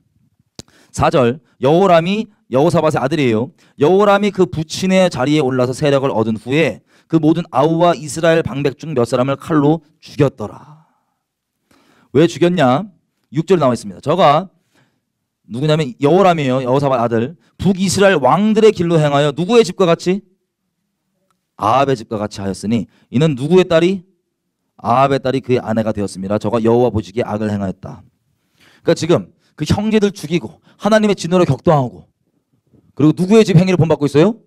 4절 여호람이 여호사밧의 아들이에요. 여호람이 그 부친의 자리에 올라서 세력을 얻은 후에 그 모든 아우와 이스라엘 방백 중 몇 사람을 칼로 죽였더라. 왜 죽였냐? 6절에 나와 있습니다. 저가 누구냐면 여호람이에요. 여호사밧 아들. 북이스라엘 왕들의 길로 행하여 누구의 집과 같이? 아합의 집과 같이 하였으니 이는 누구의 딸이? 아합의 딸이 그의 아내가 되었습니다. 저가 여호와 보시기에 악을 행하였다. 그러니까 지금 그 형제들 죽이고 하나님의 진노를 격동하고, 그리고 누구의 집 행위를 본받고 있어요?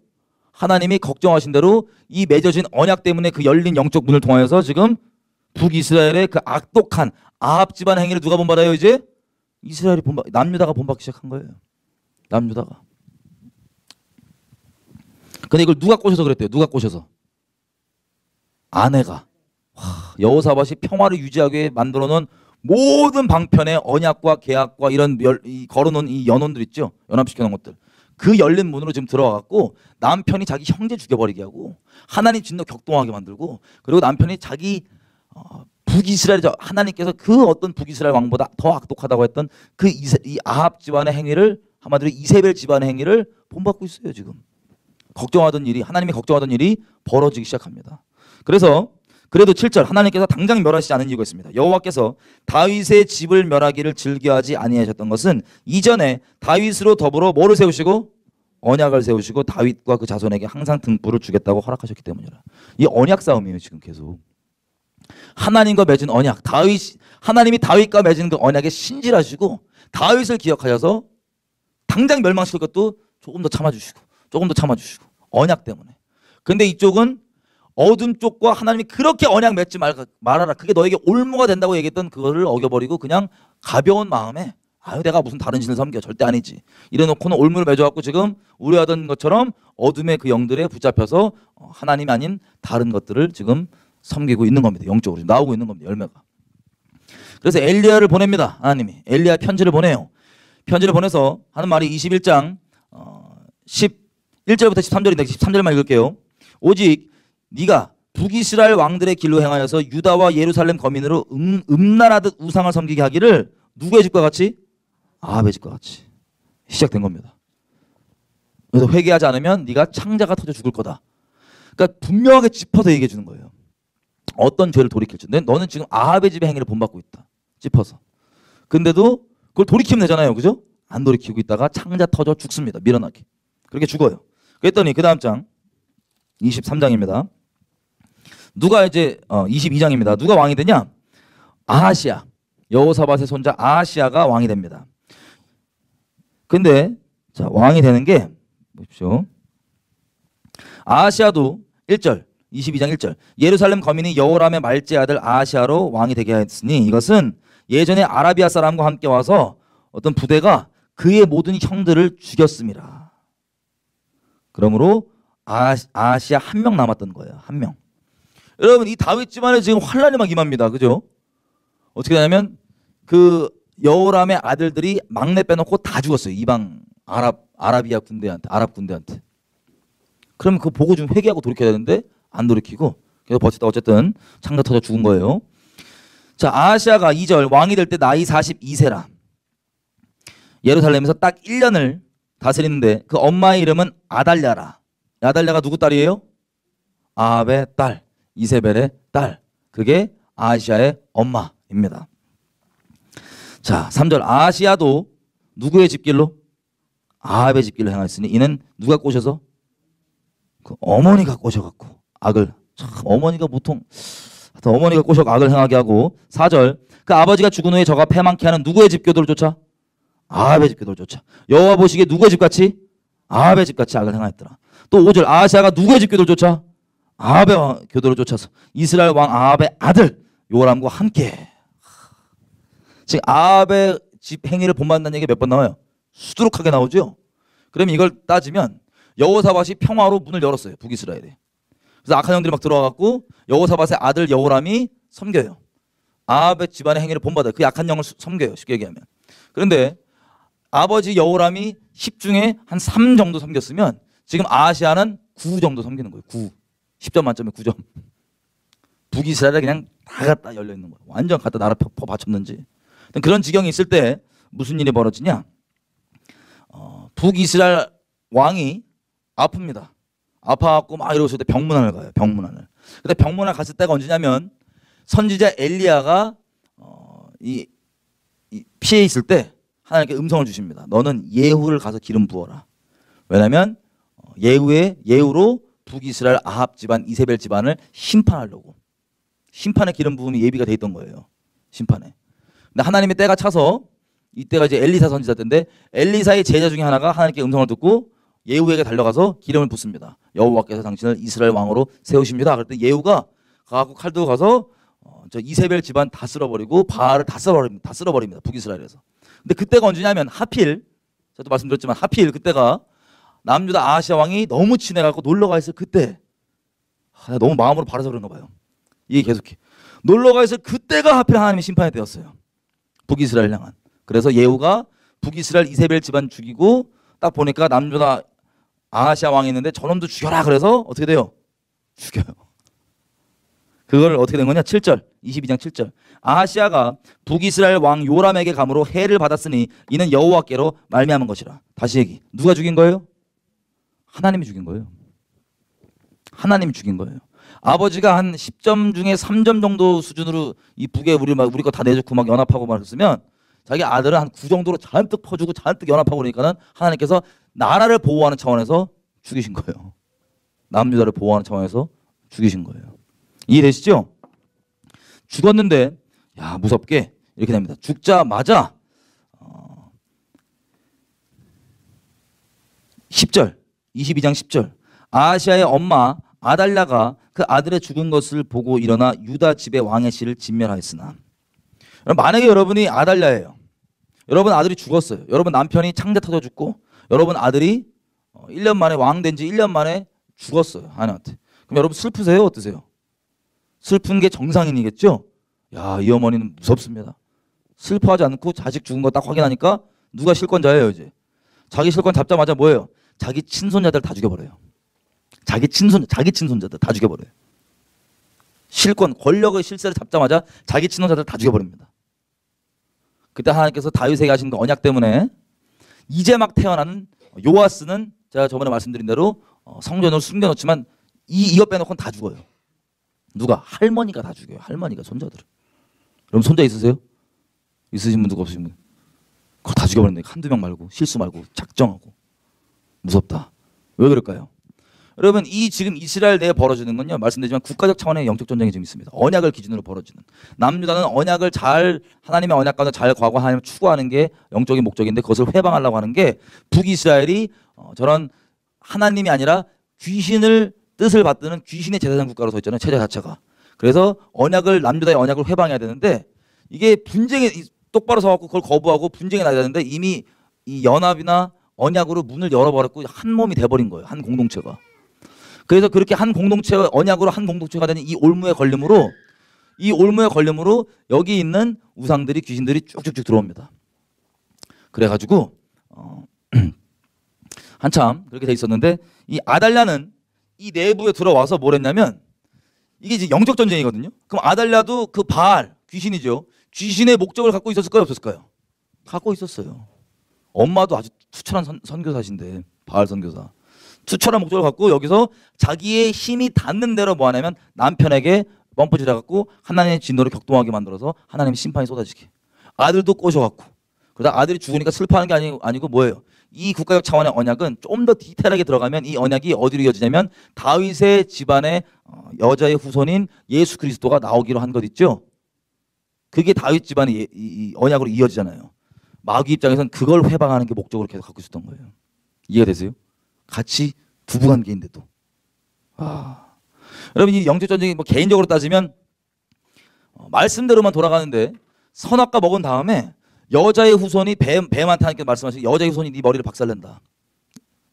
하나님이 걱정하신 대로 이 맺어진 언약 때문에 그 열린 영적 문을 통하여서 지금 북이스라엘의 그 악독한 아합 집안 행위를 누가 본받아요? 이제 이스라엘이 남유다가 본받기 시작한 거예요. 남유다가. 근데 이걸 누가 꼬셔서 그랬대요? 누가 꼬셔서? 아내가. 여호사밧이 평화를 유지하기 위해 만들어 놓은 모든 방편의 언약과 계약과 이런 걸어놓은 이 연원들 있죠? 연합시켜 놓은 것들. 그 열린 문으로 지금 들어와갖고 남편이 자기 형제 죽여버리게 하고 하나님 진노 격동하게 만들고, 그리고 남편이 자기 북이스라엘, 하나님께서 그 어떤 북이스라엘 왕보다 더 악독하다고 했던 그 이 아합 집안의 행위를, 한마디로 이세벨 집안의 행위를 본받고 있어요. 지금 걱정하던 일이, 하나님이 걱정하던 일이 벌어지기 시작합니다. 그래서 그래도 7절 하나님께서 당장 멸하시지 않은 이유가 있습니다. 여호와께서 다윗의 집을 멸하기를 즐겨하지 아니하셨던 것은 이전에 다윗으로 더불어 뭐를 세우시고? 언약을 세우시고 다윗과 그 자손에게 항상 등불을 주겠다고 허락하셨기 때문이라. 이 언약 싸움이에요. 지금 계속 하나님과 맺은 언약, 하나님이 다윗과 맺은 그 언약에 신실하시고 다윗을 기억하셔서 당장 멸망시킬 것도 조금 더 참아주시고 조금 더 참아주시고, 언약 때문에. 근데 이쪽은 어둠 쪽과 하나님이 그렇게 언약 맺지 말아라, 그게 너에게 올무가 된다고 얘기했던 그거를 어겨버리고 그냥 가벼운 마음에 내가 무슨 다른 신을 섬겨, 절대 아니지, 이래놓고는 올무를 맺어갖고 지금 우려하던 것처럼 어둠의 그 영들에 붙잡혀서 하나님이 아닌 다른 것들을 지금 섬기고 있는 겁니다. 영적으로 나오고 있는 겁니다. 열매가. 그래서 엘리야를 보냅니다. 하나님이 엘리야 편지를 보내요. 편지를 보내서 하는 말이 21장 11절부터 13절인데 13절만 읽을게요. 오직 네가 북이스라엘 왕들의 길로 행하여서 유다와 예루살렘 거민으로 음란하듯 우상을 섬기게 하기를 누구의 집과 같이? 아합의 집과 같이. 시작된 겁니다. 그래서 회개하지 않으면 네가 창자가 터져 죽을 거다. 그러니까 분명하게 짚어서 얘기해 주는 거예요. 어떤 죄를 돌이킬지. 너는 지금 아합의 집의 행위를 본받고 있다. 짚어서. 근데도 그걸 돌이키면 되잖아요. 그죠? 안 돌이키고 있다가 창자 터져 죽습니다. 밀어나게. 그렇게 죽어요. 그랬더니 그 다음 장 23장입니다. 누가 이제 22장입니다. 누가 왕이 되냐? 아하시야. 여호사밧의 손자 아하시야가 왕이 됩니다. 근데 자, 왕이 되는 게 보십시오. 아하시야도 1절 22장 1절 예루살렘 거민이 여호람의 말제 아들 아하시야로 왕이 되게 하였으니 이것은 예전에 아라비아 사람과 함께 와서 어떤 부대가 그의 모든 형들을 죽였습니다. 그러므로 아하시야 한 명 남았던 거예요. 한 명. 여러분 이 다윗 집안에 지금 환란이 막 임합니다. 그죠? 어떻게 되냐면 그 여호람의 아들들이 막내 빼놓고 다 죽었어요. 이방 아라비아 군대한테, 아랍 군대한테. 그러면 그거 보고 좀 회개하고 돌이켜야 되는데 안 돌이키고 계속 버티다 어쨌든 창자 터져 죽은 거예요. 자, 아하시야가 2절 왕이 될 때 나이 42세라. 예루살렘에서 딱 1년을 다스리는데 그 엄마의 이름은 아달랴라. 아달랴가 누구 딸이에요? 아합의 딸, 이세벨의 딸. 그게 아하시야의 엄마입니다. 자, 3절 아하시야도 누구의 집길로? 아합의 집길로 행하였으니 이는 누가 꼬셔서? 그 어머니가 꼬셔갖고 악을. 참 어머니가 보통 어머니가 꼬셔 악을 행하게 하고. 4절 그 아버지가 죽은 후에 저가 패망케 하는 누구의 집교도를 쫓아? 아합의 집교도를 쫓아. 여호와 보시기에 누구의 집같이? 아합의 집같이 악을 행하였더라. 또 5절 아하시야가 누구의 집교도를 쫓아? 아합의 교도를 쫓아서 이스라엘 왕 아합의 아들 요람과 함께. 지금 아합의 집 행위를 본받는다는 얘기가 몇 번 나와요? 수두룩하게 나오죠. 그러면 이걸 따지면 여호사밧이 평화로 문을 열었어요. 북이스라엘에. 그래서 악한 형들이 막 들어와갖고 여호사밧의 아들 여호람이 섬겨요. 아합의 집안의 행위를 본받아요. 그 약한 영을 섬겨요. 쉽게 얘기하면. 그런데 아버지 여호람이 10 중에 한 3 정도 섬겼으면 지금 아하시야는 9 정도 섬기는 거예요. 9. 10점 만점에 9점. 북이스라엘에 그냥 다 갖다 열려있는 거예요. 완전 갖다 나라 퍼받쳤는지. 그런 지경이 있을 때 무슨 일이 벌어지냐? 북이스라엘 왕이 아픕니다. 아파갖고 막 이러고 있을 때 병문안을 가요. 병문안을. 근데 병문안 갔을 때가 언제냐면 선지자 엘리야가 이 피해 있을 때 하나님께 음성을 주십니다. 너는 예후를 가서 기름 부어라. 왜냐하면 예후로 북이스라엘 아합 집안, 이세벨 집안을 심판하려고. 심판의 기름 부음이 예비가 돼 있던 거예요. 심판에. 근데 하나님의 때가 차서 이때가 이제 엘리사 선지자 때인데 엘리사의 제자 중에 하나가 하나님께 음성을 듣고 예후에게 달려가서 기름을 붓습니다. 여호와께서 당신을 이스라엘 왕으로 세우십니다. 그럴 때 예후가 가고 칼 들고 가서 저 이세벨 집안 다 쓸어버리고 바알을 다 쓸어버립니다. 북이스라엘에서. 근데 그때가 언제냐면 하필 저도 말씀드렸지만 하필 그때가 남유다 아하시야 왕이 너무 친해갖고 놀러가 있을 그때. 너무 마음으로 바라서 그런가 봐요. 이게 계속해. 놀러가 있을 그때가 하필 하나님의 심판의 때였어요. 북이스라엘 향한. 그래서 예후가 북이스라엘 이세벨 집안 죽이고 딱 보니까 남유다 아하시야 왕이 있는데 저놈도 죽여라. 그래서 어떻게 돼요? 죽여요. 그걸 어떻게 된 거냐? 7절 22장 7절 아하시야가 북이스라엘 왕 요람에게 감으로 해를 받았으니 이는 여호와께로 말미암은 것이라. 다시 얘기. 누가 죽인 거예요? 하나님이 죽인 거예요. 하나님이 죽인 거예요. 아버지가 한 10점 중에 3점 정도 수준으로 이 북에 우리 거 다 내주고 막 연합하고 막 그랬으면 자기 아들은 한 9 정도로 잔뜩 퍼주고 잔뜩 연합하고 그러니까는 하나님께서 나라를 보호하는 차원에서 죽이신 거예요. 남유다를 보호하는 차원에서 죽이신 거예요. 이해되시죠? 죽었는데 야 무섭게 이렇게 됩니다. 죽자마자 10절 22장 10절 아하시야의 엄마 아달랴가 그 아들의 죽은 것을 보고 일어나 유다 집의 왕의 씨를 진멸하였으나. 만약에 여러분이 아달랴예요. 여러분 아들이 죽었어요. 여러분 남편이 창자 터져 죽고 여러분 아들이 1년 만에 왕 된 지 1년 만에 죽었어요. 하나한테. 그럼 여러분 슬프세요? 어떠세요? 슬픈 게 정상인이겠죠? 야, 이 어머니는 무섭습니다. 슬퍼하지 않고 자식 죽은 거 딱 확인하니까 누가 실권자예요 이제. 자기 실권 잡자마자 뭐예요? 자기 친손자들 다 죽여버려요. 자기 친손자들 다 죽여버려요. 실권, 권력의 실세를 잡자마자 자기 친손자들 다 죽여버립니다. 그때 하나님께서 다윗에게 하신 그 언약 때문에 이제 막 태어나는 요아스는 제가 저번에 말씀드린 대로 성전으로 숨겨놓지만 이것 빼놓고는 다 죽어요. 누가? 할머니가 다 죽여요. 할머니가 손자들. 그럼 손자 있으세요? 있으신 분 누가 없으신 분? 그거 다 죽여버렸네. 한두 명 말고 실수 말고 작정하고. 무섭다. 왜 그럴까요? 여러분 이 지금 이스라엘 내에 벌어지는 건요 말씀드리지만 국가적 차원의 영적 전쟁이 지금 있습니다. 언약을 기준으로 벌어지는 남유다는 언약을 잘 하나님의 언약 가운데 잘 과거 하나님을 추구하는 게 영적인 목적인데 그것을 회방하려고 하는 게 북이스라엘이 저런 하나님이 아니라 귀신을 뜻을 받드는 귀신의 제사장 국가로 서 있잖아요. 체제 자체가. 그래서 언약을 남유다의 언약을 회방해야 되는데 이게 분쟁이 똑바로 서갖고 그걸 거부하고 분쟁이 나야 되는데 이미 이 연합이나 언약으로 문을 열어버렸고 한 몸이 돼버린 거예요. 한 공동체가. 그래서 그렇게 한 공동체 언약으로 한 공동체가 되는 이 올무에 걸림으로 여기 있는 우상들이 귀신들이 쭉쭉쭉 들어옵니다. 그래가지고 한참 그렇게 돼 있었는데 이 아달랴는 이 내부에 들어와서 뭘 했냐면 이게 이제 영적 전쟁이거든요. 그럼 아달랴도 그 바알 귀신이죠. 귀신의 목적을 갖고 있었을까요? 없었을까요? 갖고 있었어요. 엄마도 아주 투철한 선교사신데 바알 선교사. 투철한 목적을 갖고 여기서 자기의 힘이 닿는 대로 뭐 하냐면 남편에게 펌프질해 갖고 하나님의 진노를 격동하게 만들어서 하나님의 심판이 쏟아지게. 아들도 꼬셔갖고 그러다 아들이 죽으니까 슬퍼하는 게 아니고 뭐예요? 이 국가적 차원의 언약은 좀 더 디테일하게 들어가면 이 언약이 어디로 이어지냐면 다윗의 집안의 여자의 후손인 예수 그리스도가 나오기로 한 것 있죠. 그게 다윗 집안의 이 언약으로 이어지잖아요. 마귀 입장에서는 그걸 회방하는 게 목적으로 계속 갖고 있었던 거예요. 이해가 되세요? 같이 부부관계인데도. 여러분 이 영적 전쟁이 뭐 개인적으로 따지면 말씀대로만 돌아가는데 선악과 먹은 다음에 여자의 후손이 뱀한테 하니까 말씀하신 여자의 후손이 네 머리를 박살낸다.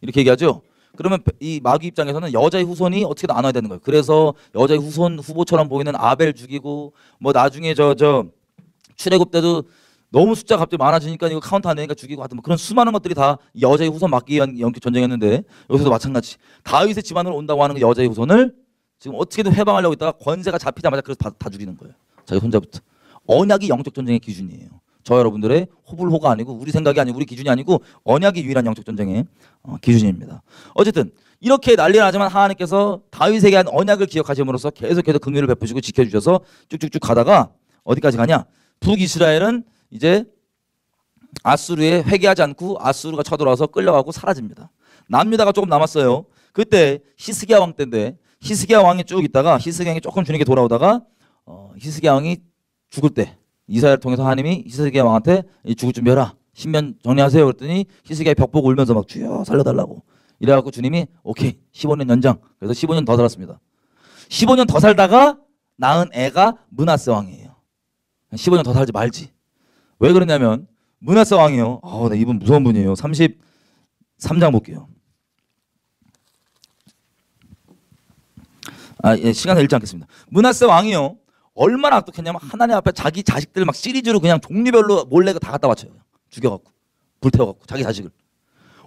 이렇게 얘기하죠. 그러면 이 마귀 입장에서는 여자의 후손이 어떻게든 나눠야 되는 거예요. 그래서 여자의 후손 후보처럼 보이는 아벨 죽이고 뭐 나중에 저 출애굽 때도 너무 숫자가 갑자기 많아지니까 이거 카운트 안 되니까 죽이고 하여튼 뭐 그런 수많은 것들이 다 여자의 후손 막기 위한 영적 전쟁이었는데 여기서도 마찬가지. 다윗의 집안으로 온다고 하는 그 여자의 후손을 지금 어떻게든 회방하려고 있다가 권세가 잡히자마자 그래서 다 죽이는 거예요. 자기 손자부터. 언약이 영적 전쟁의 기준이에요. 저 여러분들의 호불호가 아니고 우리 생각이 아니고 우리 기준이 아니고 언약이 유일한 영적 전쟁의 기준입니다. 어쨌든 이렇게 난리가 나지만 하나님께서 다윗에게 한 언약을 기억하심으로써 계속해서 긍휼을 베푸시고 지켜주셔서 쭉쭉쭉 가다가 어디까지 가냐? 북이스라엘은 이제 아수르에 회개하지 않고 아수르가 쳐들어와서 끌려가고 사라집니다. 남유다가 조금 남았어요. 그때 히스기야 왕 때인데 히스기야 왕이 쭉 있다가 히스기야 왕이 조금 주님께 돌아오다가 히스기야 왕이 죽을 때 이사야를 통해서 하나님이 히스기야 왕한테 죽을 준비해라. 신변 정리하세요. 그랬더니 히스기야 벽 보고 울면서 막 주여 살려달라고. 이래갖고 주님이 오케이 15년 연장. 그래서 15년 더 살았습니다. 15년 더 살다가 낳은 애가 므낫세 왕이에요. 15년 더 살지 말지. 왜 그러냐면 므낫세 왕이요. 네, 이분 무서운 분이에요. 33장 볼게요. 시간을 잃지 않겠습니다. 므낫세 왕이요. 얼마나 악독했냐면 하나님 앞에 자기 자식들 막 시리즈로 그냥 종류별로 몰래 다 갖다 바쳐요. 죽여갖고 불태워갖고 자기 자식을.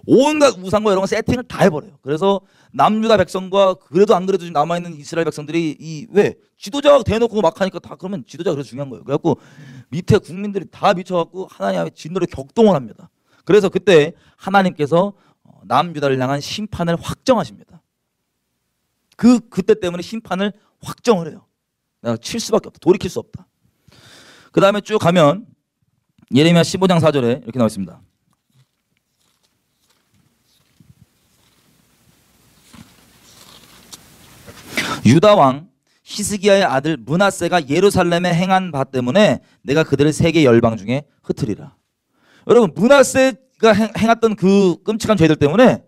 온갖 우상과 이런 거 세팅을 다 해버려요. 그래서 남유다 백성과 그래도 안 그래도 남아있는 이스라엘 백성들이 왜 지도자가 대놓고 막 하니까 다 그러면 지도자가 그래서 중요한 거예요. 그래갖고 밑에 국민들이 다 미쳐갖고 하나님 앞에 진노를 격동을 합니다. 그래서 그때 하나님께서 남유다를 향한 심판을 확정하십니다. 그때 때문에 심판을 확정을 해요. 내가 칠 수밖에 없다. 돌이킬 수 없다. 그 다음에 쭉 가면 예레미야 15장 4절에 이렇게 나와 있습니다. 유다 왕 히스기야의 아들 므낫세가 예루살렘에 행한 바 때문에 내가 그들을 세계 열방 중에 흩으리라. 여러분 므낫세가 행했던 그 끔찍한 죄들 때문에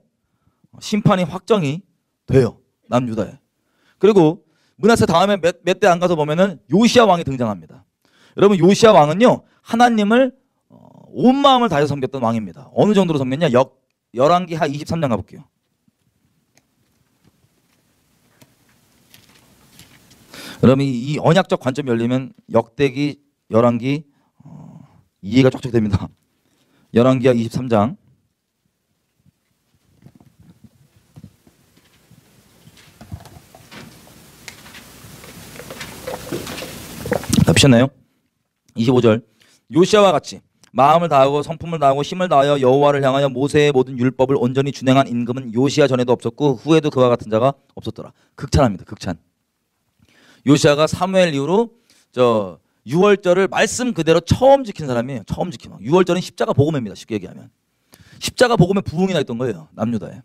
심판이 확정이 돼요. 남유다에. 그리고 므낫세 다음에 몇 대 안 가서 보면은 요시야 왕이 등장합니다. 여러분 요시야 왕은요 하나님을 온 마음을 다해서 섬겼던 왕입니다. 어느 정도로 섬겼냐? 열왕기하 23장 가볼게요. 여러분 이 언약적 관점이 열리면 역대기, 열왕기 이해가 쫙쫙 됩니다. 열왕기하 23장 다 피셨나요? 25절 요시아와 같이 마음을 다하고 성품을 다하고 힘을 다하여 여호와를 향하여 모세의 모든 율법을 온전히 준행한 임금은 요시야 전에도 없었고 후에도 그와 같은 자가 없었더라. 극찬합니다. 극찬. 요시야가 사무엘 이후로 저 유월절을 말씀 그대로 처음 지킨 사람이에요. 처음 지킨. 유월절은 십자가 복음입니다. 쉽게 얘기하면. 십자가 복음에 부흥이 나 있던 거예요. 남유다에.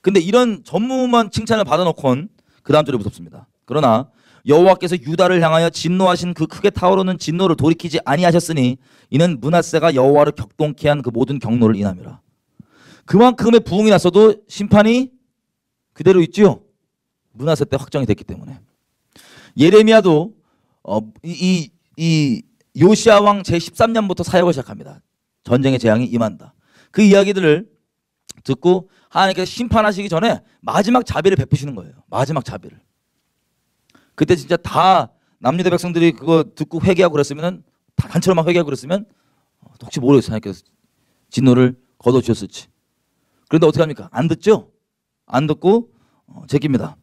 근데 이런 전무후무한 칭찬을 받아놓고는 그 다음 절이 무섭습니다. 그러나 여호와께서 유다를 향하여 진노하신 그 크게 타오르는 진노를 돌이키지 아니하셨으니 이는 므낫세가 여호와를 격동케 한 그 모든 경노를 인함이라. 그만큼의 부흥이 났어도 심판이 그대로 있지요. 므낫세 때 확정이 됐기 때문에. 예레미야도 이 요시야 왕 제13년부터 사역을 시작합니다. 전쟁의 재앙이 임한다. 그 이야기들을 듣고 하나님께서 심판하시기 전에 마지막 자비를 베푸시는 거예요. 마지막 자비를. 그때 진짜 다 남유다 백성들이 그거 듣고 회개하고 그랬으면은 다 단체로만 회개하고 그랬으면 혹시 모르겠어요. 하나님께서 진노를 거둬주셨을지. 그런데 어떻게 합니까? 안 듣죠? 안 듣고 제낍니다.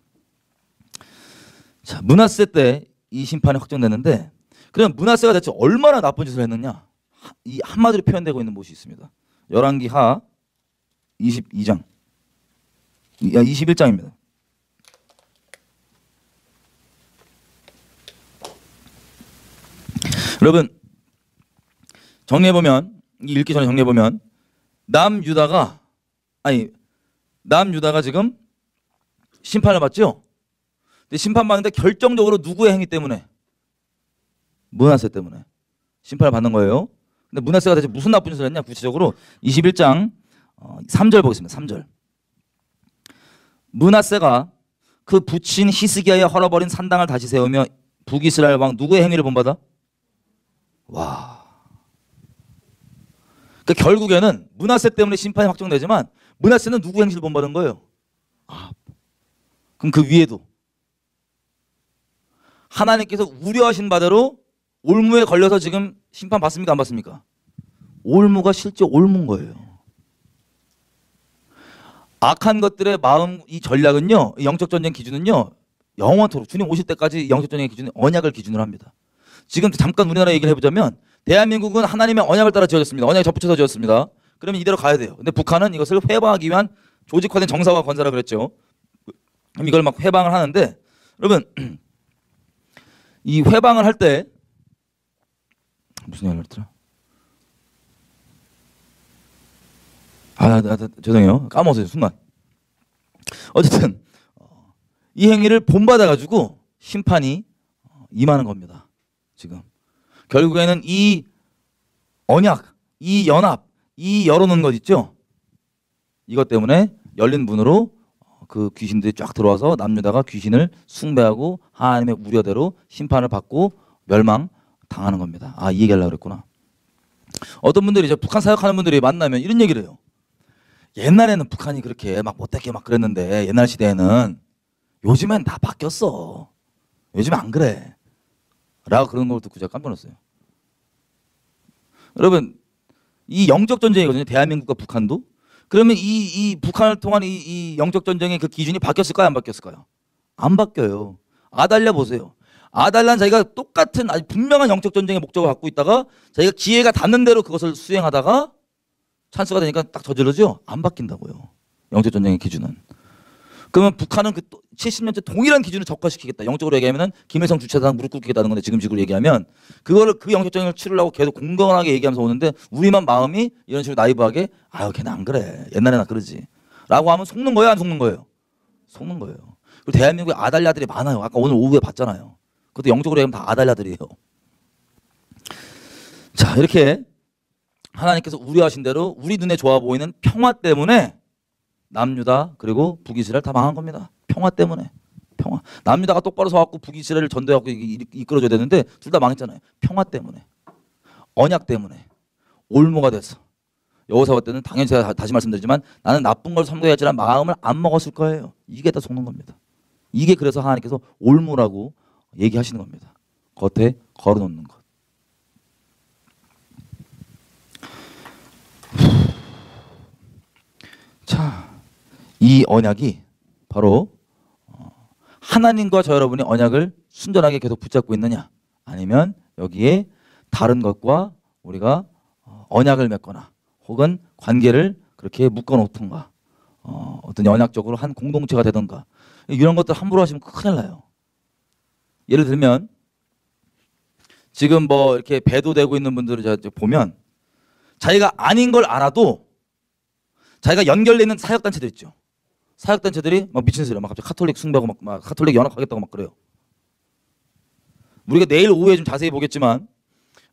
자, 므낫세 때 이 심판이 확정됐는데 그럼 므낫세가 대체 얼마나 나쁜 짓을 했느냐? 이 한마디로 표현되고 있는 곳이 있습니다. 열왕기하 22장 21장입니다. 여러분 정리해보면 읽기 전에 정리해보면 남유다가 지금 심판을 받죠. 근데 심판받는데 결정적으로 누구의 행위 때문에? 므낫세 때문에 심판을 받는 거예요. 근데 므낫세가 대체 무슨 나쁜 짓을 했냐? 구체적으로 21장 3절 보겠습니다. 3절. 므낫세가 그 부친 히스기야의 헐어버린 산당을 다시 세우며 북이스라엘 왕 누구의 행위를 본받아? 와. 그러니까 결국에는 므낫세 때문에 심판이 확정되지만 므낫세는 누구 행실을 본받은 거예요? 그럼 그 위에도 하나님께서 우려하신 바대로 올무에 걸려서 지금 심판 받습니까? 안 받습니까? 올무가 실제 올무인 거예요. 악한 것들의 마음, 이 전략은요, 영적 전쟁 기준은요, 영원토록 주님 오실 때까지 영적 전쟁의 기준은 언약을 기준으로 합니다. 지금 잠깐 우리나라 얘기를 해보자면 대한민국은 하나님의 언약을 따라 지어졌습니다. 언약에 접붙여서 지었습니다. 그러면 이대로 가야 돼요. 근데 북한은 이것을 회방하기 위한 조직화된 정사와 건사라 그랬죠. 그럼 이걸 막 회방을 하는데 여러분 이 회방을 할 때 무슨 얘기를 했더라? 죄송해요. 까먹었어요. 순간. 어쨌든 이 행위를 본받아가지고 심판이 임하는 겁니다. 지금 결국에는 이 언약, 이 연합, 이 열어놓은 것 있죠? 이것 때문에 열린 문으로 그 귀신들이 쫙 들어와서 남유다가 귀신을 숭배하고 하나님의 우려대로 심판을 받고 멸망 당하는 겁니다. 이 얘기하려고 그랬구나. 어떤 분들이 이제 북한 사역하는 분들이 만나면 이런 얘기를 해요. 옛날에는 북한이 그렇게 막 못되게 막 그랬는데 옛날 시대에는 요즘엔 다 바뀌었어. 요즘 안 그래. 라고 그런 걸 듣고 제가 깜짝 놀랐어요. 여러분 이 영적 전쟁이거든요. 대한민국과 북한도. 그러면 이 북한을 통한 이 영적 전쟁의 그 기준이 바뀌었을까요? 안 바뀌었을까요? 안 바뀌어요. 아달랴 보세요. 아달랴는 자기가 똑같은 아주 분명한 영적 전쟁의 목적을 갖고 있다가 자기가 기회가 닿는 대로 그것을 수행하다가 찬스가 되니까 딱 저지르죠. 안 바뀐다고요. 영적 전쟁의 기준은. 그러면 북한은 그 70년째 동일한 기준을 적화시키겠다. 영적으로 얘기하면 김일성 주체당 무릎 꿇겠다는 건데 지금 식으로 얘기하면 그거를 그 영적 전쟁을 치르려고 계속 공건하게 얘기하면서 오는데 우리만 마음이 이런 식으로 나이브하게 걔는 안 그래. 옛날에나 그러지. 라고 하면 속는 거예요? 안 속는 거예요? 속는 거예요. 그리고 대한민국에 아달랴들이 많아요. 아까 오늘 오후에 봤잖아요. 그것도 영적으로 얘기하면 다 아달랴들이에요. 자, 이렇게 하나님께서 우려하신 대로 우리 눈에 좋아 보이는 평화 때문에 남유다 그리고 북이스라엘 다 망한 겁니다. 평화 때문에. 평화. 남유다가 똑바로 서갖고 북이스라엘을 전도해갖고 이끌어줘야 되는데 둘 다 망했잖아요. 평화 때문에. 언약 때문에. 올무가 됐어. 여호사밧 때는 당연히 제가 다시 말씀드리지만 나는 나쁜 걸 선도했지만 마음을 안 먹었을 거예요. 이게 다 속는 겁니다. 이게 그래서 하나님께서 올무라고 얘기하시는 겁니다. 겉에 걸어놓는 것. 자, 이 언약이 바로 하나님과 저 여러분이 언약을 순전하게 계속 붙잡고 있느냐 아니면 여기에 다른 것과 우리가 언약을 맺거나 혹은 관계를 그렇게 묶어놓던가 어떤 언약적으로 한 공동체가 되던가 이런 것들 함부로 하시면 큰일 나요. 예를 들면 지금 뭐 이렇게 배도되고 있는 분들을 제가 보면 자기가 아닌 걸 알아도 자기가 연결되어 있는 사역단체들 있죠. 사역단체들이 막 미친 소리야. 막 갑자기 카톨릭 숭배하고 막 카톨릭 연합하겠다고 막 그래요. 우리가 내일 오후에 좀 자세히 보겠지만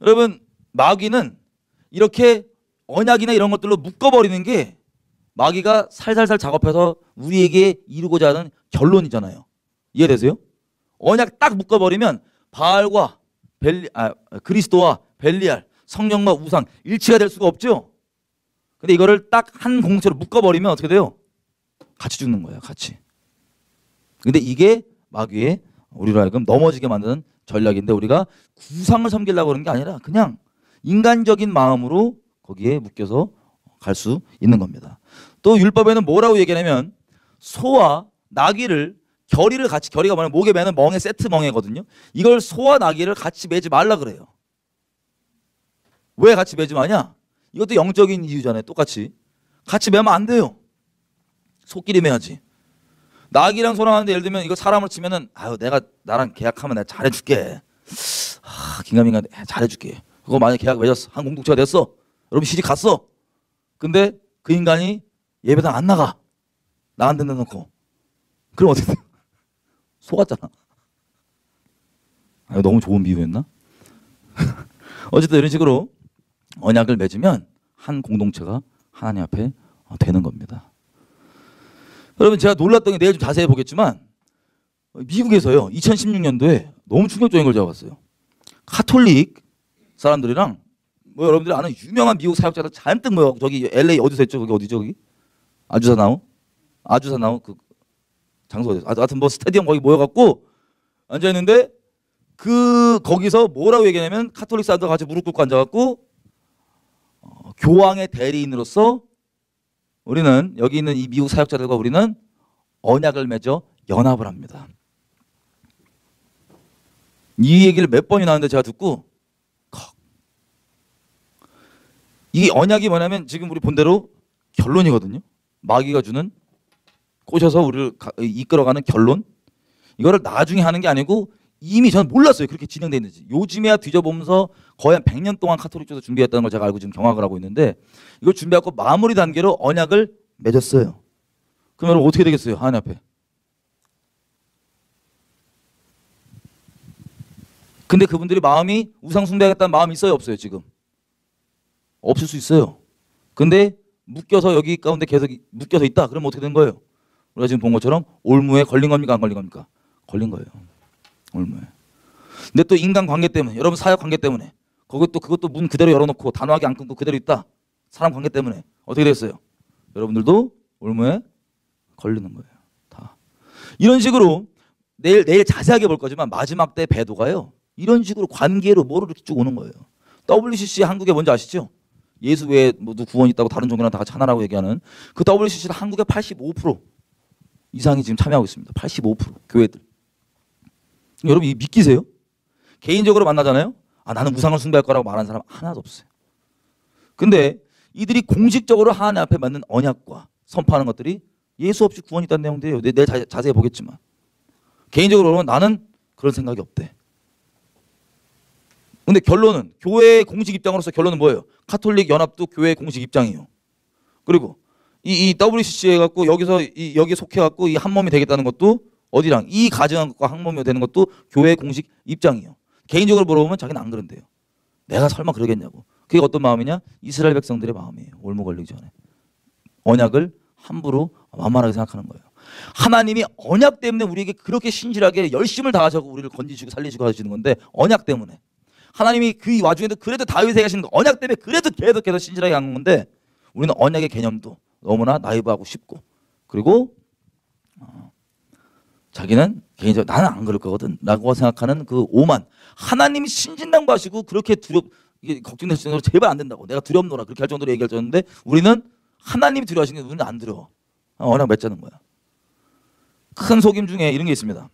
여러분 마귀는 이렇게 언약이나 이런 것들로 묶어버리는 게 마귀가 살살살 작업해서 우리에게 이루고자 하는 결론이잖아요. 이해되세요? 언약 딱 묶어버리면 바알과 그리스도와 벨리알, 성령과 우상 일치가 될 수가 없죠. 근데 이거를 딱 한 공동체로 묶어버리면 어떻게 돼요? 같이 죽는 거예요. 같이. 근데 이게 마귀의 우리로 하여금 넘어지게 만드는 전략인데 우리가 구상을 섬기려고 그러는 게 아니라 그냥 인간적인 마음으로 거기에 묶여서 갈 수 있는 겁니다. 또 율법에는 뭐라고 얘기하냐면 소와 나귀를 결의가 뭐냐면 목에 매는 멍에 세트 멍에거든요. 이걸 소와 나귀를 같이 매지 말라 그래요. 왜 같이 매지 마냐? 이것도 영적인 이유잖아요. 똑같이 같이 매면 안 돼요. 소끼리 매야지. 나귀랑 소랑 하는데 예를 들면 이거 사람을 치면은 아유 내가 나랑 계약하면 내가 잘해줄게. 긴가민가 잘해줄게. 그거 만약에 계약 맺었어. 한 공동체가 됐어. 여러분 시집 갔어. 근데 그 인간이 예배당 안 나가. 나한테 내놓고. 그럼 어떻게 돼? 속았잖아. 너무 좋은 비유였나? 어쨌든 이런 식으로 언약을 맺으면 한 공동체가 하나님 앞에 되는 겁니다. 여러분 제가 놀랐던 게 내일 좀 자세히 보겠지만 미국에서요 2016년도에 너무 충격적인 걸 잡았어요. 카톨릭 사람들이랑 뭐 여러분들이 아는 유명한 미국 사역자들 잔뜩 모여 저기 LA 어디서 했죠? 거기 어디죠? 거기 아주사나우 그 장소 어디서? 하여튼 뭐 스타디움 거기 모여갖고 앉아 있는데 거기서 뭐라고 얘기하냐면 카톨릭 사람들 같이 무릎 꿇고 앉아갖고 교황의 대리인으로서 우리는 여기 있는 이 미국 사역자들과 우리는 언약을 맺어 연합을 합니다. 이 얘기를 몇 번이나 하는데 제가 듣고 이 언약이 뭐냐면 지금 우리 본대로 결론이거든요. 마귀가 주는 꼬셔서 우리를 이끌어가는 결론. 이거를 나중에 하는 게 아니고 이미 저는 몰랐어요. 그렇게 진행되어 있는지. 요즘에야 뒤져보면서 거의 한 100년 동안 카톨릭교도 준비했다는 걸 제가 알고 지금 경악을 하고 있는데 이걸 준비하고 마무리 단계로 언약을 맺었어요. 그럼 여러분 어떻게 되겠어요? 하나님 앞에. 근데 그분들이 마음이 우상 숭배하겠다는 마음이 있어요? 없어요? 지금? 없을 수 있어요. 근데 묶여서 여기 가운데 계속 묶여서 있다. 그러면 어떻게 된 거예요? 우리가 지금 본 것처럼 올무에 걸린 겁니까? 안 걸린 겁니까? 걸린 거예요. 올무에. 근데 또 인간 관계 때문에 여러분 사역 관계 때문에 그것도 문 그대로 열어놓고 단호하게 안 끊고 그대로 있다. 사람 관계 때문에 어떻게 됐어요? 여러분들도 올무에 걸리는 거예요. 다. 이런 식으로 내일 자세하게 볼 거지만 마지막 때 배도가요. 이런 식으로 관계로 뭐로 이렇게 쭉 오는 거예요. WCC 한국에 뭔지 아시죠? 예수 외에 모두 구원 있다고 다른 종교랑 다 같이 하나라고 얘기하는 그 WCC는 한국의 85% 이상이 지금 참여하고 있습니다. 85% 교회들. 여러분 이 믿기세요? 개인적으로 만나잖아요. 나는 우상을 숭배할 거라고 말하는 사람 하나도 없어요. 근데 이들이 공식적으로 하나님 앞에 맞는 언약과 선포하는 것들이 예수 없이 구원이 있다는 내용들이에요. 내일 자세히 보겠지만 개인적으로 나는 그런 생각이 없대. 근데 결론은 교회의 공식 입장으로서 결론은 뭐예요? 카톨릭 연합도 교회의 공식 입장이에요. 그리고 이 WCC 해갖고 여기 속해갖고 이 한 몸이 되겠다는 것도 어디랑 이 가정과 한 몸이 되는 것도 교회의 공식 입장이에요. 개인적으로 물어보면 자기는 안 그런데요. 내가 설마 그러겠냐고. 그게 어떤 마음이냐? 이스라엘 백성들의 마음이에요. 올무 걸리기 전에. 언약을 함부로 만만하게 생각하는 거예요. 하나님이 언약 때문에 우리에게 그렇게 신실하게 열심을 다하셔서 우리를 건지시고 살리시고 하시는 건데 언약 때문에. 하나님이 그 와중에도 그래도 다윗에게 하시는 거 언약 때문에 그래도 계속해서 신실하게 한 건데 우리는 언약의 개념도 너무나 나이브하고 쉽고 그리고 자기는 개인적으로 나는 안 그럴 거거든 라고 생각하는 그 오만 하나님이 신진당부하시고 그렇게 걱정될 정도로 제발 안 된다고 내가 두렵노라 그렇게 할 정도로 얘기할 정도인데 우리는 하나님이 두려워하시는 게 우리는 안 두려워. 언약 맺자는 거야. 큰 속임 중에 이런 게 있습니다.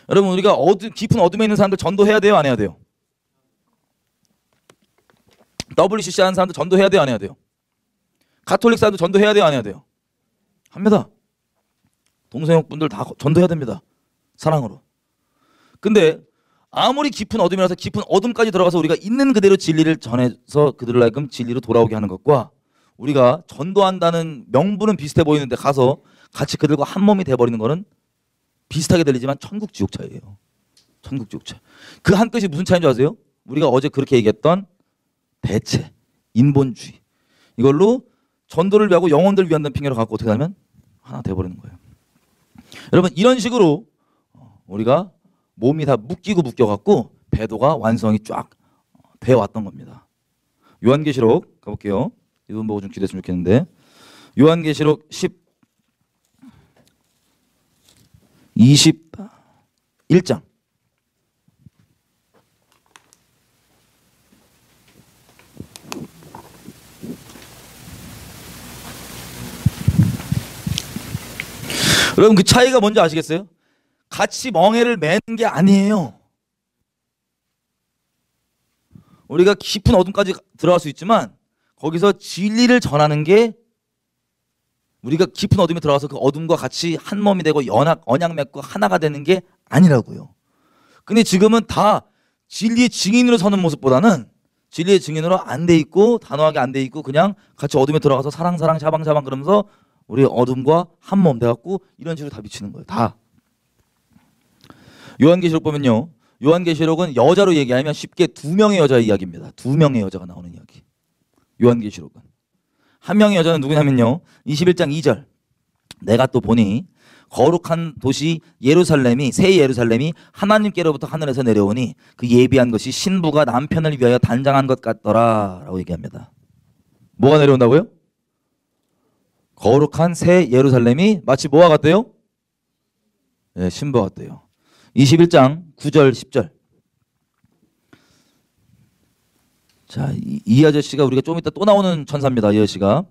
여러분 우리가 깊은 어둠에 있는 사람들 전도해야 돼요? 안 해야 돼요? WCC 하는 사람도 전도해야 돼요, 안 해야 돼요? 가톨릭 사람도 전도해야 돼요, 안 해야 돼요? 합니다. 동성애분들 다 전도해야 됩니다. 사랑으로. 근데 아무리 깊은 어둠이라서 깊은 어둠까지 들어가서 우리가 있는 그대로 진리를 전해서 그들을 하여금 진리로 돌아오게 하는 것과 우리가 전도한다는 명분은 비슷해 보이는데 가서 같이 그들과 한 몸이 돼버리는 거는 비슷하게 들리지만 천국 지옥 차이예요. 천국 지옥 차이. 그 한 끝이 무슨 차이인 줄 아세요? 우리가 어제 그렇게 얘기했던 대체, 인본주의. 이걸로 전도를 위하고 영혼들을 위한다는 핑계로 갖고 어떻게 하면 하나 돼버리는 거예요. 여러분 이런 식으로 우리가 몸이 다 묶여갖고 배도가 완성이 쫙 돼왔던 겁니다. 요한계시록 가볼게요. 이분 보고 좀 기대했으면 좋겠는데 요한계시록 21장 여러분 그 차이가 뭔지 아시겠어요? 같이 멍에를 매는 게 아니에요. 우리가 깊은 어둠까지 들어갈 수 있지만 거기서 진리를 전하는 게 우리가 깊은 어둠에 들어가서 그 어둠과 같이 한 몸이 되고 언약 맺고 하나가 되는 게 아니라고요. 근데 지금은 다 진리의 증인으로 서는 모습보다는 진리의 증인으로 안 돼 있고 단호하게 안 돼 있고 그냥 같이 어둠에 들어가서 사랑 샤방샤방 그러면서 우리 어둠과 한 몸 돼갖고 이런 식으로 다 미치는 거예요. 다. 요한계시록 보면요. 요한계시록은 여자로 얘기하면 쉽게 두 명의 여자의 이야기입니다. 두 명의 여자가 나오는 이야기. 요한계시록은. 한 명의 여자는 누구냐면요. 21장 2절. 내가 또 보니 거룩한 도시 예루살렘이 새 예루살렘이 하나님께로부터 하늘에서 내려오니 그 예비한 것이 신부가 남편을 위하여 단장한 것 같더라 라고 얘기합니다. 뭐가 내려온다고요? 거룩한 새 예루살렘이 마치 뭐와 같대요? 네, 신부와 같대요. 21장 9절 10절. 자, 이 아저씨가 우리가 좀 이따 또 나오는 천사입니다. 이 아저씨가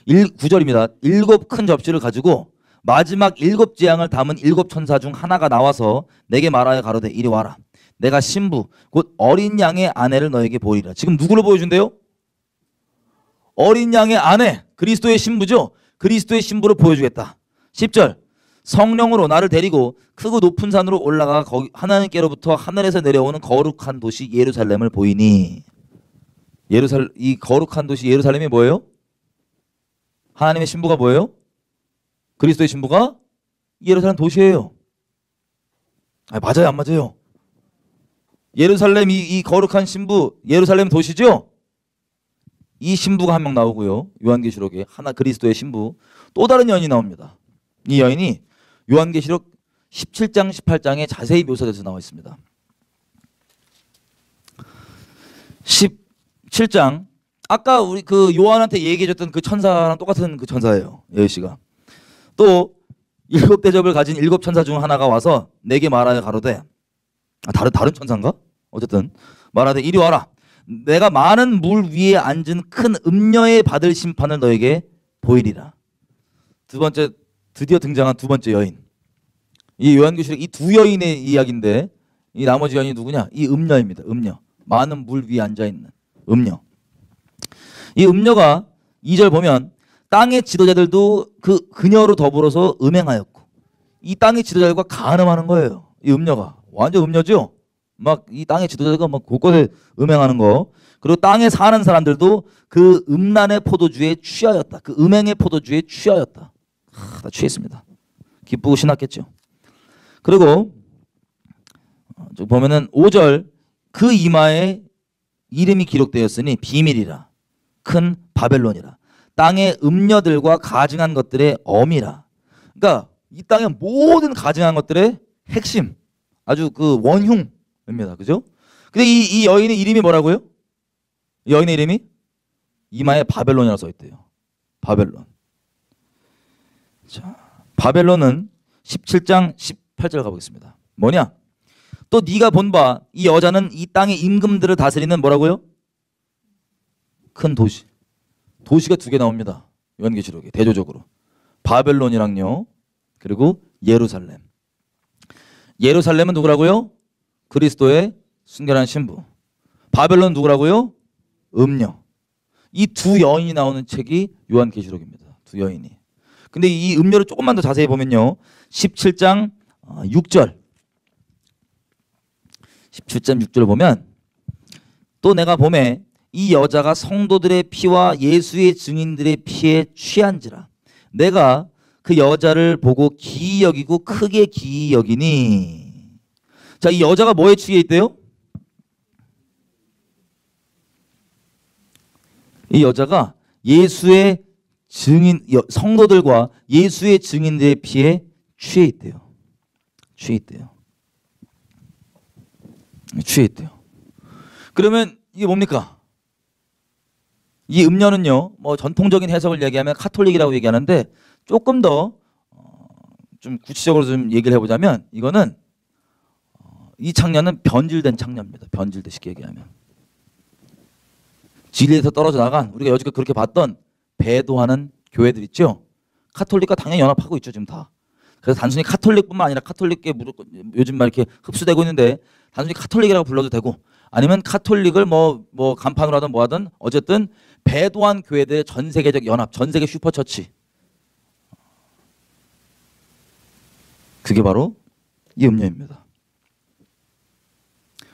9절입니다. 7 큰 접시를 가지고 마지막 7 재앙을 담은 7 천사 중 하나가 나와서 내게 말하여 가로되 이리 와라. 내가 신부 곧 어린 양의 아내를 너에게 보이리라. 지금 누구를 보여준대요? 어린 양의 아내 그리스도의 신부죠. 그리스도의 신부를 보여주겠다. 10절 성령으로 나를 데리고 크고 높은 산으로 올라가 거기 하나님께로부터 하늘에서 내려오는 거룩한 도시 예루살렘을 보이니 이 거룩한 도시 예루살렘이 뭐예요? 하나님의 신부가 뭐예요? 그리스도의 신부가 예루살렘 도시예요. 맞아요, 안 맞아요? 예루살렘 이 거룩한 신부 예루살렘 도시죠? 이 신부가 한 명 나오고요. 요한계시록에 하나 그리스도의 신부 또 다른 여인이 나옵니다. 이 여인이 요한계시록 17장 18장에 자세히 묘사돼서 나와 있습니다. 17장 아까 우리 그 요한한테 얘기해줬던 그 천사랑 똑같은 그 천사예요. 여희씨가 또 7 대접을 가진 7 천사 중 하나가 와서 내게 말하여 가로되 다른 천사인가? 어쨌든 말하되 이리 와라. 내가 많은 물 위에 앉은 큰 음녀에 받을 심판을 너에게 보이리라. 두 번째 드디어 등장한 두 번째 여인. 이 요한계시록 이 두 여인의 이야기인데 이 나머지 여인이 누구냐? 이 음녀입니다. 음녀. 많은 물 위에 앉아있는 음녀. 이 음녀가 2절 보면 땅의 지도자들도 그녀로 더불어서 음행하였고 이 땅의 지도자들과 간음하는 거예요. 이 음녀가. 완전 음녀죠? 막 이 땅의 지도자들과 막 곳곳에 음행하는 거. 그리고 땅에 사는 사람들도 그 음란의 포도주에 취하였다. 그 음행의 포도주에 취하였다. 다 취했습니다. 기쁘고 신났겠죠. 그리고 보면은 5절 그 이마에 이름이 기록되었으니 비밀이라 큰 바벨론이라 땅의 음녀들과 가증한 것들의 어미라. 그러니까 이 땅의 모든 가증한 것들의 핵심 아주 그 원흉입니다. 그죠? 근데 이 여인의 이름이 뭐라고요? 이 여인의 이름이 이마에 바벨론이라고 써있대요. 바벨론. 자, 바벨론은 17장 18절 가보겠습니다. 뭐냐? 또 네가 본 바 이 여자는 이 땅의 임금들을 다스리는 뭐라고요? 큰 도시. 도시가 두 개 나옵니다. 요한계시록에 대조적으로. 바벨론이랑요. 그리고 예루살렘. 예루살렘은 누구라고요? 그리스도의 순결한 신부. 바벨론 누구라고요? 음녀. 이 두 여인이 나오는 책이 요한계시록입니다. 두 여인이. 근데 이 음료를 조금만 더 자세히 보면요. 17장 6절. 17장 6절을 보면 또 내가 보매 이 여자가 성도들의 피와 예수의 증인들의 피에 취한지라. 내가 그 여자를 보고 기이 여기고 크게 기이 여기니. 자, 이 여자가 뭐에 취해 있대요? 이 여자가 예수의 증인, 성도들과 예수의 증인들의 피에 취해 있대요. 취해 있대요. 취해 있대요. 그러면 이게 뭡니까? 이 음료는요, 뭐 전통적인 해석을 얘기하면 카톨릭이라고 얘기하는데 조금 더 좀 구체적으로 좀 얘기를 해보자면 이거는 이 창녀는 변질된 창녀입니다. 변질된 쉽게 얘기하면. 진리에서 떨어져 나간 우리가 여지껏 그렇게 봤던 배도하는 교회들 있죠. 카톨릭과 당연히 연합하고 있죠 지금 다. 그래서 단순히 카톨릭뿐만 아니라 카톨릭계 요즘 막 이렇게 흡수되고 있는데 단순히 카톨릭이라고 불러도 되고 아니면 카톨릭을 뭐 간판으로 하든 뭐 하든 어쨌든 배도한 교회들의 전 세계적 연합, 전 세계 슈퍼처치. 그게 바로 이 음료입니다.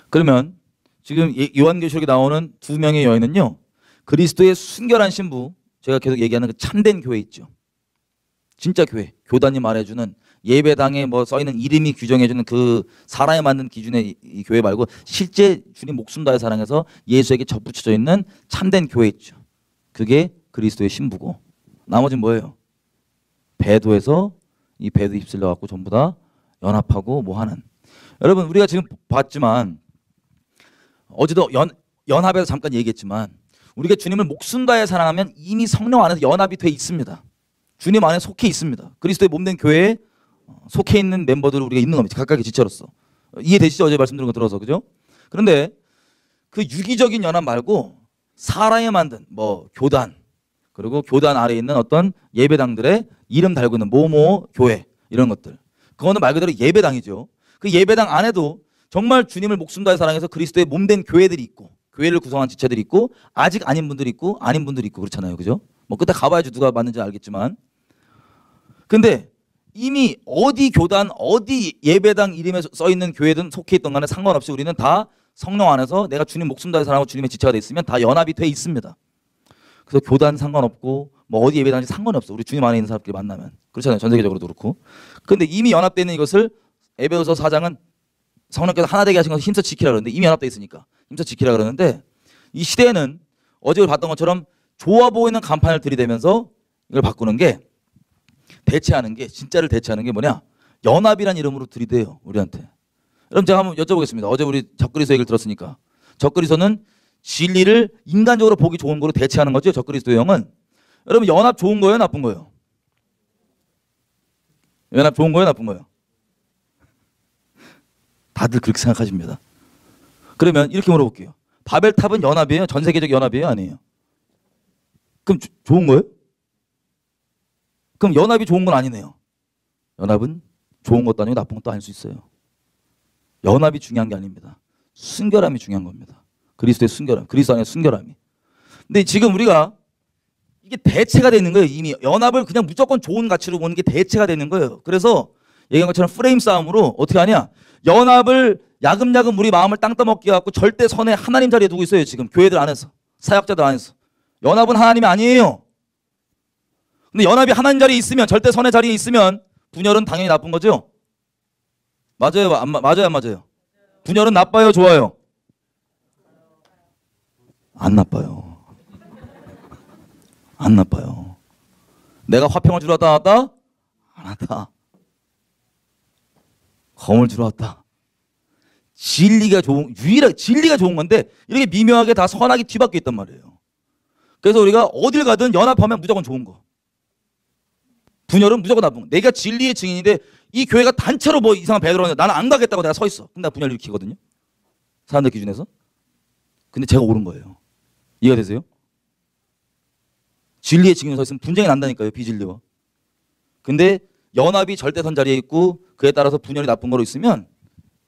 그러면 지금 요한계시록에 나오는 두 명의 여인은요. 그리스도의 순결한 신부, 제가 계속 얘기하는 그 참된 교회 있죠. 진짜 교회, 교단이 말해주는 예배당에 뭐 써있는 이름이 규정해주는 그 사람에 맞는 기준의 이 교회 말고 실제 주님 목숨 다해 사랑해서 예수에게 접붙여져 있는 참된 교회 있죠. 그게 그리스도의 신부고 나머지는 뭐예요? 배도해서 이 배도 휩쓸려 갖고 전부 다 연합하고 뭐 하는. 여러분 우리가 지금 봤지만 어제도 연합에서 잠깐 얘기했지만 우리가 주님을 목숨 다해 사랑하면 이미 성령 안에서 연합이 돼 있습니다. 주님 안에 속해 있습니다. 그리스도의 몸된 교회에 속해 있는 멤버들을 우리가 있는 겁니다. 각각의 지체로서. 이해되시죠? 어제 말씀드린 거 들어서. 그죠? 그런데 그 유기적인 연합 말고 사람이 만든 뭐 교단 그리고 교단 아래에 있는 어떤 예배당들의 이름 달고 있는 모모 교회 이런 것들. 그거는 말 그대로 예배당이죠. 그 예배당 안에도 정말 주님을 목숨 다해 사랑해서 그리스도의 몸된 교회들이 있고 교회를 구성한 지체들이 있고 아직 아닌 분들이 있고 아닌 분들이 있고 그렇잖아요. 그죠? 뭐 그때 가봐야지 누가 맞는지 알겠지만 근데 이미 어디 교단 어디 예배당 이름에 써있는 교회든 속해 있던 간에 상관없이 우리는 다 성령 안에서 내가 주님 목숨 다해 사랑하고 주님의 지체가 돼 있으면 다 연합이 돼 있습니다. 그래서 교단 상관없고 뭐 어디 예배당인지 상관이 없어. 우리 주님 안에 있는 사람끼리 만나면. 그렇잖아요. 전 세계적으로도 그렇고. 근데 이미 연합되어 있는 이것을 에베소서 4장은 성령께서 하나 되게 하신 것을 힘써 지키라 그러는데 이미 연합되어 있으니까 힘써 지키라 그러는데 이 시대에는 어제 봤던 것처럼 좋아 보이는 간판을 들이대면서 이걸 바꾸는 게 대체하는 게 진짜를 대체하는 게 뭐냐? 연합이란 이름으로 들이대요. 우리한테. 그럼 제가 한번 여쭤보겠습니다. 어제 우리 적그리스도 얘기를 들었으니까. 적그리스도는 진리를 인간적으로 보기 좋은 거로 대체하는 거죠. 적그리스도의 영은. 여러분 연합 좋은 거예요? 나쁜 거예요? 연합 좋은 거예요? 나쁜 거예요? 다들 그렇게 생각하십니다. 그러면 이렇게 물어볼게요. 바벨탑은 연합이에요? 전 세계적 연합이에요? 아니에요? 그럼 좋은 거예요? 그럼 연합이 좋은 건 아니네요. 연합은 좋은 것도 아니고 나쁜 것도 아닐 수 있어요. 연합이 중요한 게 아닙니다. 순결함이 중요한 겁니다. 그리스도의 순결함, 그리스도 안의 순결함이. 근데 지금 우리가 이게 대체가 되는 거예요. 이미 연합을 그냥 무조건 좋은 가치로 보는 게 대체가 되는 거예요. 그래서 얘기한 것처럼 프레임 싸움으로 어떻게 하냐? 연합을 야금야금 우리 마음을 땅 떠먹게 해갖고 절대 선에 하나님 자리에 두고 있어요. 지금 교회들 안에서, 사역자들 안에서. 연합은 하나님이 아니에요. 근데 연합이 하나님 자리에 있으면, 절대 선의 자리에 있으면 분열은 당연히 나쁜 거죠. 맞아요? 맞아요? 안 맞아요? 분열은 나빠요? 좋아요? 안 나빠요. 안 나빠요. 내가 화평을 주러 왔다? 안 왔다. 검을 주러 왔다. 진리가 좋은 건데 이렇게 미묘하게 다 선악이 뒤바뀌어 있단 말이에요. 그래서 우리가 어딜 가든 연합하면 무조건 좋은 거. 분열은 무조건 나쁜 거. 내가 진리의 증인인데 이 교회가 단체로 뭐 이상한 배들어 하는데 나는 안 가겠다고 내가 서 있어. 근데 나 분열 일으키거든요. 사람들 기준에서. 근데 제가 옳은 거예요. 이해가 되세요? 진리의 증인에 서 있으면 분쟁이 난다니까요. 비진리와. 근데 연합이 절대선 자리에 있고 그에 따라서 분열이 나쁜 거로 있으면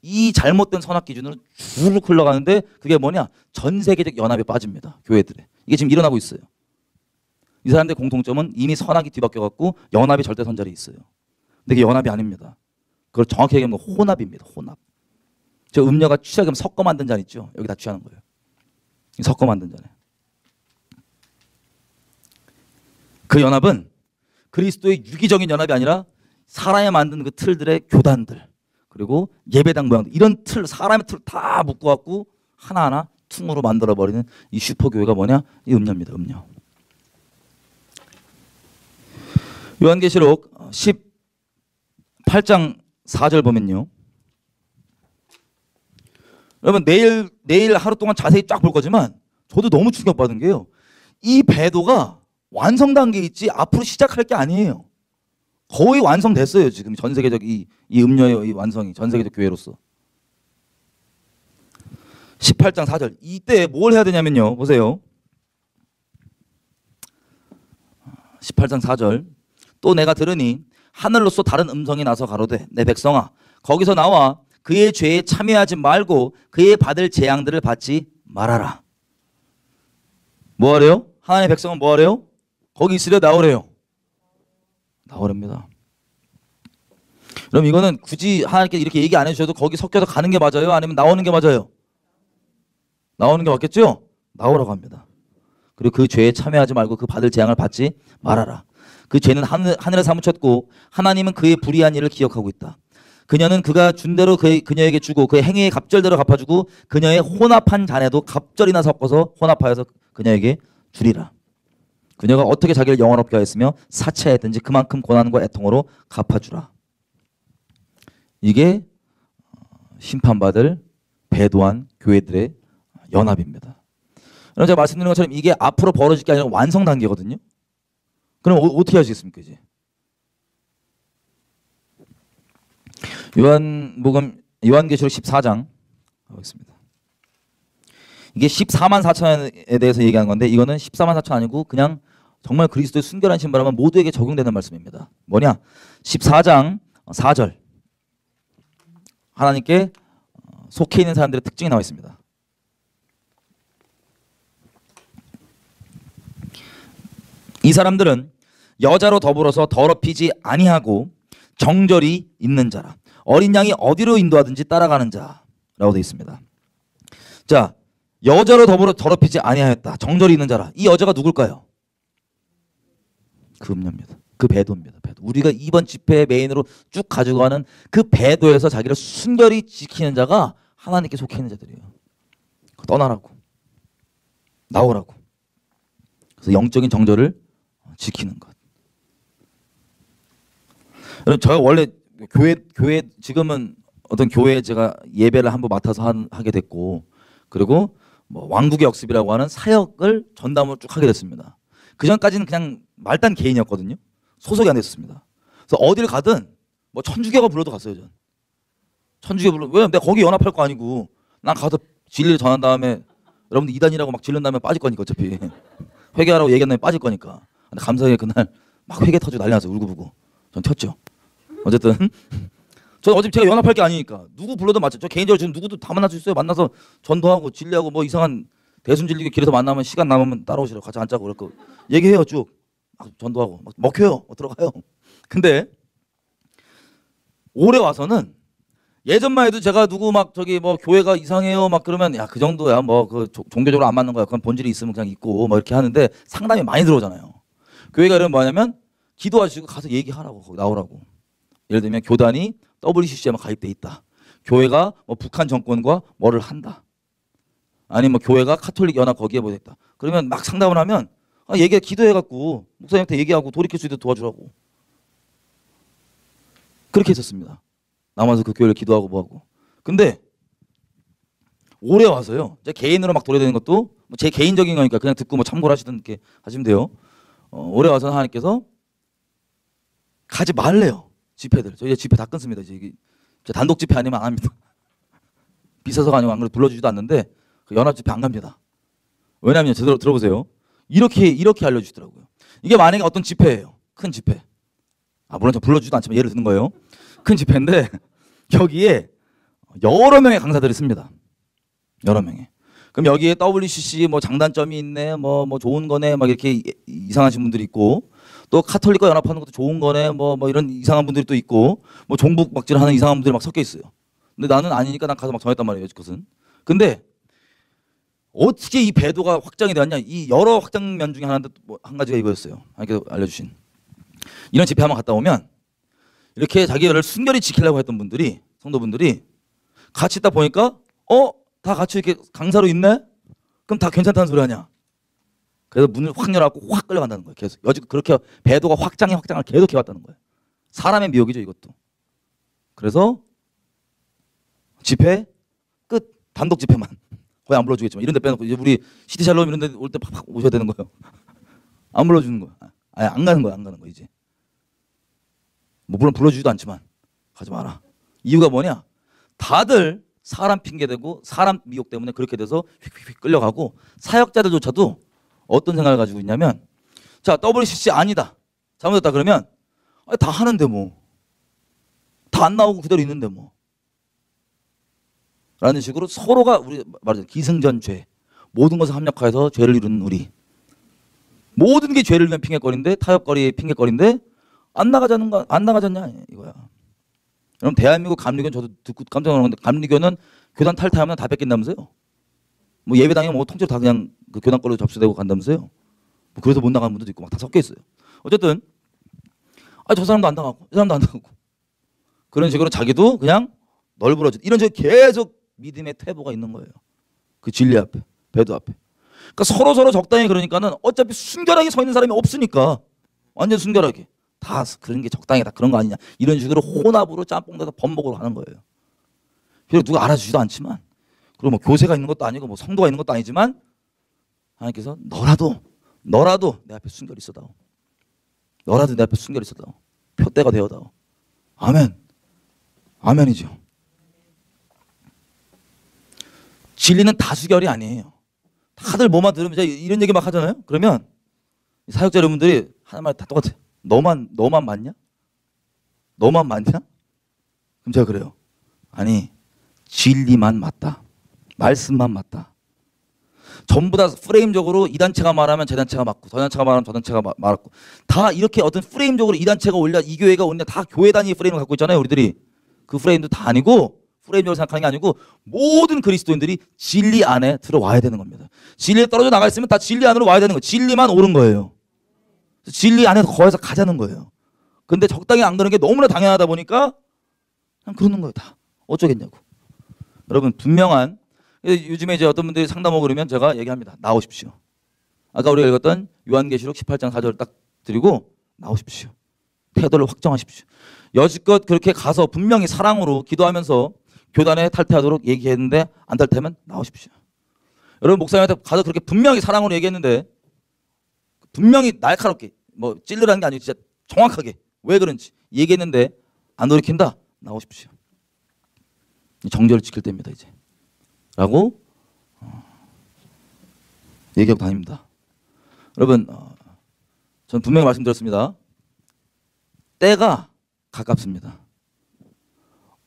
이 잘못된 선악 기준으로 쭉 흘러가는데 그게 뭐냐? 전 세계적 연합에 빠집니다. 교회들에. 이게 지금 일어나고 있어요. 이 사람들의 공통점은 이미 선악이 뒤바뀌어갖고 연합이 절대선자리에 있어요. 근데 그게 연합이 아닙니다. 그걸 정확히 얘기하면 혼합입니다. 혼합. 저 음료가 취하면 섞어 만든 잔 있죠. 여기 다 취하는 거예요. 섞어 만든 잔에. 그 연합은 그리스도의 유기적인 연합이 아니라 사람이 만든 그 틀들의 교단들 그리고 예배당 모양들 이런 틀 사람의 틀 다 묶어갖고 하나하나 퉁으로 만들어버리는 이 슈퍼교회가 뭐냐? 이 음료입니다. 음료. 요한계시록 18장 4절 보면요. 여러분 내일 하루 동안 자세히 쫙 볼 거지만 저도 너무 충격받은 게요. 이 배도가 완성 단계에 있지 앞으로 시작할 게 아니에요. 거의 완성됐어요. 지금 전 세계적 이 음료의 이 완성이 전 세계적 교회로서. 18장 4절. 이때 뭘 해야 되냐면요. 보세요. 18장 4절. 또 내가 들으니 하늘로서 다른 음성이 나서 가로되 내 백성아 거기서 나와 그의 죄에 참여하지 말고 그의 받을 재앙들을 받지 말아라. 뭐 하래요? 하나님의 백성은 뭐 하래요? 거기 있으려 나오래요. 나오랍니다. 그럼 이거는 굳이 하나님께 이렇게 얘기 안 해주셔도 거기 섞여서 가는 게 맞아요? 아니면 나오는 게 맞아요? 나오는 게 맞겠죠? 나오라고 합니다. 그리고 그 죄에 참여하지 말고 그 받을 재앙을 받지 말아라. 그 죄는 하늘에 사무쳤고 하나님은 그의 불의한 일을 기억하고 있다. 그녀는 그가 준 대로 그녀에게 주고 그의 행위의 갑절대로 갚아주고 그녀의 혼합한 잔에도 갑절이나 섞어서 혼합하여서 그녀에게 주리라. 그녀가 어떻게 자기를 영원롭게 하였으며 사체했든지 그만큼 고난과 애통으로 갚아주라. 이게 심판받을 배도한 교회들의 연합입니다. 여러분 제가 말씀드린 것처럼 이게 앞으로 벌어질 게 아니라 완성 단계거든요. 그럼 어떻게 하시겠습니까 이제? 요한계시록 14장 하겠습니다. 이게 14만 4천에 대해서 얘기하는 건데 이거는 14만 4천 아니고 그냥 정말 그리스도의 순결한 신바람은 모두에게 적용되는 말씀입니다. 뭐냐? 14장 4절. 하나님께 속해 있는 사람들의 특징이 나와 있습니다. 이 사람들은 여자로 더불어서 더럽히지 아니하고 정절이 있는 자라. 어린 양이 어디로 인도하든지 따라가는 자라고 되어 있습니다. 자, 여자로 더불어 더럽히지 아니하였다. 정절이 있는 자라. 이 여자가 누굴까요? 그 음녀입니다. 그 배도입니다. 배도. 우리가 이번 집회의 메인으로 쭉 가지고 가는 그 배도에서 자기를 순결히 지키는 자가 하나님께 속해 있는 자들이에요. 떠나라고. 나오라고. 그래서 영적인 정절을 지키는 것. 여러분 저 원래 교회 지금은 어떤 교회에 제가 예배를 한번 맡아서 하게 됐고 그리고 뭐 왕국의 역습이라고 하는 사역을 전담으로 쭉 하게 됐습니다. 그 전까지는 그냥 말단 개인이었거든요. 소속이 안 됐습니다. 그래서 어디를 가든 뭐 천주교가 불러도 갔어요. 전. 천주교 불러. 왜? 내가 거기 연합할 거 아니고 난 가서 진리를 전한 다음에 여러분들 이단이라고 막 질른 다음에 빠질 거니까 어차피 회개하라고 얘기한 다음에 빠질 거니까. 근데 감사하게 그날 막 회개 터지고 난리 나서 울고불고 전 튀었죠. 어쨌든 저는 어차피 제가 연합할 게 아니니까 누구 불러도 맞죠. 저 개인적으로 지금 누구도 다 만날 수 있어요. 만나서 전도하고 진리하고 뭐 이상한 대순진리교 길에서 만나면 시간 남으면 따라오시라고 같이 앉자고 그럴 거 얘기해요. 쭉 막 전도하고 막 먹혀요. 들어가요. 근데 올해 와서는 예전만 해도 제가 누구 막 저기 뭐 교회가 이상해요 막 그러면 야 그 정도야 뭐 그 종교적으로 안 맞는 거야. 그건 본질이 있으면 그냥 있고 뭐 이렇게 하는데 상담이 많이 들어오잖아요. 교회가 이러면 뭐냐면 기도하시고 가서 얘기하라고 거기 나오라고. 예를 들면 교단이 WCC에만 가입돼 있다. 교회가 뭐 북한 정권과 뭐를 한다. 아니 뭐 교회가 카톨릭 연합 거기에 뭐 됐다. 그러면 막 상담을 하면 기도해갖고 목사님한테 얘기하고 돌이킬 수 있도록 도와주라고. 그렇게 했었습니다. 남아서 그 교회를 기도하고 뭐하고. 근데 올해 와서요. 제 개인으로 막 도래되는 것도 제 개인적인 거니까 그냥 듣고 뭐 참고를 하시든 이렇게 하시면 돼요. 올해 와서 하나님께서 가지 말래요. 집회들. 저 이제 집회 다 끊습니다. 이제 이게 단독 집회 아니면 안 합니다. 비싸서가 아니고 안 그래도 불러주지도 않는데 그 연합 집회 안 갑니다. 왜냐하면 제대로 들어보세요. 이렇게 알려주시더라고요. 이게 만약에 어떤 집회예요. 큰 집회. 물론 저 불러주지도 않지만 예를 드는 거예요. 큰 집회인데 여기에 여러 명의 강사들이 있습니다. 여러 명의. 그럼 여기에 WCC 뭐 장단점이 있네, 뭐 좋은 거네, 막 이렇게 이상하신 분들이 있고, 또 카톨릭과 연합하는 것도 좋은 거네, 뭐 이런 이상한 분들이 또 있고, 뭐 종북 막질하는 이상한 분들이 막 섞여 있어요. 근데 나는 아니니까 난 가서 막 전했단 말이에요, 그것은. 근데 어떻게 이 배도가 확장이 되었냐? 이 여러 확장면 중에 하나인데 한 가지가 이거였어요. 하나님께서 알려주신. 이런 집회 한번 갔다 오면 이렇게 자기를 순결히 지키려고 했던 분들이, 성도분들이 같이 있다 보니까 다 같이 이렇게 강사로 있네? 그럼 다 괜찮다는 소리 아니야? 그래서 문을 확 열어갖고 확 끌려간다는 거예요. 계속 여지껏 그렇게 배도가 확장을 계속 해왔다는 거예요. 사람의 미혹이죠, 이것도. 그래서 집회 끝. 단독 집회만. 거의 안 불러주겠지만 이런 데 빼놓고 이제 우리 시티샬롬 이런 데 올 때 팍팍 오셔야 되는 거예요. 안 불러주는 거야. 아니 안 가는 거야 이제. 뭐 물론 불러주지도 않지만 가지 마라. 이유가 뭐냐? 다들 사람 핑계대고 사람 미혹 때문에 그렇게 돼서 휙휙휙 끌려가고, 사역자들조차도 어떤 생각을 가지고 있냐면, 자 WCC 아니다, 잘못했다 그러면 다 하는데 뭐, 다 안 나오고 그대로 있는데 뭐, 라는 식으로 서로가, 우리 말하자 기승전죄, 모든 것을 합력화해서 죄를 이루는 우리, 모든 게 죄를 위한 핑계거리인데, 타협거리의 핑계거리인데 안 나가잖냐 이거야. 그럼 대한민국 감리교는 저도 듣고 깜짝 놀랐는데, 감리교는 교단 탈퇴하면 다 뺏긴다면서요? 뭐 예배당에 뭐 통째로 다 그냥 그 교단 걸로 접수되고 간다면서요? 뭐 그래서 못 나가는 분들도 있고 막 다 섞여 있어요. 어쨌든 저 사람도 안 나가고 이 사람도 안 나가고 그런 식으로 자기도 그냥 널브러져, 이런 식으로 계속 믿음의 퇴보가 있는 거예요. 그 진리 앞에, 배도 앞에. 그러니까 서로 적당히, 그러니까는 어차피 순결하게 서 있는 사람이 없으니까 완전 순결하게 다 그런 게 적당히 다 그런 거 아니냐, 이런 식으로 혼합으로 짬뽕돼서 범벅으로 하는 거예요. 비록 누가 알아주지도 않지만, 그리고 뭐 교세가 있는 것도 아니고 뭐 성도가 있는 것도 아니지만, 하나님께서 너라도 내 앞에 순결히 있어다오. 너라도 내 앞에 순결히 있어다오. 표대가 되어다오. 아멘. 아멘이죠. 진리는 다수결이 아니에요. 다들 뭐만 들으면 이런 얘기 막 하잖아요. 그러면 사역자 여러분들이 하나만 다 똑같아요. 너만 맞냐? 너만 맞냐? 그럼 제가 그래요. 아니, 진리만 맞다. 말씀만 맞다. 전부 다 프레임적으로 이 단체가 말하면 제 단체가 맞고, 저 단체가 말하면 저 단체가 맞고, 다 이렇게 어떤 프레임적으로 이 단체가 올려, 이 교회가 올려, 다 교회 단위 프레임을 갖고 있잖아요, 우리들이. 그 프레임도 다 아니고, 프레임적으로 생각하는 게 아니고, 모든 그리스도인들이 진리 안에 들어와야 되는 겁니다. 진리에 떨어져 나가 있으면 다 진리 안으로 와야 되는 거예요. 진리만 옳은 거예요. 진리 안에서 거해서 가자는 거예요. 근데 적당히 안 그러는 게 너무나 당연하다 보니까 그냥 그러는 거예요. 다 어쩌겠냐고. 여러분, 분명한, 요즘에 이제 어떤 분들이 상담하고 그러면 제가 얘기합니다. 나오십시오. 아까 우리가 읽었던 요한계시록 18장 4절을 딱 드리고 나오십시오. 태도를 확정하십시오. 여지껏 그렇게 가서 분명히 사랑으로 기도하면서 교단에 탈퇴하도록 얘기했는데 안 탈퇴하면 나오십시오. 여러분, 목사님한테 가서 그렇게 분명히 사랑으로 얘기했는데, 분명히 날카롭게, 뭐 찔르라는 게 아니고 진짜 정확하게 왜 그런지 얘기했는데 안 돌이킨다? 나오십시오. 정절을 지킬 때입니다, 이제. 라고 얘기하고 다닙니다. 여러분, 전 분명히 말씀드렸습니다. 때가 가깝습니다.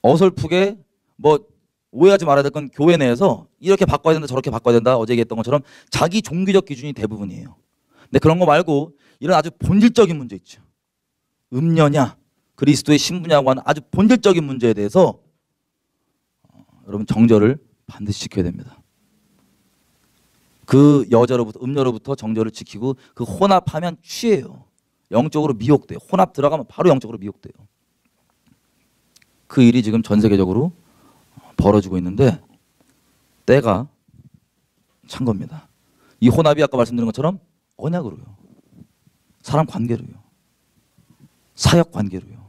어설프게 뭐 오해하지 말아야 될 건, 교회 내에서 이렇게 바꿔야 된다, 저렇게 바꿔야 된다, 어제 얘기했던 것처럼 자기 종교적 기준이 대부분이에요. 근데 그런 거 말고 이런 아주 본질적인 문제 있죠. 음녀냐, 그리스도의 신부냐고 하는 아주 본질적인 문제에 대해서 여러분 정절을 반드시 지켜야 됩니다. 그 여자로부터, 음녀로부터 정절을 지키고, 그 혼합하면 취해요. 영적으로 미혹돼요. 혼합 들어가면 바로 영적으로 미혹돼요. 그 일이 지금 전 세계적으로 벌어지고 있는데 때가 찬 겁니다. 이 혼합이 아까 말씀드린 것처럼 언약으로요, 사람 관계로요, 사역 관계로요.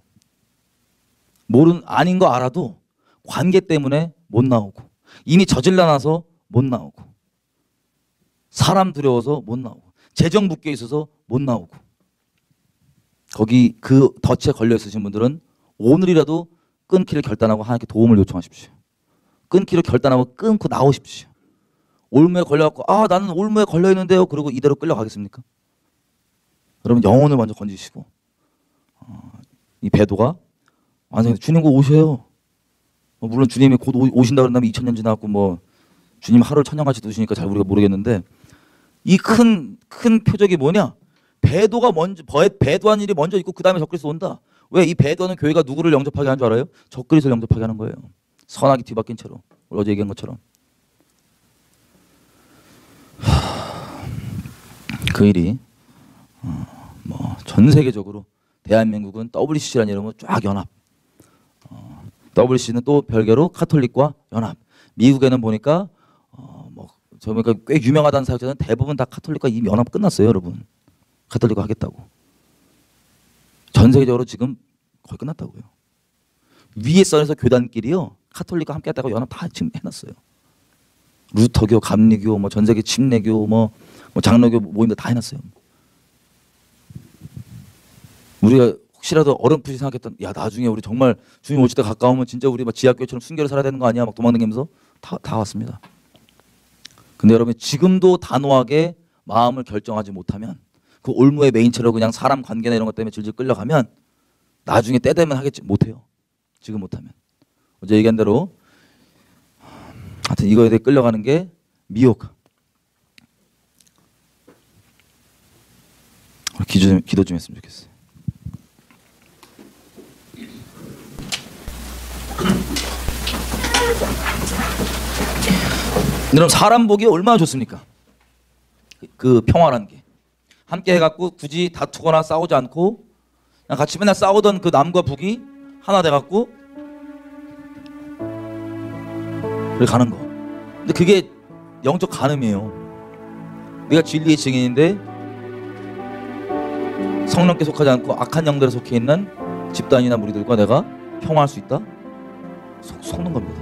아닌 거 알아도 관계 때문에 못 나오고, 이미 저질러 놔서 못 나오고, 사람 두려워서 못 나오고, 재정 묶여 있어서 못 나오고, 거기 그 덫에 걸려 있으신 분들은 오늘이라도 끊기를 결단하고 하나님께 도움을 요청하십시오. 끊기를 결단하고 끊고 나오십시오. 올무에 걸려갖고 나는 올무에 걸려있는데요, 그리고 이대로 끌려가겠습니까? 여러분, 영혼을 먼저 건지시고, 이 배도가 완전히 주님 곧 오셔요. 물론 주님이 곧 오신다 그런다면 2000년 지나고 뭐 주님 하루를 천년같이 두시니까 잘 우리가 모르겠는데 이 큰 표적이 뭐냐? 배도가 먼저 배도한 일이 먼저 있고 그 다음에 적그리스도 온다. 왜? 이 배도는 교회가 누구를 영접하게 하는 줄 알아요? 적그리스도를 영접하게 하는 거예요. 선악이 뒤바뀐 채로 어제 얘기한 것처럼. 그 일이 뭐 전 세계적으로 대한민국은 WCC라는 이름으로 쫙 연합. WCC는 또 별개로 카톨릭과 연합. 미국에는 보니까 저 보니까 꽤 유명하다는 사역자는 대부분 다 카톨릭과 이미 연합 끝났어요, 여러분. 카톨릭과 하겠다고. 전 세계적으로 지금 거의 끝났다고요. 위에 선에서 교단끼리요 카톨릭과 함께 했다고 연합 다 지금 해놨어요. 루터교, 감리교, 뭐 전 세계 침례교, 뭐 장로교 모임도 다 해놨어요. 우리가 혹시라도 어렴풋이 생각했던 야 나중에 우리 정말 주님 오실 때 가까우면 진짜 우리 막 지하교회처럼 순교를 살아야 되는 거 아니야? 막 도망다니면서 다 왔습니다. 근데 여러분 지금도 단호하게 마음을 결정하지 못하면 그 올무의 메인처럼 그냥 사람 관계나 이런 것 때문에 질질 끌려가면 나중에 때 되면 하겠지 못해요. 지금 못하면. 어제 얘기한 대로 하여튼 이거에 대해 끌려가는 게 미혹. 기도 좀 했으면 좋겠어요. 여러분 사람 보기 얼마나 좋습니까? 그 평화라는 게 함께 해갖고 굳이 다투거나 싸우지 않고 그냥 같이 맨날 싸우던 그 남과 북이 하나 돼갖고 그렇게 가는 거. 근데 그게 영적 간음이에요. 내가 진리의 증인인데 성령께 속하지 않고 악한 영들에 속해 있는 집단이나 무리들과 내가 평화할 수 있다? 속는 겁니다.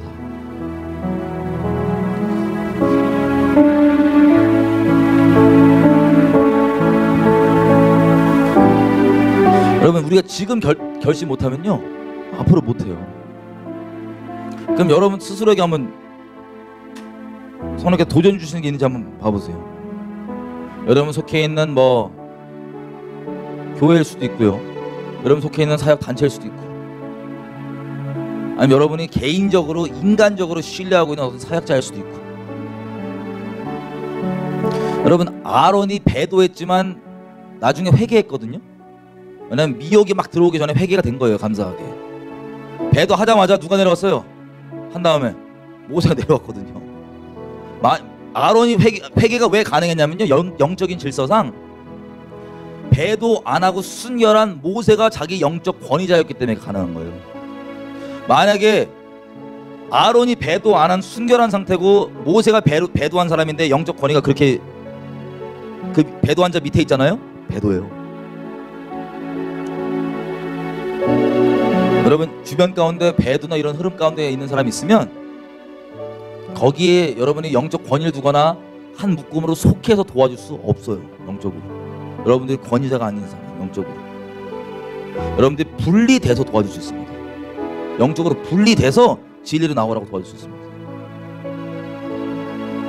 여러분 우리가 지금 결심 못하면요 앞으로 못해요. 그럼 여러분 스스로에게 한번 성령께 도전 주시는 게 있는지 한번 봐보세요. 여러분 속해 있는 뭐 교회일 수도 있고요. 여러분 속해 있는 사역 단체일 수도 있고 아니면 여러분이 개인적으로 인간적으로 신뢰하고 있는 어떤 사역자일 수도 있고 여러분 아론이 배도했지만 나중에 회개했거든요. 왜냐면 미혹이 막 들어오기 전에 회개가 된 거예요. 감사하게. 배도하자마자 누가 내려왔어요? 한 다음에 모세가 내려왔거든요. 아론이 회개가 왜 가능했냐면요 영적인 질서상 배도 안 하고 순결한 모세가 자기 영적 권위자였기 때문에 가능한 거예요. 만약에 아론이 배도 안 한 순결한 상태고 모세가 배도한 사람인데 영적 권위가 그렇게 그 배도한 자 밑에 있잖아요. 배도예요. 여러분 주변 가운데 배도나 이런 흐름 가운데 있는 사람이 있으면 거기에 여러분이 영적 권위를 두거나 한 묶음으로 속해서 도와줄 수 없어요. 영적으로 여러분들이 권위자가 아닌 사람 영적으로 여러분들이 분리돼서 도와줄 수 있습니다. 영적으로 분리돼서 진리로 나오라고 도와줄 수 있습니다.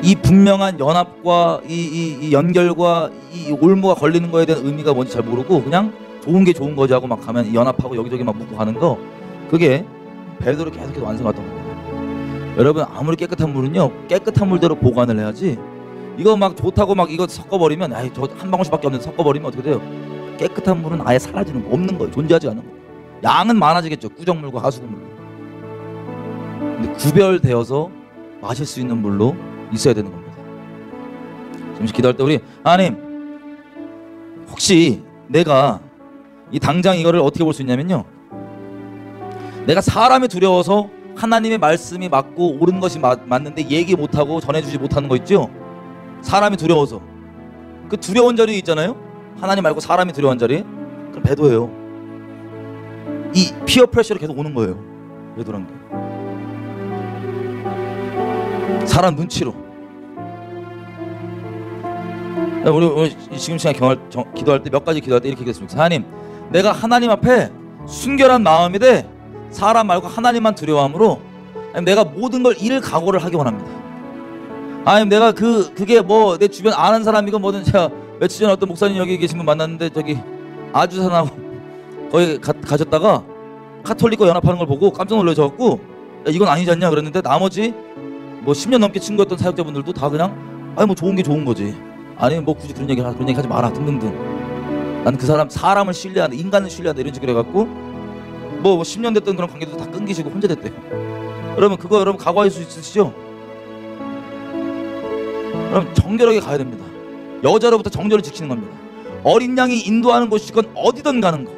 이 분명한 연합과 이 연결과 이 올무가 걸리는 거에 대한 의미가 뭔지 잘 모르고 그냥 좋은 게 좋은 거지 하고 막 가면 이 연합하고 여기저기 막 묶고 가는 거 그게 배도를 계속해서 완성했던 겁니다. 여러분 아무리 깨끗한 물은요 깨끗한 물대로 보관을 해야지 이거 막 좋다고 막 이거 섞어버리면 아이 저 한 방울씩밖에 없는데 섞어버리면 어떻게 돼요? 깨끗한 물은 아예 사라지는 거 없는 거예요. 존재하지 않는 거예요. 양은 많아지겠죠. 꾸정물과 하수구물로. 근데 구별되어서 마실 수 있는 물로 있어야 되는 겁니다. 잠시 기도할 때 우리 하나님 혹시 내가 이 당장 이거를 어떻게 볼 수 있냐면요 내가 사람이 두려워서 하나님의 말씀이 맞고 옳은 것이 맞는데 얘기 못하고 전해주지 못하는 거 있죠. 사람이 두려워서 그 두려운 자리 있잖아요. 하나님 말고 사람이 두려운 자리 그럼 배도예요. 이 피어 프레셔로 계속 오는 거예요. 배도란 게 사람 눈치로. 우리 지금 시간 기도할 때 몇 가지 기도할 때 이렇게 기도했습니다. 하나님 내가 하나님 앞에 순결한 마음이 돼 사람 말고 하나님만 두려워함으로 내가 모든 걸 잃을 각오를 하기 원합니다. 아니 내가 그게 뭐 내 주변 아는 사람이고 뭐든 제가 며칠 전에 어떤 목사님 여기 계신 분 만났는데 저기 아주산하고 거기 가셨다가 카톨릭과 연합하는 걸 보고 깜짝 놀라셔갖고 이건 아니지 않냐 그랬는데 나머지 뭐 10년 넘게 친구였던 사역자분들도 다 그냥 아니 뭐 좋은 게 좋은 거지. 아니 뭐 굳이 그런 얘기 하지 마라 등등등. 난 그 사람을 신뢰한다, 인간을 신뢰한다 이런 식으로 해갖고 뭐 10년 됐던 그런 관계도 다 끊기시고 혼자 됐대요. 여러분 그거 여러분 각오할 수 있으시죠? 여러분 정결하게 가야 됩니다. 여자로부터 정절을 지키는 겁니다. 어린 양이 인도하는 곳이건 어디든 가는 거.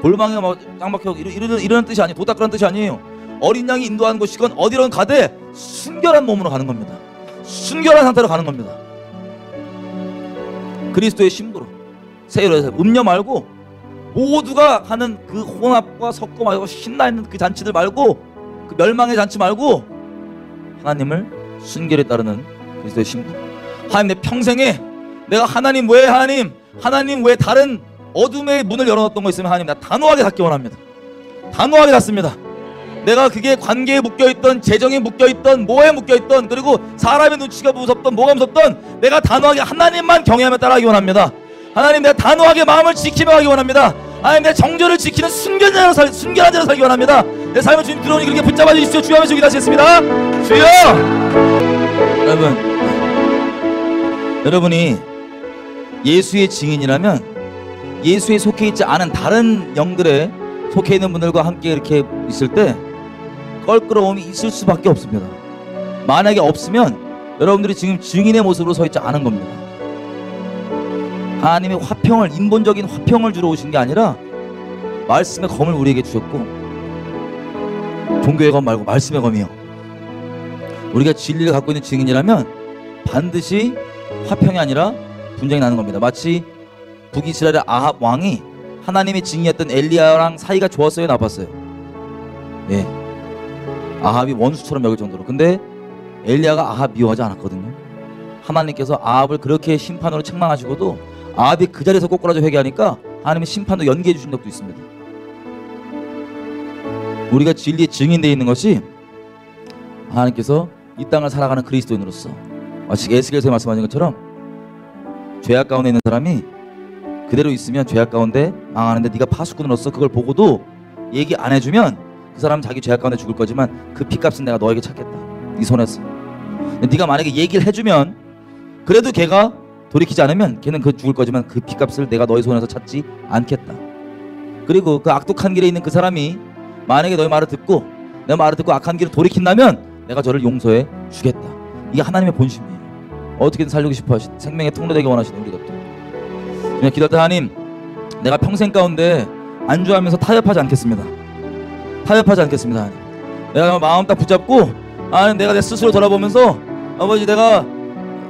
골방에 막 짱박혀 이러는 뜻이 아니에요. 도닥그런 뜻이 아니에요. 어린 양이 인도하는 곳이건 어디든 가되 순결한 몸으로 가는 겁니다. 순결한 상태로 가는 겁니다. 그리스도의 신부로 세일해서 음료 말고 모두가 하는 그 혼합과 섞고 말고 신나 있는 그 잔치들 말고 그 멸망의 잔치 말고 하나님을 순결에 따르는 그리스도의 신부. 하나님 내 평생에 내가 하나님 왜 다른 어둠의 문을 열어놨던 거 있으면 하나님 나 단호하게 닫기 원합니다. 단호하게 닫습니다. 내가 그게 관계에 묶여있던, 재정에 묶여있던, 뭐에 묶여있던, 그리고 사람의 눈치가 무섭던, 뭐가 무섭던 내가 단호하게 하나님만 경외하며 따라가기 원합니다. 하나님 내가 단호하게 마음을 지키며 가기 원합니다. 하나님 내 정절을 지키는 순결한 자로 살기 원합니다. 내 삶을 주님 들어오니 그렇게 붙잡아 주시오. 주여 하면서 기도하시겠습니다. 주여! 여러분이 예수의 증인이라면 예수에 속해 있지 않은 다른 영들에 속해 있는 분들과 함께 이렇게 있을 때 껄끄러움이 있을 수밖에 없습니다. 만약에 없으면 여러분들이 지금 증인의 모습으로 서 있지 않은 겁니다. 하나님의 화평을, 인본적인 화평을 주러 오신 게 아니라 말씀의 검을 우리에게 주셨고, 종교의 검 말고 말씀의 검이요. 우리가 진리를 갖고 있는 증인이라면 반드시 화평이 아니라 분쟁이 나는 겁니다. 마치 북이스라엘의 아합 왕이 하나님의 증인이었던 엘리야랑 사이가 좋았어요, 나빴어요? 예, 아합이 원수처럼 여길 정도로. 근데 엘리야가 아합 미워하지 않았거든요. 하나님께서 아합을 그렇게 심판으로 책망하시고도 아합이 그 자리에서 꼬꾸라져 회개하니까 하나님의 심판도 연기해 주신 적도 있습니다. 우리가 진리의 증인되어 있는 것이 하나님께서 이 땅을 살아가는 그리스도인으로서, 마치 에스겔서에 말씀하신 것처럼 죄악 가운데 있는 사람이 그대로 있으면 죄악 가운데 망하는데 네가 파수꾼으로서 그걸 보고도 얘기 안 해주면 그 사람은 자기 죄악 가운데 죽을 거지만 그 핏값은 내가 너에게 찾겠다, 네 손에서. 네가 만약에 얘기를 해주면 그래도 걔가 돌이키지 않으면 걔는 그 죽을 거지만 그 핏값을 내가 너의 손에서 찾지 않겠다. 그리고 그 악독한 길에 있는 그 사람이 만약에 너의 말을 듣고 내 말을 듣고 악한 길을 돌이킨다면 내가 저를 용서해 주겠다. 이게 하나님의 본심이에요. 어떻게든 살리고 싶어 하시, 생명의 통로되기 원하시는 우리 것들. 그냥 기도할 때 하나님, 내가 평생 가운데 안주하면서 타협하지 않겠습니다. 타협하지 않겠습니다. 하나님, 내가 마음 딱 붙잡고 하나님, 내가 내 스스로 돌아보면서 아버지 내가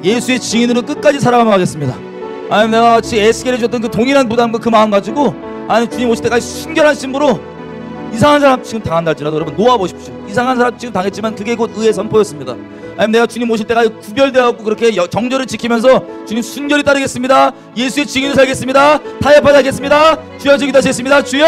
예수의 증인으로 끝까지 살아가며 가겠습니다. 하나님, 내가 같이 에스겔에 줬던 그 동일한 부담과 그 마음 가지고 하나님 주님 오실 때까지 순결한 신부로, 이상한 사람 지금 당한다 할지라도 여러분 놓아보십시오. 이상한 사람 지금 당했지만 그게 곧 의의 선포였습니다. 아니면 내가 주님 오실 때까지 구별되어갖고 그렇게 정절을 지키면서 주님 순결히 따르겠습니다. 예수의 증인으로 살겠습니다. 타협하지 않겠습니다. 주여 기도하시겠습니다. 주여